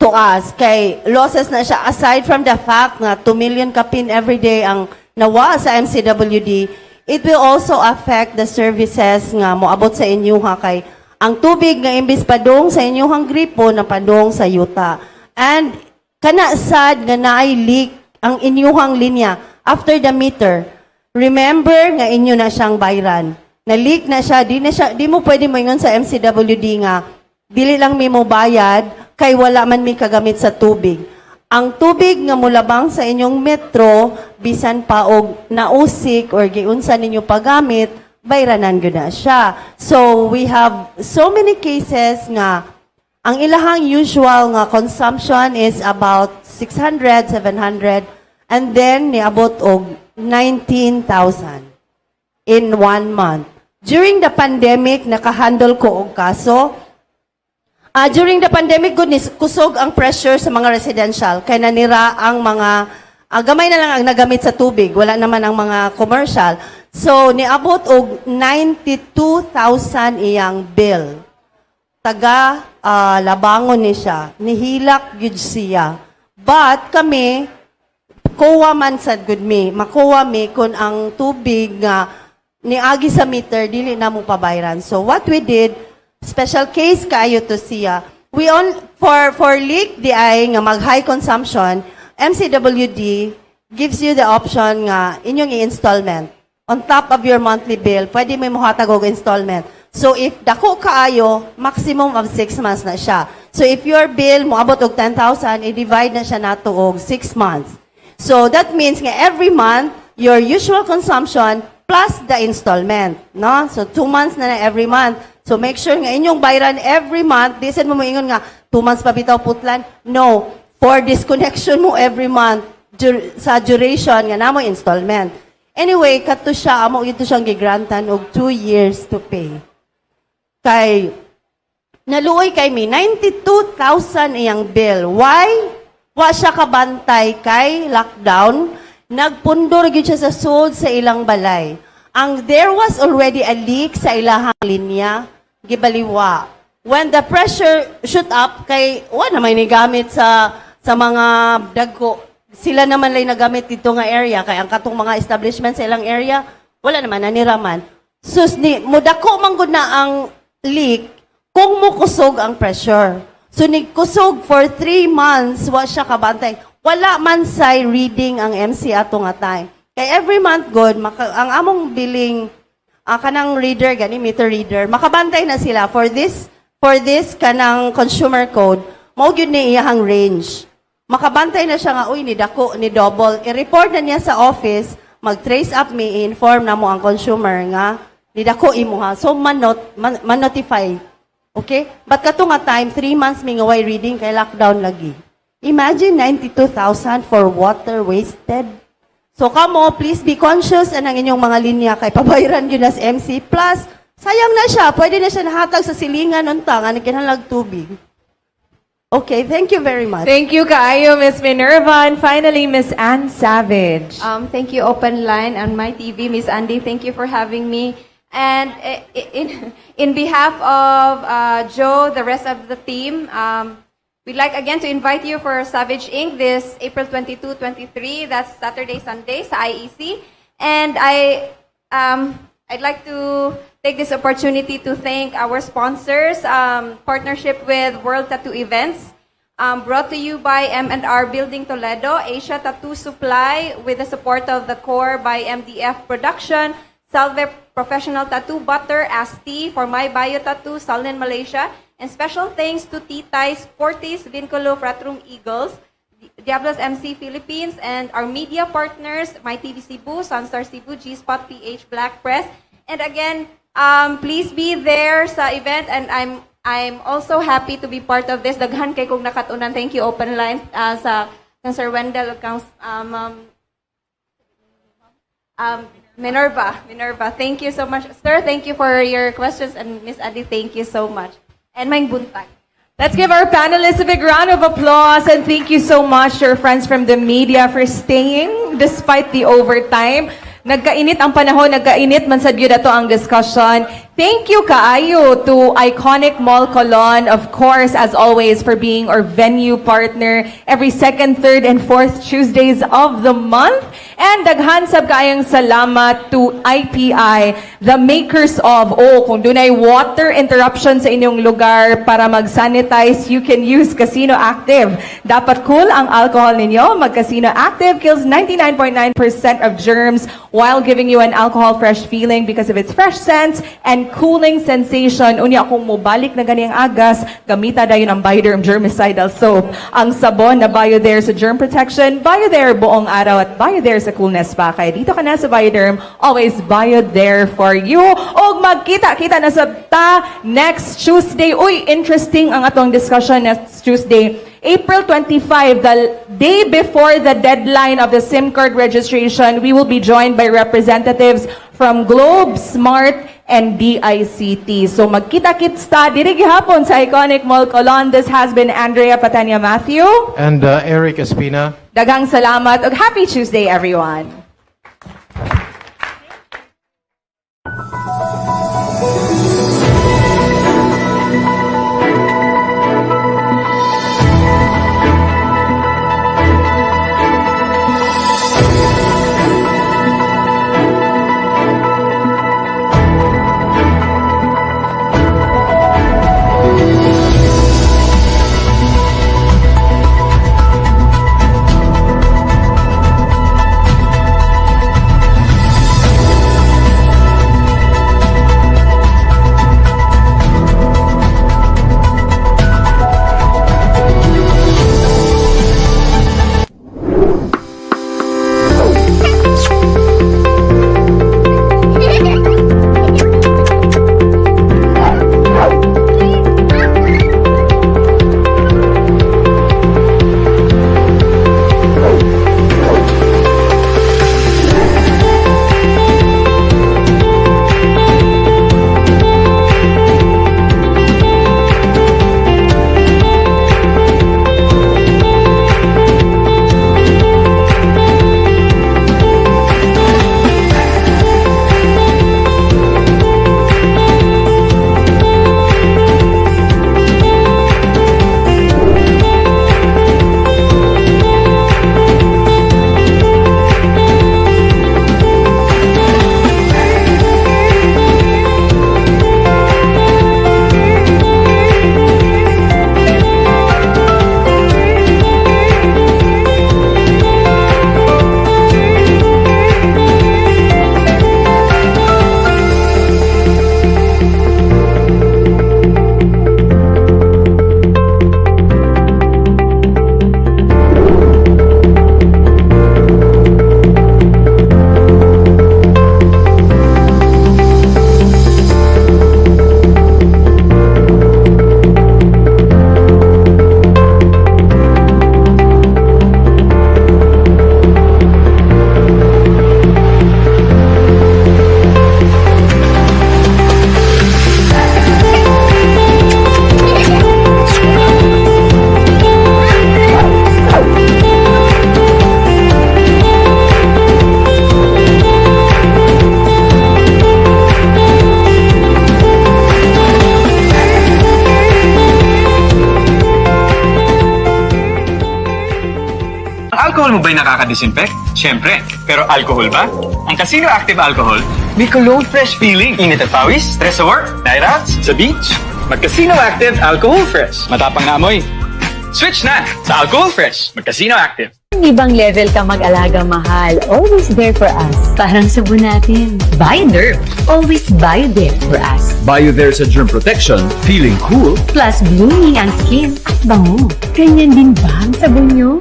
to us. Kay losses na siya. Aside from the fact na 2 million kapin every day ang nawa sa MCWD, it will also affect the services nga moabot sa inyo ha. Kay ang tubig nga imbis padong sa inyong gripo na padong sa yuta. And kana sad nga naay leak ang inyong linya after the meter. Remember nga inyo na siyang bayran. Na-leak na siya, di mo pwede moingon sa MCWD nga, dili lang mi mo bayad, kay wala man mi kagamit sa tubig. Ang tubig nga mulabang sa inyong metro, bisan pa og nausik or giunsa ninyo pagamit, bayranan gyud na siya. So, we have so many cases nga, ang ilahang usual nga consumption is about 600, 700, and then niabot og 19,000 in 1 month. During the pandemic, nakahandle ko og kaso. During the pandemic, goodness, kusog ang pressure sa mga residential. Kaya nanira ang mga, gamay na lang ang nagamit sa tubig. Wala naman ang mga commercial. So, niabot og 92,000 iyang bill. Taga, labangon ni siya. Nihilak yun siya. But kami, kuha man sad good me, makuha mi kung ang tubig nga niagi sa meter, dili na mo pabayran. So what we did, special case kayo to siya. We for leak di ay nga mag high consumption, MCWD gives you the option nga inyong i-installment. On top of your monthly bill, pwede mo muhatag og installment. So if dako kaayo, maximum of 6 months na siya. So if your bill moabot og 10,000, i-divide na siya nato og 6 months. So that means nga every month, your usual consumption plus the installment, no? So 2 months na every month. So make sure nga inyong bayran every month. Di sad mo moingon nga 2 months pa bitaw putlan. No, for disconnection mo every month sa duration nga namo installment. Anyway, kato siya amo ito siyang gigrantan og 2 years to pay. Kay naluoy kay mi 92,000 iyang bill. Why? Wa siya kabantay kay lockdown. Nagpundor gyud siya sa sud sa ilang balay. There was already a leak sa ilahang linya, gibaliwa. When the pressure shoot up, kay na may nigamit sa mga dagko, sila naman lay nagamit dito nga area, kay ang katong mga establishment sa ilang area, wala naman, naniraman. Sus, mudako man gud na ang leak, kung mukusog ang pressure. So, nigkusog for 3 months, wa siya kabantay. Wala man say reading ang MC ato nga time. Kay every month good, ang among billing kanang reader gani meter reader, makabantay na sila for this kanang consumer code, mao gyud ni iyang range. Makabantay na siya nga uy ni dako ni double, i-report na niya sa office, mag-trace up me, i-inform na mo ang consumer nga ni dako imuha. So man-notify. Okay? But kato nga time 3 months mi nga way reading kay lockdown lagi. Imagine 92,000 for water wasted. So kamo, please be conscious anang inyong mga linya kay pabayaran yun as MC. Plus, sayang na siya. Pwede na siya nahatag sa silingan unta nga nagkinahanglan tubig. Okay, thank you very much. Thank you kaayo, Miss Minerva. And finally, Miss Ann Savage. Thank you, Open Line on my TV. Miss Andi, thank you for having me. And in behalf of Joe, the rest of the team, we'd like again to invite you for Savage Inc. this April 22, 23. That's Saturday, Sunday sa IEC. And I'd like to take this opportunity to thank our sponsors, partnership with World Tattoo Events, brought to you by M&R Building Toledo, Asia Tattoo Supply with the support of the core by MDF Production, Salve Professional Tattoo Butter, Asti, for My Bio Tattoo, Salnen, Malaysia, and special thanks to 𝗙𝗲𝗄𝘀, Fratrum Eagles, Diablos MC Philippines, and our media partners, My TV Cebu, Sunstar Cebu, G-Spot PH, Black Press. And again, please be there sa event, and I'm also happy to be part of this. Daghan kay kong nakatunan. Thank you, Open Line, sa Sir Wendell, Minerva. Thank you so much. Sir, thank you for your questions, and Miss Andi, thank you so much. And may buntag. Let's give our panelists a big round of applause, and thank you so much to our friends from the media for staying despite the overtime. Nagkainit ang panahon, nagkainit man sad gyud ato ang discussion. Thank you kaayo to Iconique Mall Colon, of course, as always, for being our venue partner every second, third, and fourth Tuesdays of the month. And daghan sab kaayong salamat to IPI, the makers of, kung dunay water interruption sa inyong lugar para mag-sanitize, you can use Casino Active. Dapat cool ang alcohol ninyo. Mag-Casino Active kills 99.9% of germs while giving you an alcohol-fresh feeling because of its fresh scent and cooling sensation. Unya kung mobalik na ganiyang agas, gamita dayon ang Bioderm Germicidal Soap. Ang sabon na Bioderm sa germ protection, Bioderm buong araw at Bioderm sa coolness pa. Kaya dito ka na sa Bioderm, always Bioderm for you. Og magkita-kita na sa next Tuesday. Uy, interesting ang atong discussion next Tuesday. April 25, the day before the deadline of the SIM card registration, we will be joined by representatives from Globe, Smart, and DICT. So magkita-kits ta diri gihapon sa Iconique Mall Colon. This has been Andrea Pateña-Matheu And Eric Espina. Daghang salamat ug happy Tuesday everyone. Alcohol mo ba'y nakaka-disinfect? Siyempre. Pero alcohol ba? Ang Casino Active Alcohol, may cologne fresh feeling. Init at pawis, stress sa work, night outs, sa beach. Mag-Casino Active Alcohol Fresh. Matapang na amoy. Switch na sa Alcohol Fresh. Mag-Casino Active. Ibang level ka mag-alaga, mahal. Always there for us. Parang sabon natin. Bioderm. Always Bioderm for us. Bioderm sa germ protection, feeling cool. Plus blooming ang skin at bango. Ganyan din ba ang sabon nyo?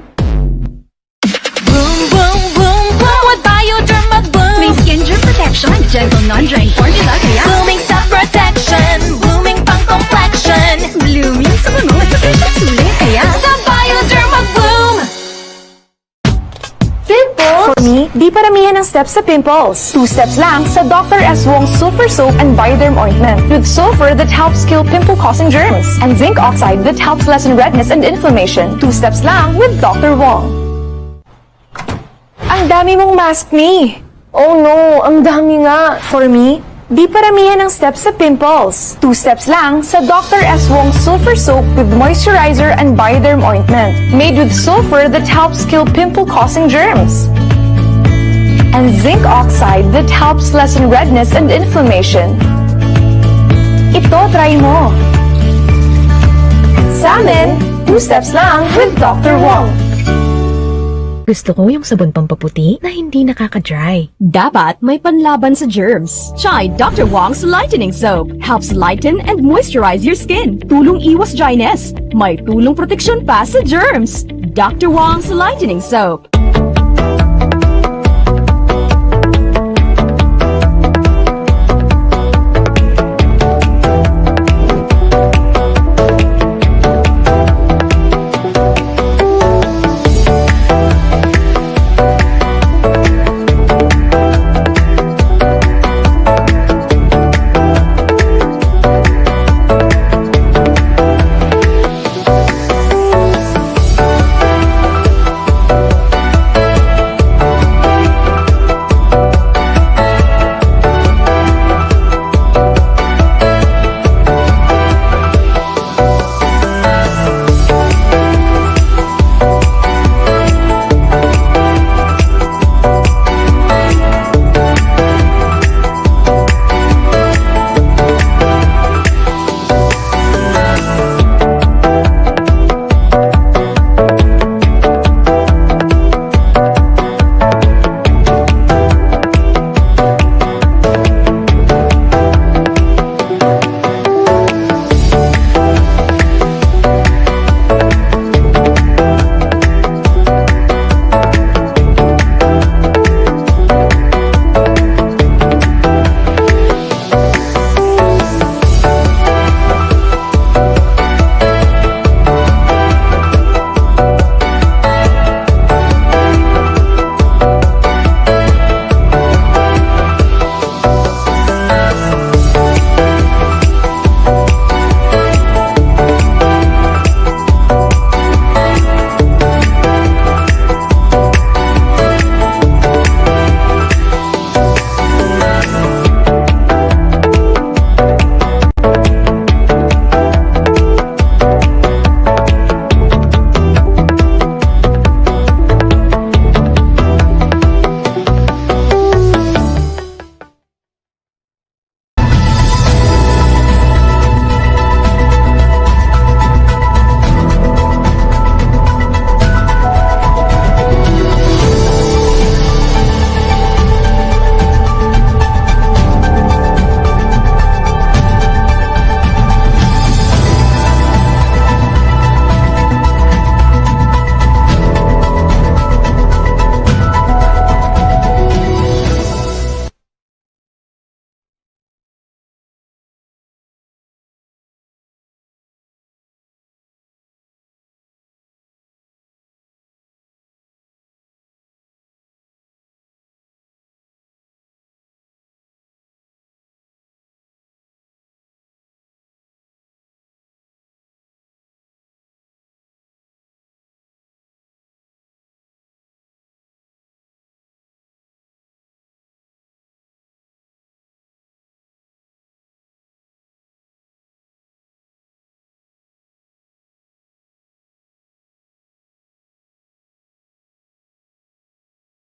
Boom, boom, boom, boom with Bioderm mag-boom. May skin germ protection, gentle non-drying formula kaya Booming sa protection, booming pang complexion. blooming sa bango at sa fresh at sulit kaya Sa Bioderm mag-boom. For me, di paramihan ang steps sa pimples. 2 steps lang sa Dr. S. Wong's Sulfur Soap and Bioderm Ointment with sulfur that helps kill pimple-causing germs and zinc oxide that helps lessen redness and inflammation. 2 steps lang with Dr. Wong. Ang dami mong mask, me. Oh no, ang dami nga. For me, Di paramihan ng steps sa pimples. 2 steps lang sa Dr. S. Wong Sulfur Soap with Moisturizer and Bioderm Ointment. Made with sulfur that helps kill pimple-causing germs. And zinc oxide that helps lessen redness and inflammation. Ito, try mo. Sa amin, 2 steps lang with Dr. Wong. Gusto ko yung sabon pampaputi na hindi nakaka-dry. Dapat may panlaban sa germs. Try Dr. Wong's Lightening Soap. Helps lighten and moisturize your skin. Tulong iwas dryness. May tulong proteksyon pa sa germs. Dr. Wong's Lightening Soap.